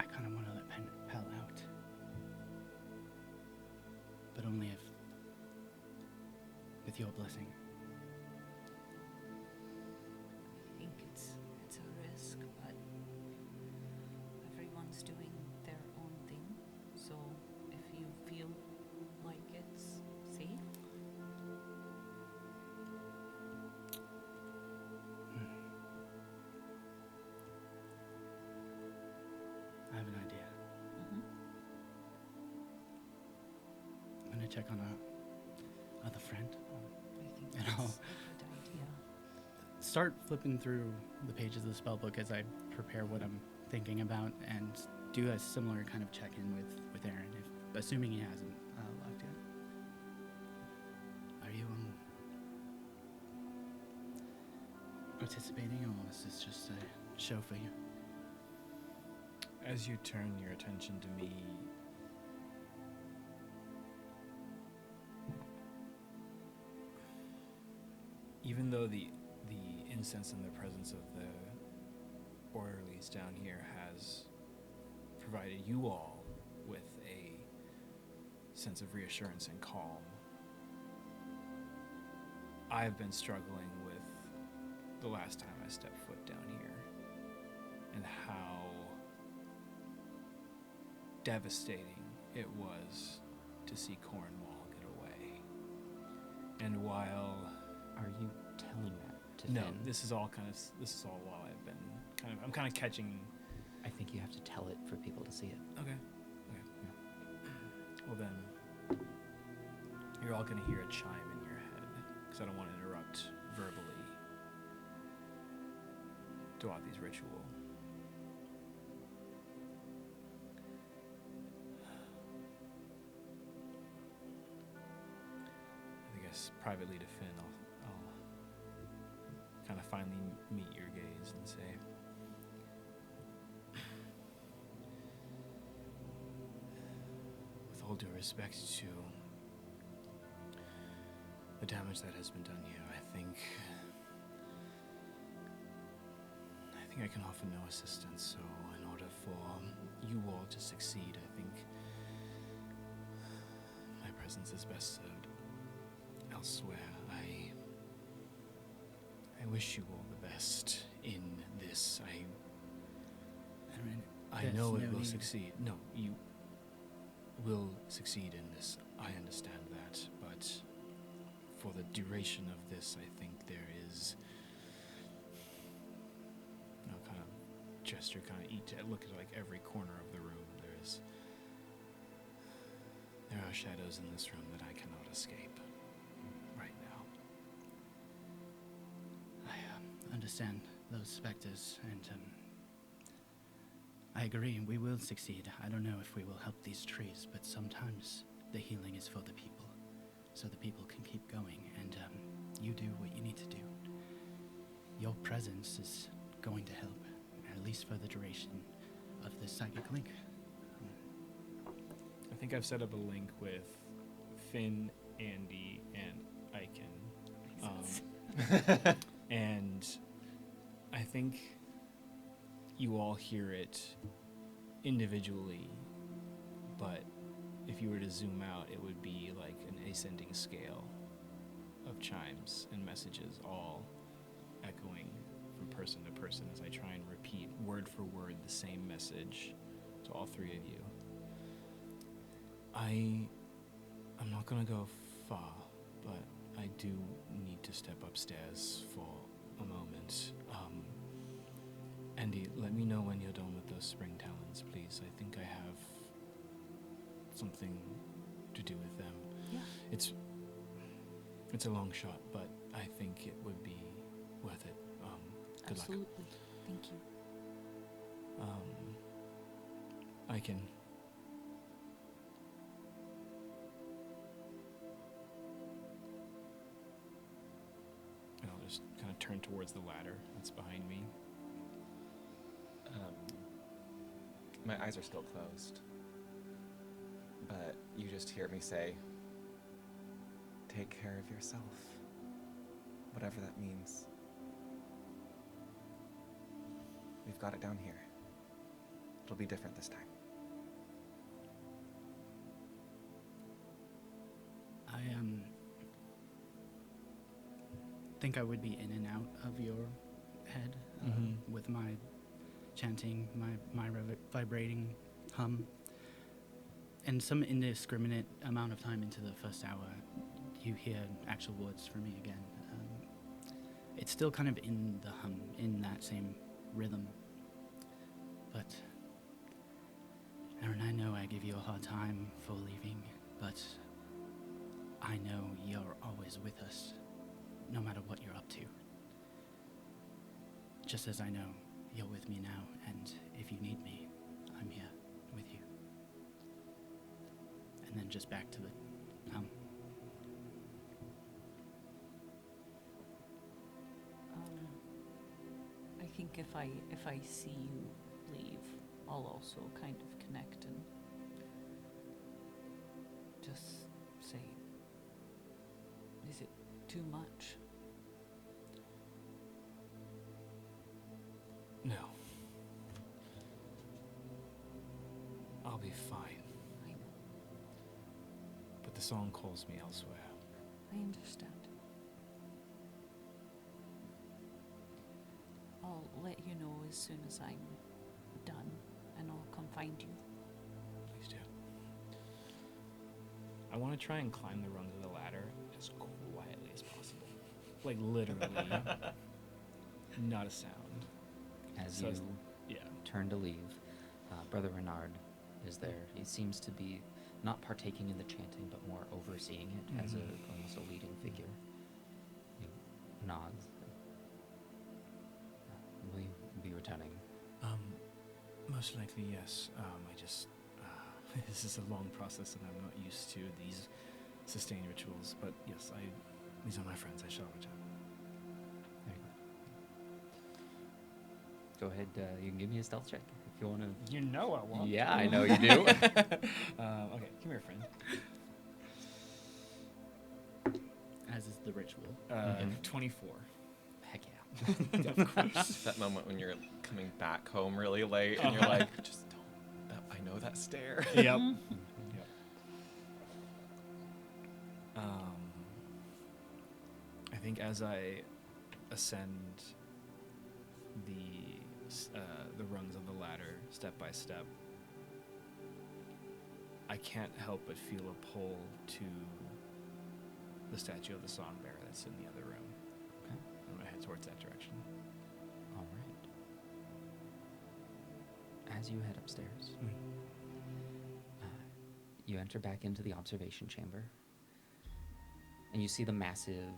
D: I kind of want to let Pal out. But only if... with your blessing.
B: I think it's a risk, but everyone's doing their own thing. So if you feel like it's safe,
D: I have an idea.
B: mm-hmm.
D: I'm going to check on our other friend.
B: I think
D: And
B: that's
D: I'll-
B: a good idea.
D: Start flipping through the pages of the spellbook as I prepare what I'm thinking about, and do a similar kind of check-in with Aaron, assuming he hasn't logged in. Are you participating, or is this just a show for you?
F: As you turn your attention to me, even though the incense and the presence of the orderlies down here has provided you all with a sense of reassurance and calm, I've been struggling with the last time I stepped foot down here and how devastating it was to see Cornwall get away. And while
A: Are you telling that to
F: no,
A: Finn?
F: this is all while I've been I'm kind of catching.
A: I think you have to tell it for people to see it.
F: Okay. Well then, you're all gonna hear a chime in your head because I don't want to interrupt verbally Dwathi's ritual. I guess privately to Finn, I'll kind of finally meet your gaze and say, all due respect to the damage that has been done here, I think I can offer no assistance. So in order for you all to succeed, I think my presence is best served elsewhere. I wish you all the best in this. I
D: There's
F: know it
D: no
F: will
D: need.
F: succeed. No, you will succeed in this. I understand that, but for the duration of this, I think there is kind of gesture, kind of look at like every corner of the room. There are shadows in this room that I cannot escape right now.
D: I understand those specters, and I agree, we will succeed. I don't know if we will help these trees, but sometimes the healing is for the people, so the people can keep going, and you do what you need to do. Your presence is going to help, at least for the duration of this psychic link.
F: I think I've set up a link with Finn, Andy, and Aiken. And I think you all hear it individually, but if you were to zoom out, it would be like an ascending scale of chimes and messages all echoing from person to person as I try and repeat word for word the same message to all three of you. I'm not gonna go far, but I do need to step upstairs for a moment. Andy, let me know when you're done with those spring talons, please. I think I have something to do with them.
B: Yeah.
F: It's a long shot, but I think it would be worth it. Good luck.
B: Absolutely. Thank you.
F: I can. And I'll just kind of turn towards the ladder that's behind me.
C: My eyes are still closed, but you just hear me say, take care of yourself, whatever that means. We've got it down here. It'll be different this time.
D: I think I would be in and out of your head with my chanting, my vibrating hum. And some indiscriminate amount of time into the first hour, you hear actual words from me again. It's still kind of in the hum, in that same rhythm. But Aaron, I know I give you a hard time for leaving, but I know you're always with us, no matter what you're up to. Just as I know you're with me now, and if you need me, I'm here with you. And then just back to the hum.
B: I think if I see you leave, I'll also kind of connect and just say, is it too much?
F: No. I'll be fine.
B: I know.
F: But the song calls me elsewhere.
B: I understand. I'll let you know as soon as I'm done, and I'll come find you.
F: Please do. I want to try and climb the rungs of the ladder as quietly as possible. Like, literally, not a sound.
A: As
F: So
A: you
F: it's- yeah.
A: turn to leave, Brother Renard is there. He seems to be not partaking in the chanting, but more overseeing it as almost a leading figure. He nods. Will you be returning?
F: Most likely, yes. I just, this is a long process and I'm not used to these sustained rituals, but yes, these are my friends. I shall return.
A: Very good. Go ahead. You can give me a stealth check If you want to.
F: You know I want.
A: Yeah,
F: to.
A: I know you do.
F: Okay, come here, friend.
D: As is the ritual.
F: 24.
A: Heck yeah.
F: Of course.
C: That moment when you're coming back home really late and you're like, just don't. I know that stare.
F: Yep. Yep. I think as I ascend the rungs of the ladder step by step, I can't help but feel a pull to the statue of the song bearer that's in the other room.
A: Okay.
F: I'm gonna head towards that direction.
A: All right. As you head upstairs, you enter back into the observation chamber, and you see the massive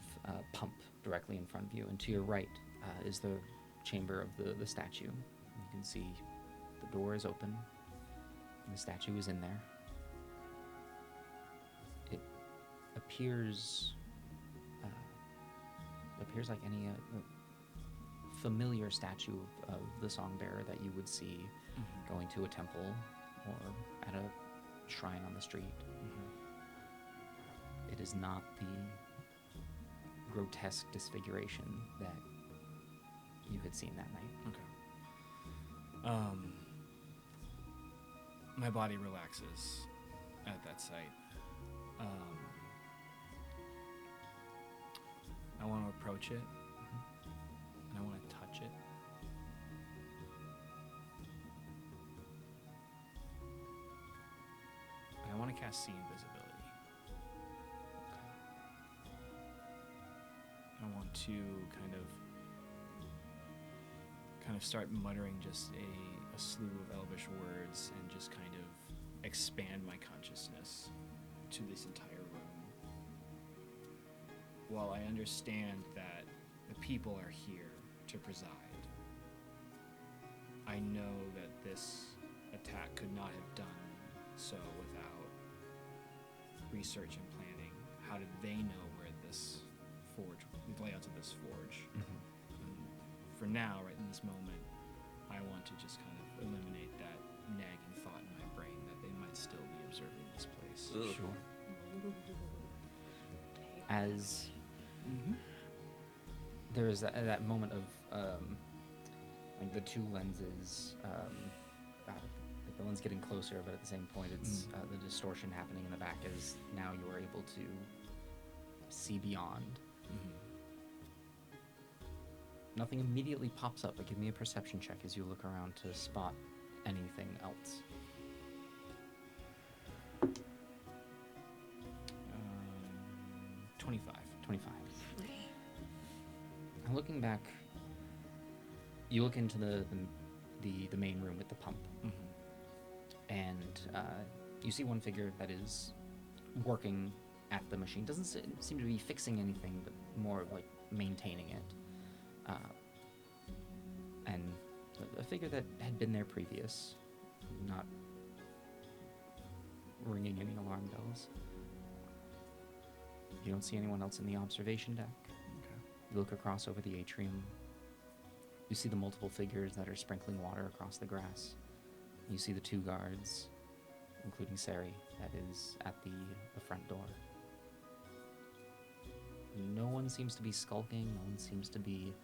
A: pump directly in front of you. And to your right is the chamber of the statue. You can see the door is open, and the statue is in there. It appears like any familiar statue of the song bearer that you would see going to a temple or at a shrine on the street. It is not the grotesque disfiguration that you had seen that night.
F: Okay. My body relaxes at that sight. I want to approach it, and I want to touch it. And I want to cast See Invisibility. I want to kind of start muttering just a slew of elvish words and just kind of expand my consciousness to this entire room. While I understand that the people are here to preside, I know that this attack could not have done so without research and planning. How did they know where this forge, the layouts of this forge? For now, right in this moment, I want to just kind of eliminate that nagging thought in my brain that they might still be observing this place.
A: Sure. As there is that moment of like the two lenses, like the lens getting closer, but at the same point, it's the distortion happening in the back as now you are able to see beyond. Nothing immediately pops up, but give me a perception check as you look around to spot anything else.
F: 25.
A: 25. And looking back, you look into the main room with the pump, and you see one figure that is working at the machine. Doesn't seem to be fixing anything, but more of like maintaining it. And a figure that had been there previous, not ringing any alarm bells. You don't see anyone else in the observation deck.
F: Okay.
A: You look across over the atrium. You see the multiple figures that are sprinkling water across the grass. You see the two guards, including Sari, that is at the front door. No one seems to be skulking. No one seems to be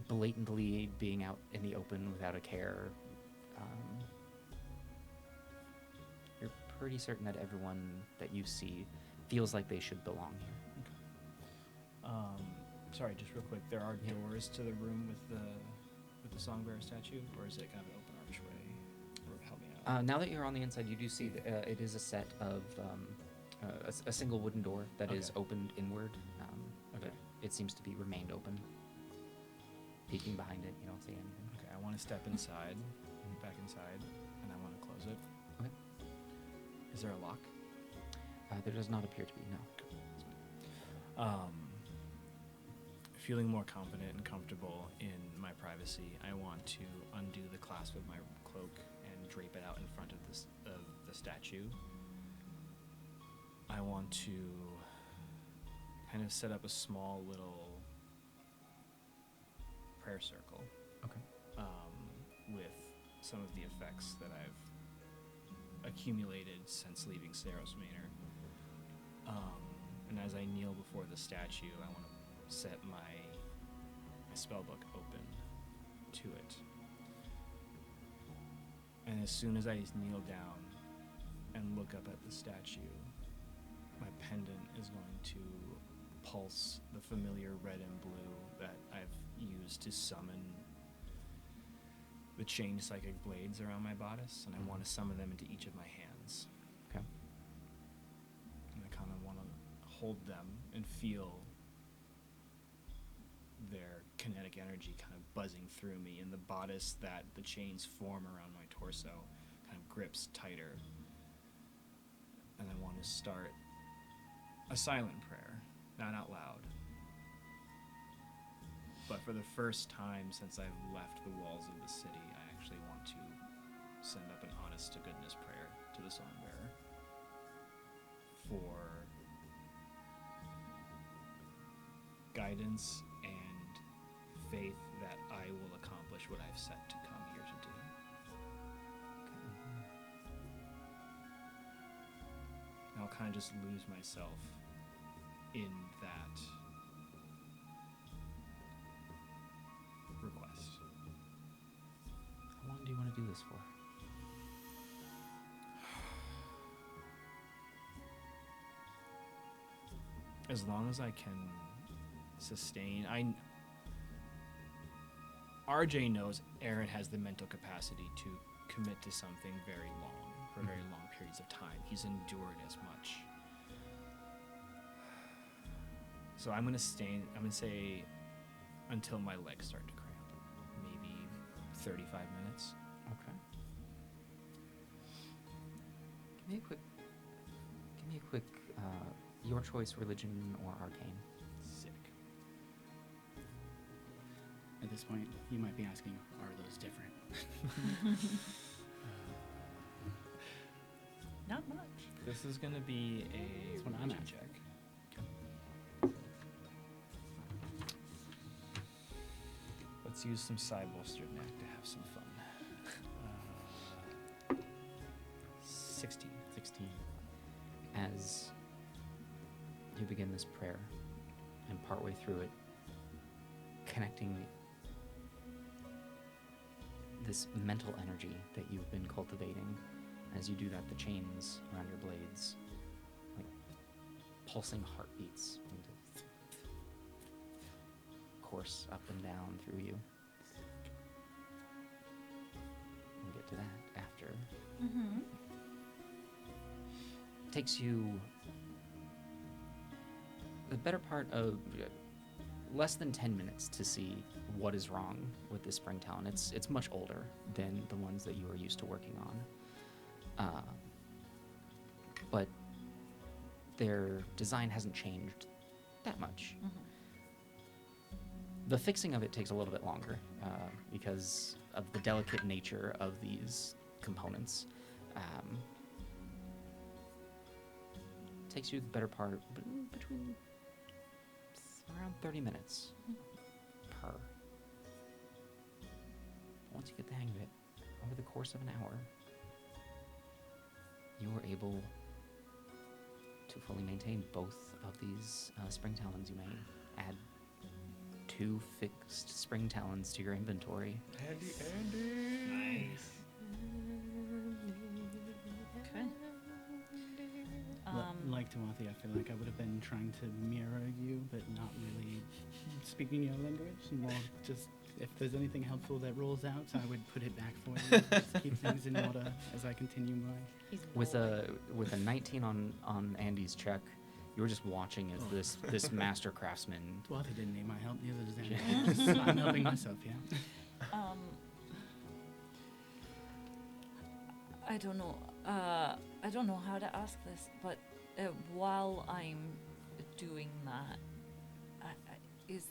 A: blatantly being out in the open without a care. You're pretty certain that everyone that you see feels like they should belong here.
F: Sorry, just real quick. There are doors to the room with the Songbearer statue, or is it kind of an open archway? Or help me out.
A: Now that you're on the inside, you do see that, it is a set of a single wooden door that is opened inward. But it seems to be remained open. Peeking behind it, you don't see anything.
F: Okay, I want to step inside, back inside, and I want to close it.
A: Okay.
F: Is there a lock?
A: There does not appear to be, no.
F: Feeling more confident and comfortable in my privacy, I want to undo the clasp of my cloak and drape it out in front of the statue. I want to kind of set up a small little prayer circle.
A: Okay.
F: with some of the effects that I've accumulated since leaving Saros Manor. And as I kneel before the statue, I want to set my spellbook open to it. And as soon as I kneel down and look up at the statue, my pendant is going to pulse the familiar red and blue that I've used to summon the chained psychic blades around my bodice, and I want to summon them into each of my hands.
A: Okay.
F: And I kind of want to hold them and feel their kinetic energy kind of buzzing through me, and the bodice that the chains form around my torso kind of grips tighter. And I want to start a silent prayer, not out loud. But for the first time since I've left the walls of the city, I actually want to send up an honest-to-goodness prayer to the Songbearer for guidance and faith that I will accomplish what I've set to come here to do. And I'll kind of just lose myself in that request.
A: How long do you want to do this for?
F: As long as I can sustain. RJ knows Aaron has the mental capacity to commit to something very long, for very long periods of time. He's endured as much. So I'm gonna say until my legs start to cramp. Maybe 35 minutes.
A: Okay. Give me a quick, your choice, religion or arcane.
F: Sick.
D: At this point, you might be asking, are those different?
B: Not much.
F: This is gonna be a
D: That's what I'm
F: religion
D: at.
F: check. Let's use some side-bolstered neck to have some fun. 16.
A: 16. As you begin this prayer, and partway through it, connecting this mental energy that you've been cultivating, as you do that, the chains around your blades, like pulsing heartbeats, course up and down through you. We'll get to that after.
B: Mm-hmm.
A: Takes you the better part of less than 10 minutes to see what is wrong with this spring talon. It's much older than the ones that you are used to working on. But their design hasn't changed that much.
B: Mm-hmm.
A: The fixing of it takes a little bit longer because of the delicate nature of these components. Takes you the better part between around 30 minutes per. Once you get the hang of it, over the course of an hour, you are able to fully maintain both of these spring talons. You may add 2 fixed spring talons to your inventory.
C: Andy.
F: Nice.
B: Okay.
D: Like Timothy, I feel like I would have been trying to mirror you, but not really speaking your language. More just, if there's anything helpful that rolls out, I would put it back for you. Just keep things in order as I continue my...
B: He's
A: With
B: rolling.
A: a 19 on Andy's check, you were just watching as this master craftsman.
D: Timothy didn't need my help, neither does Andy. I'm helping myself, yeah.
B: I don't know. I don't know how to ask this, but while I'm doing that, is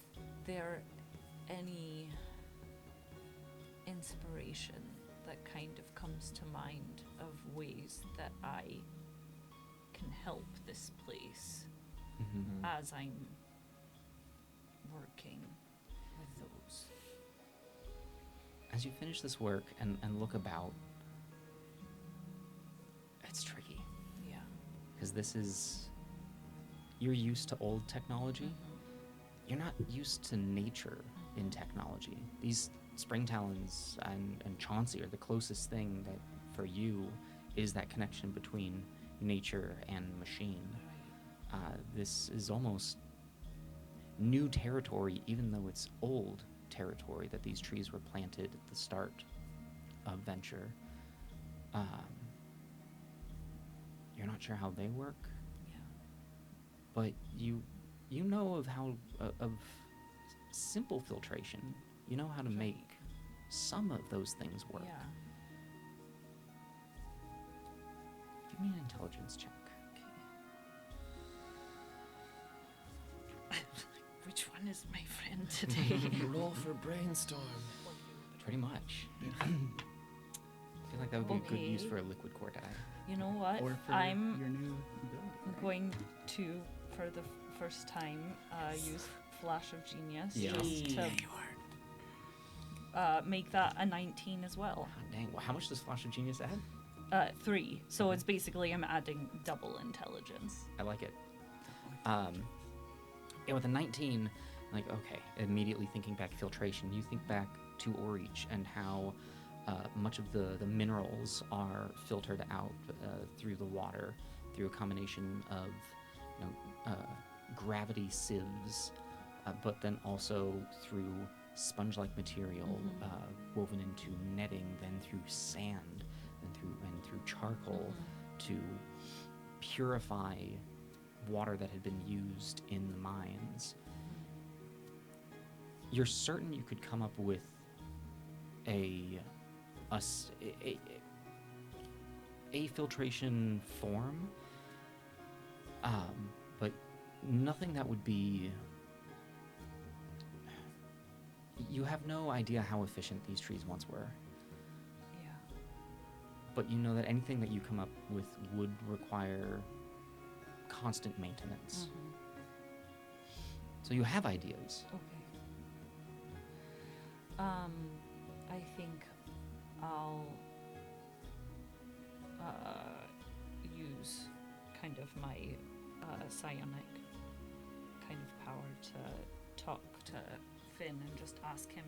B: there any inspiration that kind of comes to mind of ways that I can help this place
A: Mhm.
B: as I'm working with those?
A: as you finish this work and look about, it's tricky.
B: Yeah.
A: Because you're used to old technology. You're not used to nature in technology. These spring talons and Chauncey are the closest thing that for you is that connection between nature and machine. This is almost new territory, even though it's old territory that these trees were planted at the start of Venture. You're not sure how they work, but you know of simple filtration. You know how to make some of those things work.
B: Yeah.
A: Give me an intelligence check.
B: Which one is my friend today?
I: Roll for brainstorm.
A: Pretty much. I feel like that would be a good use for a liquid core die.
B: You know what?
D: Or for
B: I'm
D: your new ability. Right?
B: going to, for the first time, use Flash of Genius
A: Yeah.
B: just
D: Yeah,
B: to
D: you are.
B: make that a 19 as well.
A: Oh, dang. Well, how much does Flash of Genius add?
B: 3. So it's basically I'm adding double intelligence.
A: I like it. Yeah, with a 19, like, okay, immediately thinking back filtration, you think back to Orreach and how much of the minerals are filtered out through the water through a combination of gravity sieves, but then also through sponge-like material woven into netting, then through sand, and through charcoal to purify water that had been used in the mines. You're certain you could come up with a filtration form, but nothing that would be. You have no idea how efficient these trees once were,
B: Yeah.
A: but you know that anything that you come up with would require constant maintenance. So you have ideas.
B: Okay. I think I'll use kind of my psionic kind of power to talk to Finn and just ask him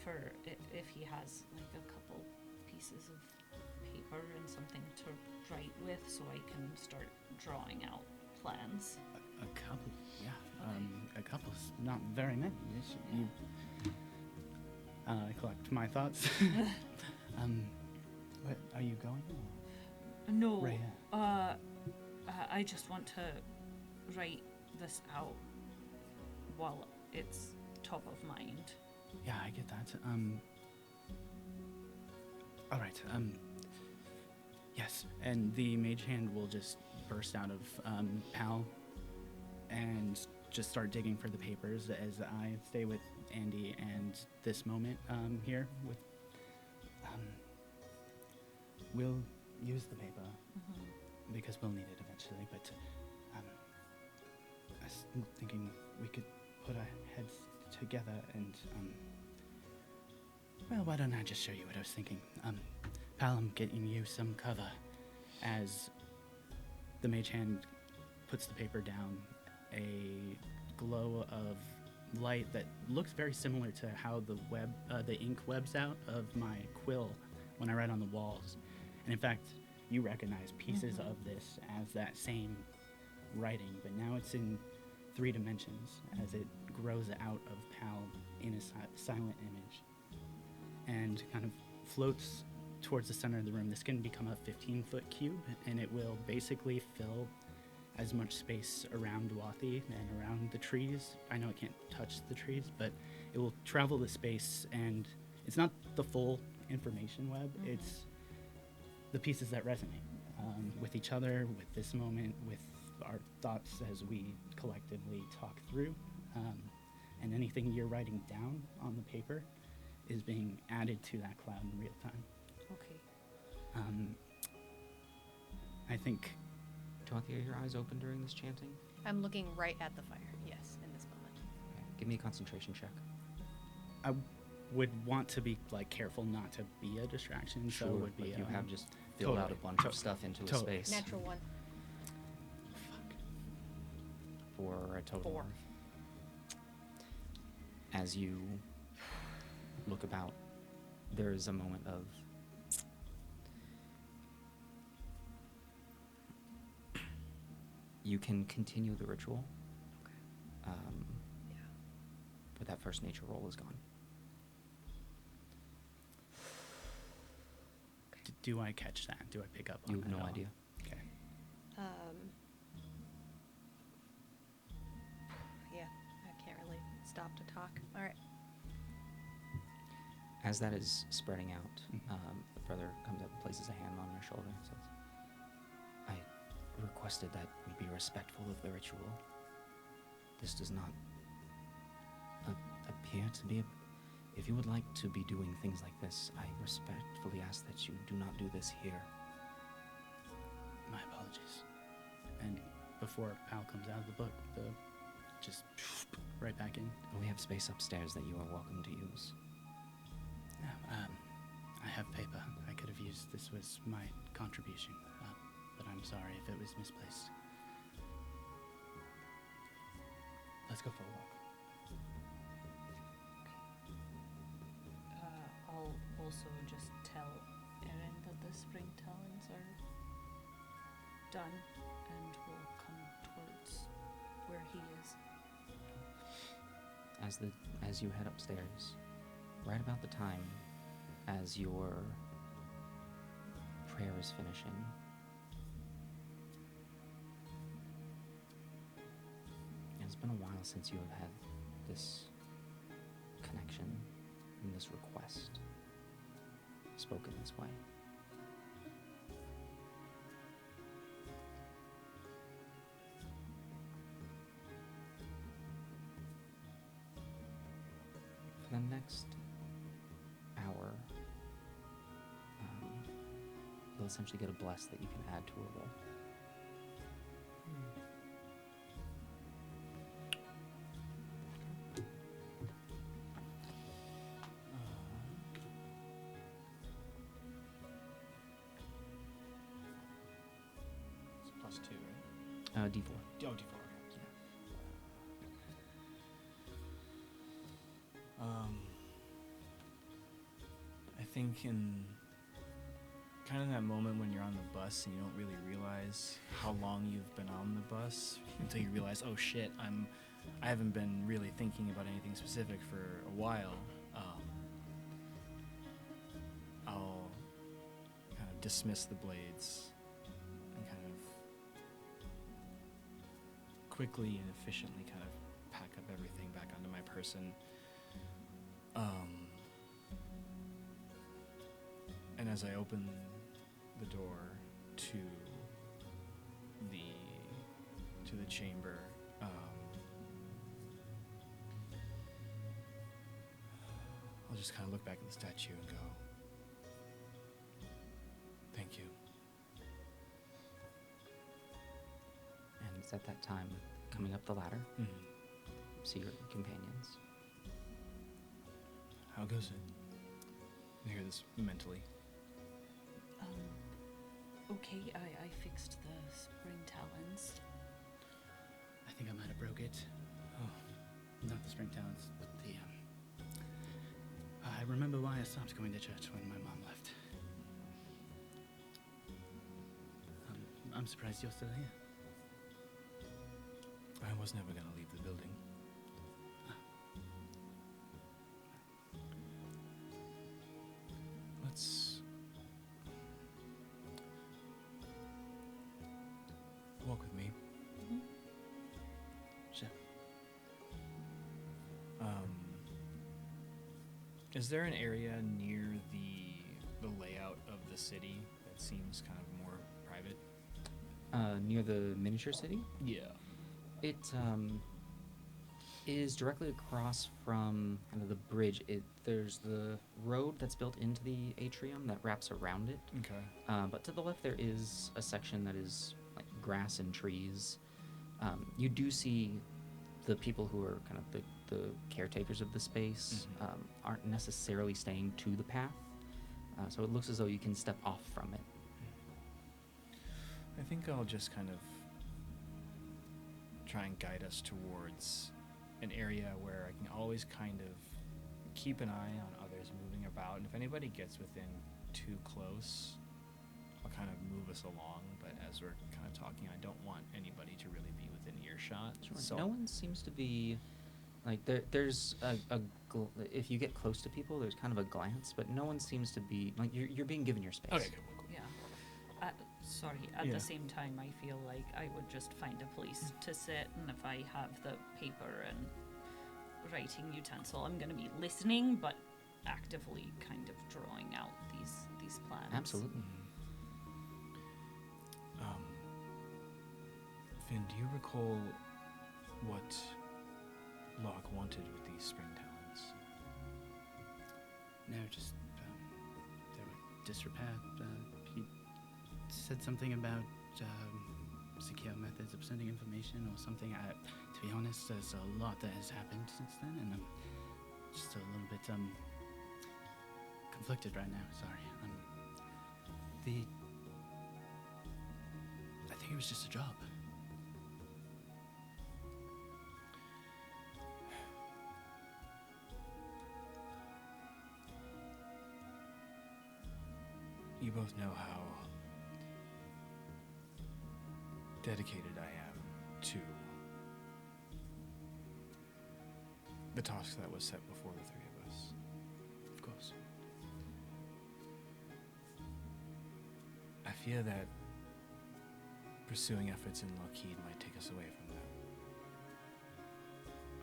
B: for if he has like a couple pieces of paper and something to write with so I can start drawing out plans.
D: A couple, yeah.
B: Okay.
D: A couple, not very many. You collect my thoughts. What, are you going?
B: No,
D: Rhea.
B: I just want to write this out while it's top of mind.
D: Yeah, I get that. All right. Yes, and the mage hand will just burst out of Pal and just start digging for the papers as I stay with Andy and this moment here with. We'll use the paper because we'll need it eventually. But I was thinking we could put our heads together and well, why don't I just show you what I was thinking? Pal, I'm getting you some cover. As the mage hand puts the paper down, a glow of light that looks very similar to how the ink webs out of my quill when I write on the walls. And in fact, you recognize pieces of this as that same writing, but now it's in 3 dimensions as it grows out of Pal in a silent image and kind of floats towards the center of the room. This can become a 15-foot cube, and it will basically fill as much space around Wathi and around the trees. I know it can't touch the trees, but it will travel the space, and it's not the full information web. It's the pieces that resonate with each other, with this moment, with our thoughts as we collectively talk through. And anything you're writing down on the paper is being added to that cloud in real time.
B: Okay.
D: I think
A: Jonathan, are your eyes open during this chanting?
H: I'm looking right at the fire, yes, in this moment.
A: Okay. Give me a concentration check.
D: would want to be like careful not to be a distraction. So it would be.
A: but you have just filled out a
D: totally,
A: bunch of stuff into a
D: totally.
A: space
H: Natural one.
A: for a total
H: 4.
A: of. As you look about, there is a moment of you can continue the ritual, but that first nature roll is gone.
D: Do I catch that? Do I pick up on
A: You have
D: that
A: no
D: at all?
A: idea.
D: Okay.
H: Yeah, I can't really stop to talk. All right.
A: As that is spreading out,
D: Mhm.
A: the brother comes up and places a hand on your shoulder and says, I requested that we be respectful of the ritual. This does not appear to be if you would like to be doing things like this, I respectfully ask that you do not do this here.
D: My apologies. And before Pal comes out of the book, just right back in.
A: We have space upstairs that you are welcome to use.
D: Yeah, I have paper. I could have used. This was my contribution, but I'm sorry if it was misplaced. Let's go for a walk.
B: I'll also just tell Erin that the spring talons are done and will come towards where he is.
A: As you head upstairs, right about the time as your prayer is finishing, it's been a while since you have had this connection and this request spoken this way. For the next hour, you'll essentially get a bless that you can add to a roll.
F: It's +2, right?
A: D4.
F: Oh, D4. Okay. I think in kind of that moment when you're on the bus and you don't really realize how long you've been on the bus until you realize, oh shit, I haven't been really thinking about anything specific for a while. I'll kind of dismiss the blades and kind of quickly and efficiently kind of pack up everything back onto my person. And as I open the door to the chamber, I'll just kind of look back at the statue and go, thank you.
A: And it's at that time, coming up the ladder,
F: Mm-hmm.
A: see your companions.
F: How goes it? I hear this mentally.
B: Okay, I fixed the spring talons.
D: I think I might have broke it. Oh, not the spring talents, but the. I remember why I stopped going to church when my mom left. I'm surprised you're still here.
F: I was never gonna leave the building. Let's walk with me.
D: Sure.
F: Is there an area near the layout of the city that seems kind of more private?
A: Near the miniature city,
F: Yeah.
A: it is directly across from kind of the bridge. There's the road that's built into the atrium that wraps around it.
F: Okay.
A: But to the left, there is a section that is like grass and trees. You do see the people who are kind of the the caretakers of the space aren't necessarily staying to the path. So it looks as though you can step off from it.
F: I think I'll just kind of try and guide us towards an area where I can always kind of keep an eye on others moving about, and if anybody gets within too close, I'll kind of move us along. But as we're kind of talking, I don't want anybody to really be within earshot.
A: Sure.
F: So
A: No one seems to be like there's if you get close to people, there's kind of a glance, but no one seems to be like you're being given your space.
F: Okay, cool.
B: Yeah. Sorry, at the same time, I feel like I would just find a place to sit, and if I have the paper and writing utensil, I'm going to be listening, but actively kind of drawing out these plans.
A: Absolutely.
F: Finn, do you recall what Locke wanted with these spring talents?
D: No, just they were disrepair. He said something about secure methods of sending information or something. To be honest, there's a lot that has happened since then, and I'm just a little bit conflicted right now. Sorry. I think it was just a job.
F: You both know how dedicated I am to the task that was set before the three of us.
D: Of course.
F: I fear that pursuing efforts in Lockheed might take us away from that.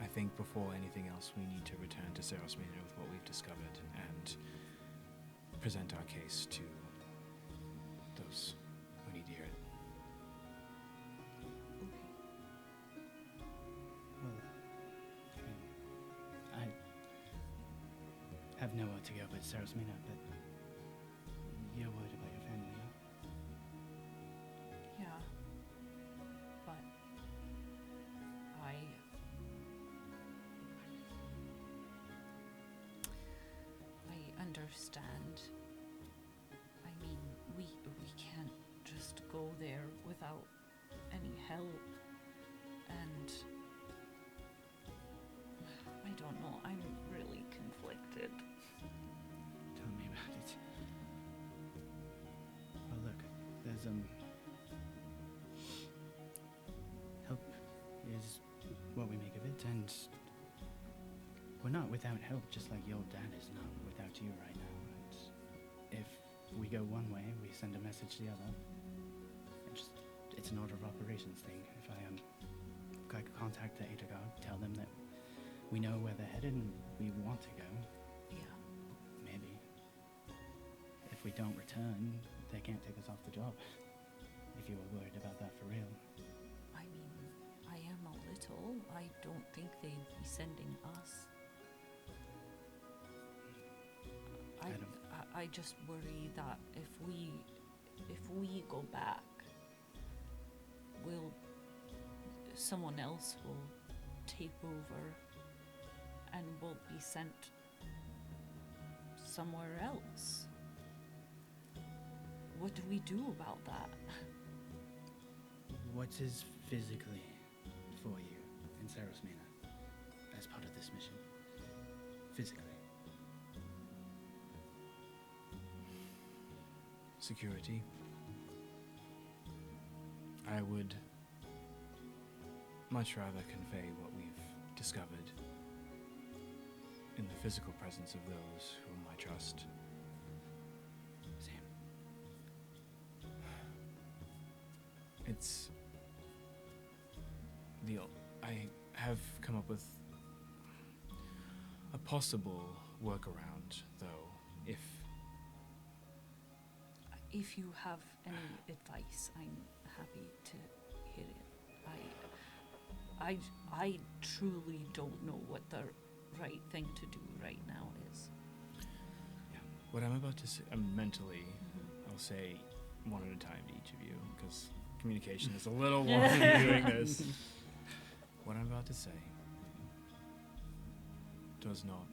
F: I think before anything else, we need to return to Melos Machina with what we've discovered and present our case to those who need to hear it.
D: Well, I mean, I have nowhere to go but Melos Machina, but you're worried about your family, no?
B: Yeah. But I understand. I mean, we can't just go there without any help. And I don't know, I'm really conflicted.
D: Tell me about it. Well, look, there's help is what we make of it, and we're not without help, just like your dad is not without you right now. And if we go one way, we send a message the other. It's an order of operations thing. If I contact the Ada Guard, tell them that we know where they're headed and we want to go.
B: Yeah.
D: Maybe. If we don't return, they can't take us off the job. If you were worried about that for real.
B: I mean, I am a little. I don't think they'd be sending us. I just worry that if we go back, someone else will take over and we'll be sent somewhere else. What do we do about that?
D: What is physically for you in Melos Machina as part of this mission? Physically.
F: Security. I would much rather convey what we've discovered in the physical presence of those whom I trust.
D: Same.
F: It's I have come up with a possible workaround, though,
B: If you have any advice, I'm happy to hear it. I truly don't know what the right thing to do right now is.
F: what I'm about to say, mentally, I'll say one at a time to each of you, because communication is a little wonky doing this. What I'm about to say does not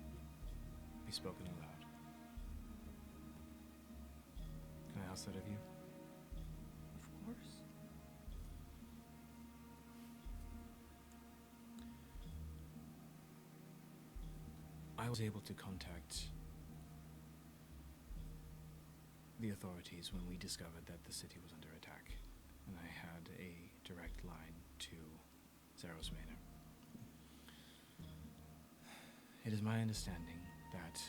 F: be spoken aloud. Can I ask that of you?
B: Of course.
F: I was able to contact the authorities when we discovered that the city was under attack, and I had a direct line to Zeros Manor. It is my understanding that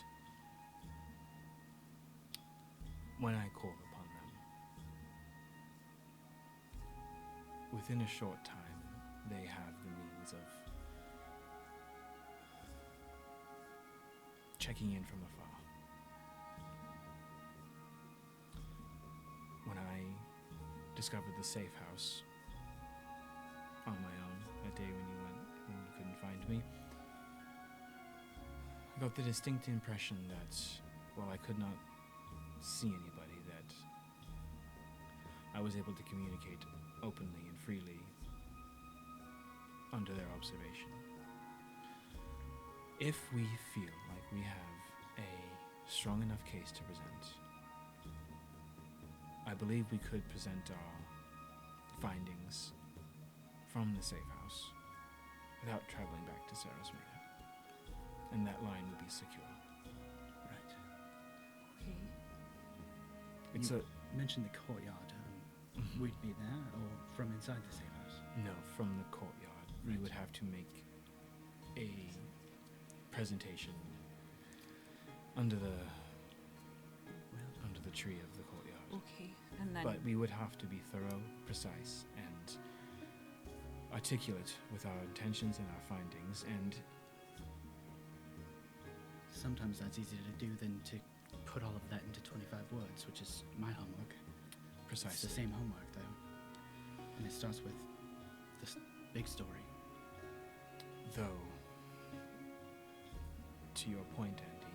F: when I call upon them, within a short time, they have the means of checking in from afar. When I discovered the safe house on my own that day when you couldn't find me, I got the distinct impression that while I could not see anybody, that I was able to communicate openly and freely under their observation. If we feel like we have a strong enough case to present, I believe we could present our findings from the safe house without traveling back to Sarah's Manor. And that line would be secure.
D: Right.
B: Okay.
F: It's
D: You mentioned the courtyard. We'd be there, or from inside the safe house?
F: No, from the courtyard. We
D: Right.
F: would have to make a presentation under the tree of the courtyard.
B: Okay. And then
F: But we would have to be thorough, precise, and articulate with our intentions and our findings, and
D: Sometimes that's easier to do than to put all of that into 25 words, which is my homework. It's
F: precisely.
D: the same homework, though. And it starts with this big story.
F: Though, to your point, Andy,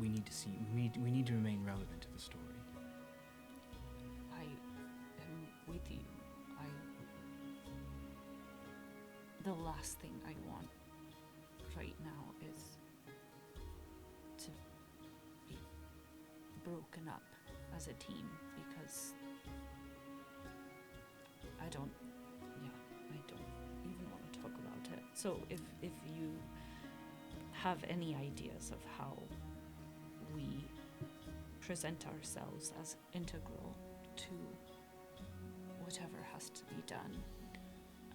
F: we need to remain relevant to the story.
B: I am with you. The last thing I want right now is to be broken up as a team, because I don't even want to talk about it. So if you have any ideas of how we present ourselves as integral to whatever has to be done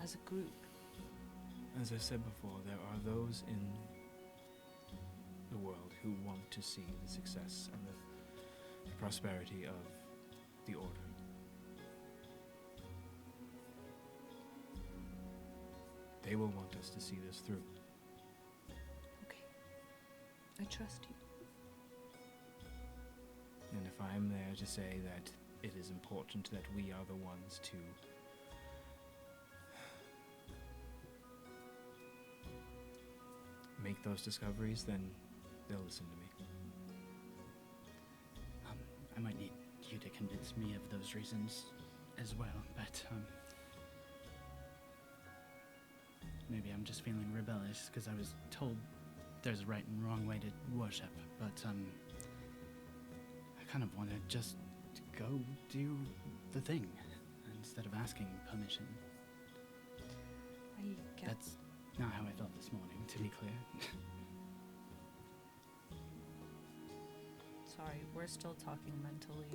B: as a group.
F: As I said before, there are those in the world who want to see the success and the prosperity of the Order. They will want us to see this through.
B: Okay. I trust you.
F: And if I'm there to say that it is important that we are the ones to make those discoveries, then they'll listen to me.
D: I might need you to convince me of those reasons as well, but maybe I'm just feeling rebellious because I was told there's a right and wrong way to worship, but I kind of want to just go do the thing instead of asking permission.
B: I get
D: That's not how I felt this morning, to be clear.
B: Sorry, we're still talking mentally,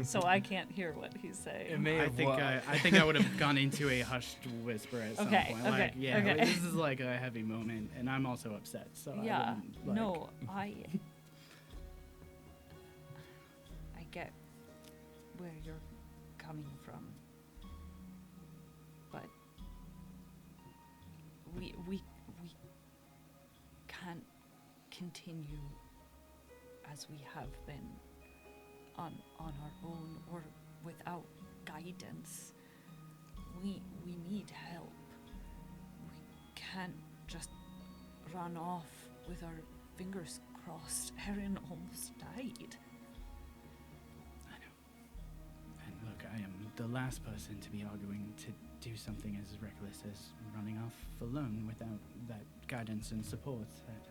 B: so I can't hear what he's saying.
D: I think I would have gone into a hushed whisper at some
B: Okay,
D: point.
B: okay,
D: Like, yeah,
B: okay.
D: this is like a heavy moment, and I'm also upset. So
B: Yeah,
D: I wouldn't,
B: I get where you're coming from, but we can't continue as we have been on our own or without guidance. We need help. We can't just run off with our fingers crossed. Erin almost died.
D: I know. And look, I am the last person to be arguing to do something as reckless as running off alone without that guidance and support. That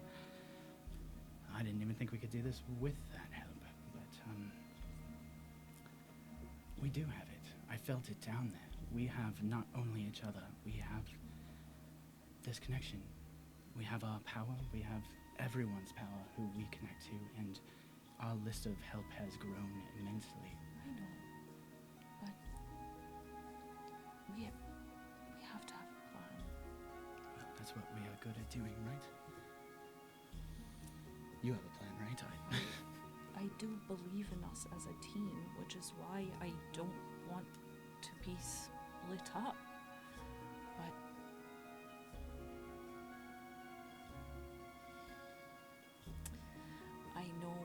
D: I didn't even think we could do this with that help, but we do have it. I felt it down there. We have not only each other, we have this connection. We have our power, we have everyone's power who we connect to, and our list of help has grown immensely.
B: I know, but we have to have a plan.
D: Well, that's what we are good at doing, right? You have a plan, right?
B: I do believe in us as a team, which is why I don't want to be split up. But I know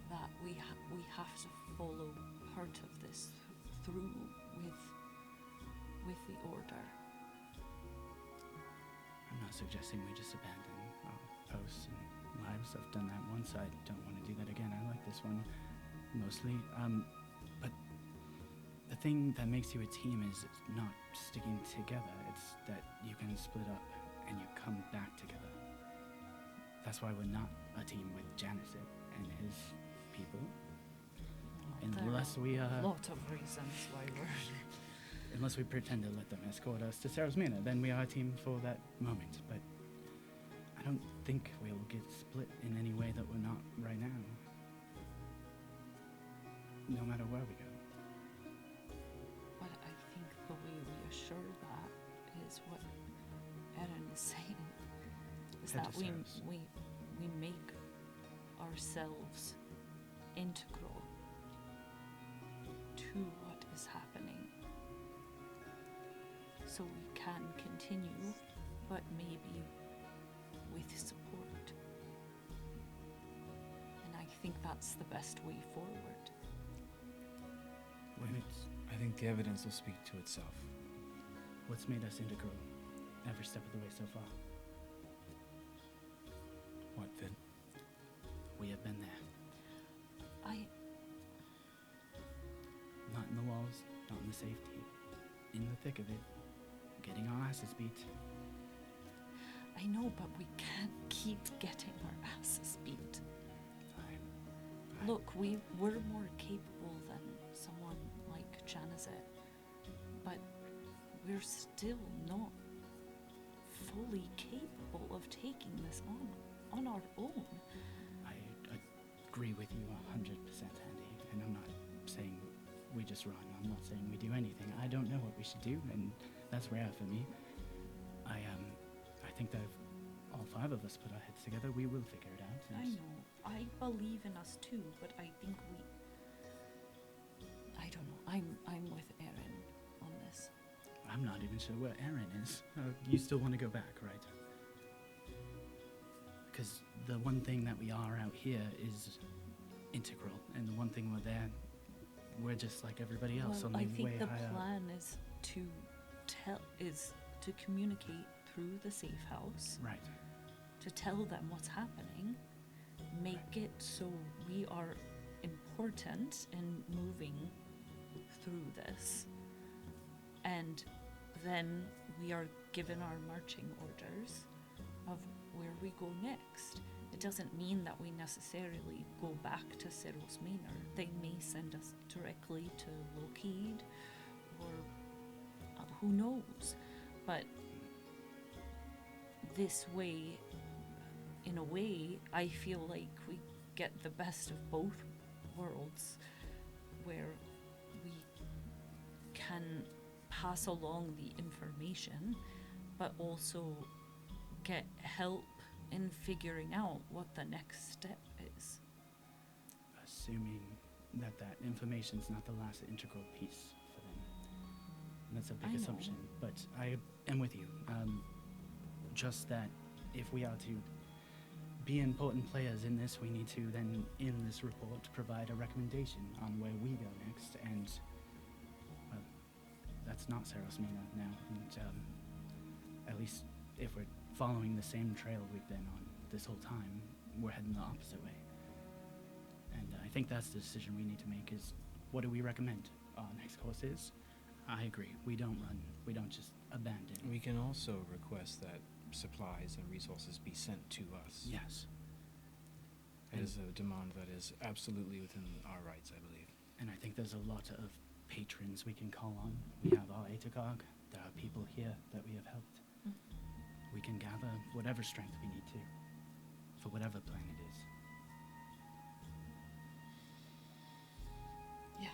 B: that we have to follow part of this through with the order.
D: I'm not suggesting we just abandon our posts and lives. I've done that once. I don't want to do that again. I like this one mostly. But the thing that makes you a team is not sticking together. It's that you can split up and you come back together. That's why we're not a team with Janison and his people. Unless we
B: lot of reasons why we're.
D: Unless we pretend to let them escort us to Sarah's Manor, then we are a team for that moment. But I don't think we'll get split in any way that we're not right now. No matter where we go.
B: But I think the way we assure that is what Erin is saying. Is
D: Head
B: that
D: to
B: we
D: Sarah's.
B: make ourselves integral to what is happening. So we can continue, but maybe with support. And I think that's the best way forward.
F: I think the evidence will speak to itself.
D: What's made us integral every step of the way so far?
F: What then?
D: We have been there. Not in the walls, not in the safety. In the thick of it. Getting our asses beat.
B: I know, but we can't keep getting our asses beat. Look, we're more capable than someone like Janazet, but we're still not fully capable of taking this on our own.
D: I agree with you 100%, Andy. And I'm not saying we just run. I'm not saying we do anything. I don't know what we should do, and that's rare for me. I think that if all five of us put our heads together, we will figure it out.
B: I know. I believe in us too, but I think I don't know. I'm with Erin on this.
D: I'm not even sure where Erin is. You still want to go back, right? Because the one thing that we are out here is integral, and the one thing we're there, we're just like everybody else,
B: Well,
D: only
B: I think
D: way
B: the
D: higher.
B: plan is to communicate through the safe house,
D: Right.
B: to tell them what's happening, make it so we are important in moving through this, and then we are given our marching orders of where we go next. It doesn't mean that we necessarily go back to Cyril's Manor. They may send us directly to Lockheed, or who knows. But this way, in a way, I feel like we get the best of both worlds, where we can pass along the information, but also get help in figuring out what the next step is.
D: Assuming that information's not the last integral piece for them. And that's a big
B: I know.
D: assumption, but I am with you. Just that if we are to be important players in this, we need to then, in this report, provide a recommendation on where we go next, and, well, that's not Saros Mina now, and, at least if we're following the same trail we've been on this whole time, we're heading the opposite way. And I think that's the decision we need to make, is what do we recommend our next course is, I agree. We don't run. We don't just abandon.
F: We can also request that supplies and resources be sent to us.
D: Yes.
F: It is a demand that is absolutely within our rights, I believe.
D: And I think there's a lot of patrons we can call on. We have our Atagog. There are people here that we have helped. We can gather whatever strength we need to for whatever plan it is.
B: Yeah.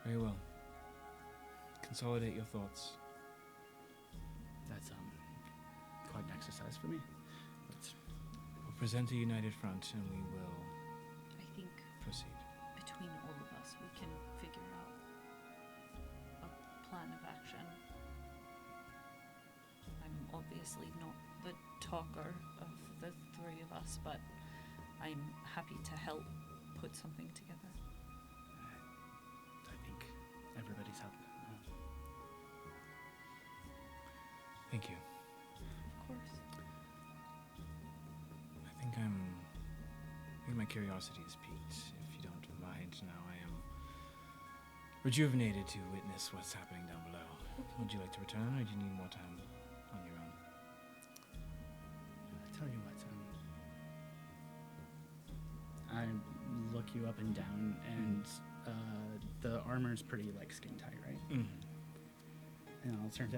F: Very well. Consolidate your thoughts.
D: That's quite an exercise for me. But
F: We'll present a united front and we will
B: I think
F: proceed.
B: between all of us, we can figure out a plan of action. I'm obviously not the talker of the three of us, but I'm happy to help put something together.
D: I think everybody's help.
F: Thank you.
B: Of course.
F: I think my curiosity is piqued. If you don't mind, now I am rejuvenated to witness what's happening down below. Would you like to return, or do you need more time on your own?
D: I tell you what, I look you up and down, and the armor's pretty like skin tight, right?
F: Mm-hmm.
D: And I'll turn to.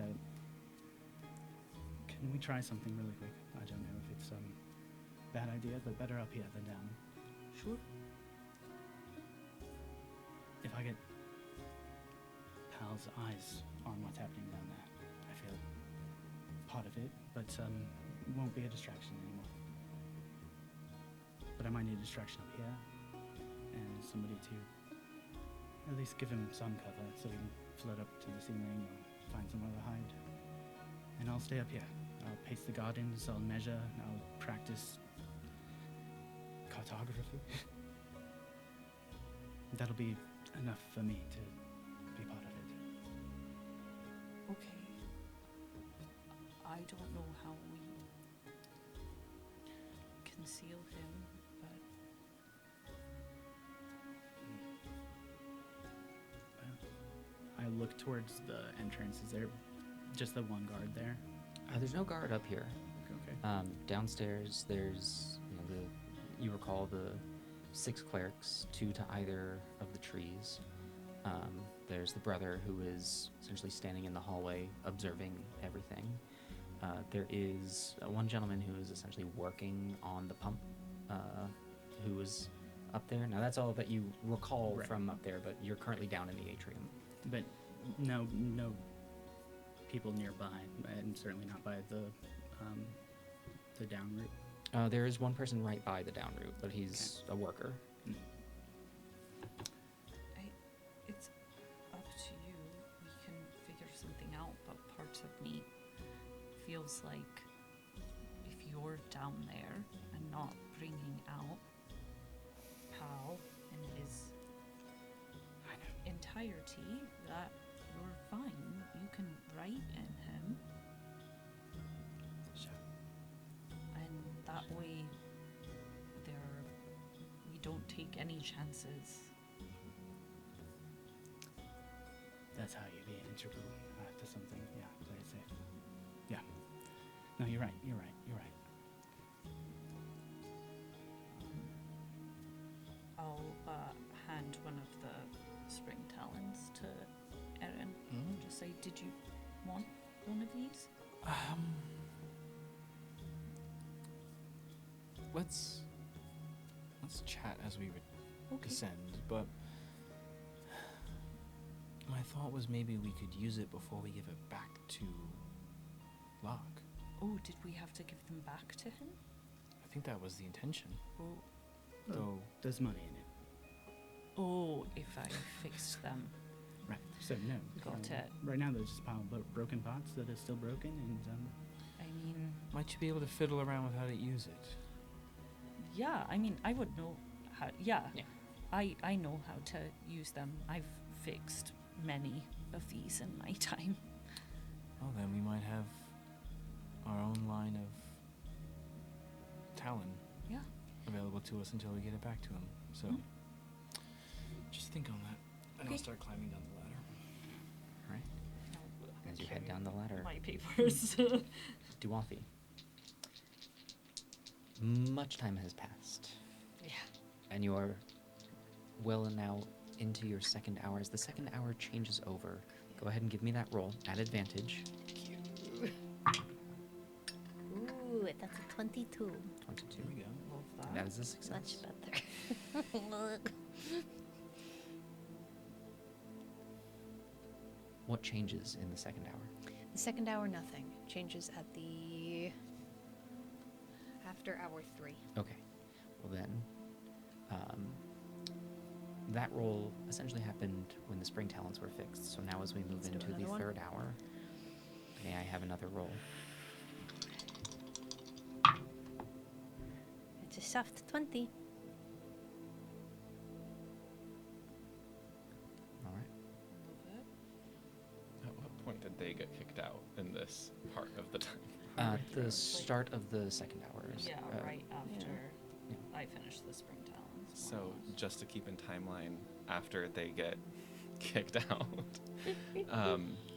D: Can we try something really quick? I don't know if it's bad idea, but better up here than down.
B: Sure.
D: If I get Pal's eyes on what's happening down there, I feel part of it, but won't be a distraction anymore. But I might need a distraction up here, and somebody to at least give him some cover so he can float up to the ceiling or find somewhere to hide. And I'll stay up here. I'll pace the gardens, I'll measure, I'll practice cartography. That'll be enough for me to be part of it.
B: Okay. I don't know how we conceal him, but
D: I look towards the entrance. Is there just the one guard there?
A: There's no guard up here.
D: Okay.
A: Downstairs, there's you recall the 6 clerics, 2 to either of the trees. There's the brother who is essentially standing in the hallway observing everything. There is one gentleman who is essentially working on the pump, who is up there. Now that's all that you recall
D: Right.
A: from up there, but you're currently down in the atrium.
D: But no people nearby, and certainly not by the down route.
A: There is one person right by the down route, but he's a worker.
B: it's up to you. We can figure something out, but part of me feels like if you're down there and not bringing out Pal in his entirety, that you're fine. You can write in him,
D: Sure.
B: and that way we don't take any chances.
D: That's how you be integral to something. Yeah, play it safe. Yeah. No, you're right. You're right. You're right.
B: I'll hand one of the spring talons to Erin and just say, "Did you want one of these?"
F: Let's chat as we
B: Okay.
F: descend, but my thought was maybe we could use it before we give it back to Locke.
B: Oh, did we have to give them back to him?
F: I think that was the intention.
B: Oh,
F: Though
D: There's money in it.
B: if I fixed them.
D: Right. So no.
B: Got it.
D: Right now there's just a pile of broken pots that are still broken, and
B: I mean,
F: might you be able to fiddle around with how to use it?
B: yeah, I mean, I would know how, yeah.
A: Yeah.
B: I know how to use them. I've fixed many of these in my time.
F: Well, then we might have our own line of Talon
B: Yeah.
F: available to us until we get it back to him. So,
B: Mhm.
F: just think on that. And I'll start climbing down the ladder.
A: All right. As you head down the ladder,
B: My papers.
A: Duathi. Much time has passed.
B: Yeah.
A: And you are well now into your second hour. As the second hour changes over, go ahead and give me that roll at advantage.
G: Ooh, that's a 22.
A: 22.
F: Here we go.
B: Love
A: And that is a success.
G: Much better.
A: What changes in the second hour?
H: The second hour, nothing. Changes at the after hour 3.
A: Okay. Well then, that roll essentially happened when the spring talents were fixed. So now as we move
H: Let's do
A: into the
H: another one.
A: third hour, may I have another roll?
G: It's a soft 20.
A: All right.
C: At what point did they get kicked out in this part of the time?
A: The start of the second hour. Is,
B: Yeah, right after
A: yeah.
B: I finish the spring talons.
C: So
B: more or less.
C: just to keep in timeline, after they get kicked out,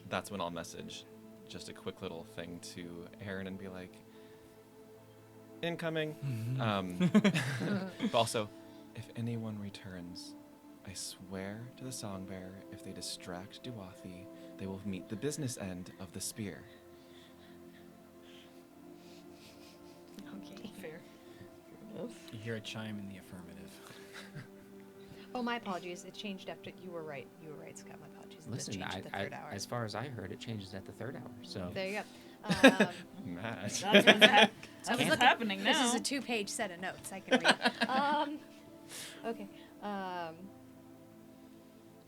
C: that's when I'll message just a quick little thing to Aaron and be like, incoming. But also, if anyone returns, I swear to the song bearer, if they distract Duathi, they will meet the business end of the spear.
H: Okay.
B: Fair. Fair enough.
F: You hear a chime in the affirmative.
H: Oh, my apologies. It changed after. You were right. You were right, Scott. My apologies. It does
A: Listen,
H: change at the third hour.
A: as far as I heard, it changes at the third hour. So
H: There you go.
C: Mad.
B: That's what's, that's what's happening now.
H: This is a 2-page set of notes I can read. Okay. Can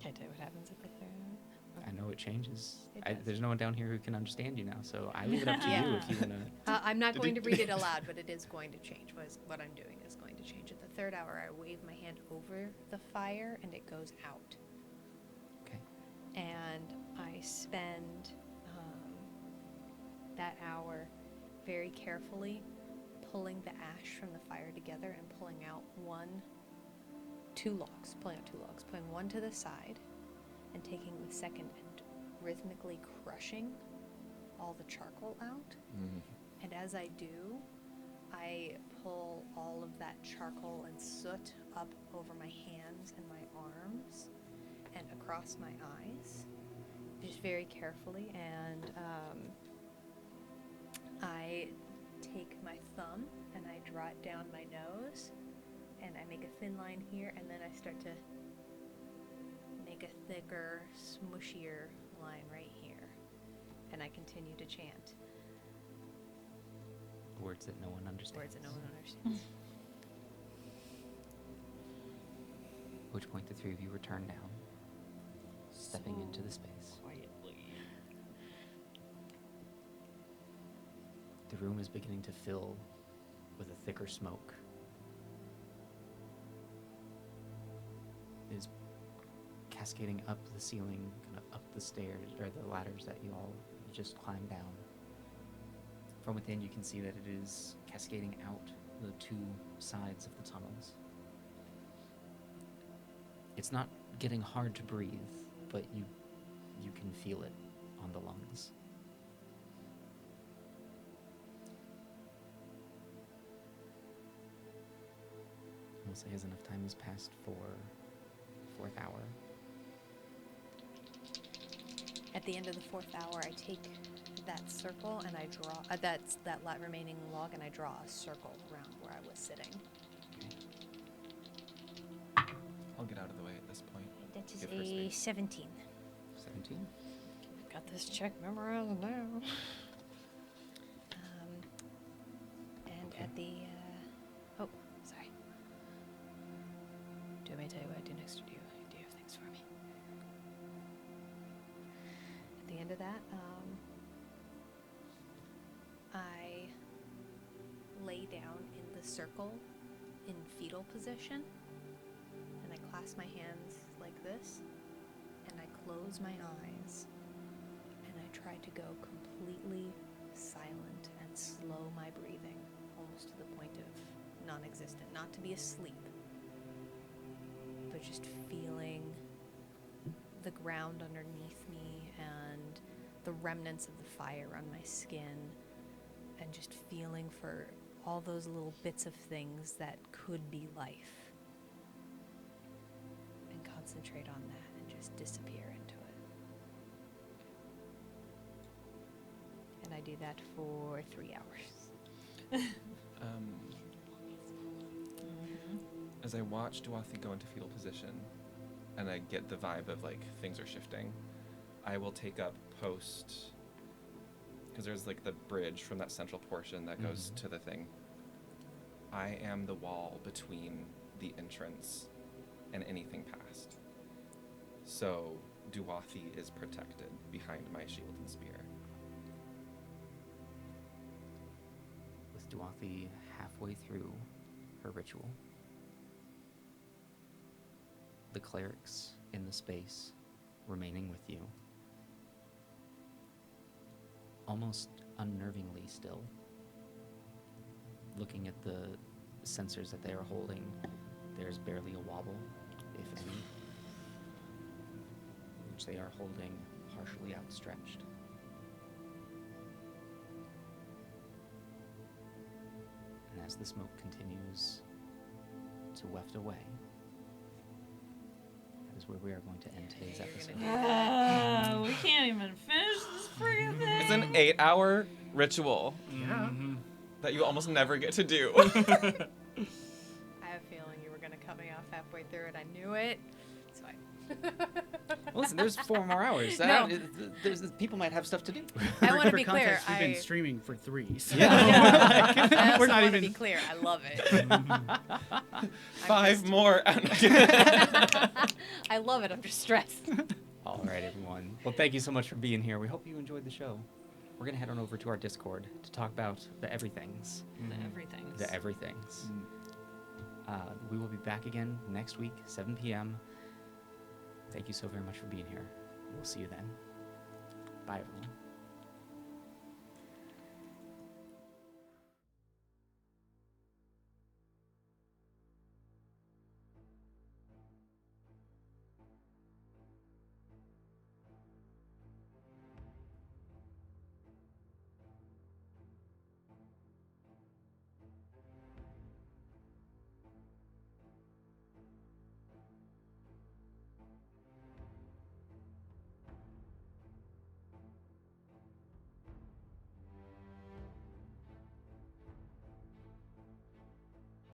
H: I tell you what happens at the third hour?
A: I know it changes.
H: It does.
A: There's no one down here who can understand you now. So I leave it up to
H: Yeah.
A: you if you want to.
H: I'm not going to read it aloud, but it is going to change. What I'm doing is going to change. At the third hour, I wave my hand over the fire, and it goes out.
A: Okay.
H: And I spend that hour very carefully pulling the ash from the fire together and pulling out two logs, pulling one to the side and taking the second and rhythmically crushing all the charcoal out. And as I do, I pull all of that charcoal and soot up over my hands and my arms and across my eyes, just very carefully. And I take my thumb and I draw it down my nose, and I make a thin line here, and then I start to make a thicker, smushier line right here. And I continue to chant
A: Words that no one understands.
H: words that no one understands.
A: At which point the three of you return down, stepping into the space.
B: Quietly.
A: The room is beginning to fill with a thicker smoke. It is cascading up the ceiling, kind of up the stairs, or the ladders that you all just climbed down. From within, you can see that it is cascading out the two sides of the tunnels. It's not getting hard to breathe, but you can feel it on the lungs. We'll say as enough time has passed for fourth hour.
H: At the end of the fourth hour, I take that circle and I draw that remaining log, and I draw a circle around where I was sitting.
C: I'll get out of the way at this point.
G: That is
C: Give her
G: a
C: space.
G: 17.
A: 17.
H: Got this check memorized now. And
A: Okay.
H: at the oh, sorry. Do you want me to tell you what I do next, or do you have things for me? At the end of that, I lay down in the circle in fetal position, and I clasp my hands like this, and I close my eyes, and I try to go completely silent and slow my breathing, almost to the point of non-existent. Not to be asleep, but just feeling the ground underneath me and the remnants of the fire on my skin, and just feeling for all those little bits of things that could be life. And concentrate on that and just disappear into it. And I do that for 3 hours.
C: As I watch Duathi go into fetal position, and I get the vibe of like things are shifting, I will take up post, because there's like the bridge from that central portion that goes to the thing. I am the wall between the entrance and anything past. So Duathi is protected behind my shield and spear.
A: With Duathi halfway through her ritual, the clerics in the space remaining with you, almost unnervingly still, looking at the sensors that they are holding, there's barely a wobble, if any, which they are holding partially outstretched. And as the smoke continues to weft away, that is where we are going to end today's episode.
B: We can't even finish this friggin' thing.
C: It's an 8-hour ritual
F: Yeah.
C: that you almost never get to do.
H: I have a feeling you were going to cut me off halfway through it. I knew it. It's fine.
A: Well, listen, there's 4 more hours.
H: No.
A: People might have stuff to do.
H: I want to
D: For
H: be clear.
D: context, we've been streaming for 3. So.
H: I also
D: We're not
H: want to
D: even.
H: be clear. I love it.
C: 5 more.
H: I love it. I'm just stressed.
A: All right, everyone. Well, thank you so much for being here. We hope you enjoyed the show. We're going to head on over to our Discord to talk about the everythings.
B: The everythings.
A: The everythings. We will be back again next week, 7 p.m. Thank you so very much for being here. We'll see you then. Bye, everyone.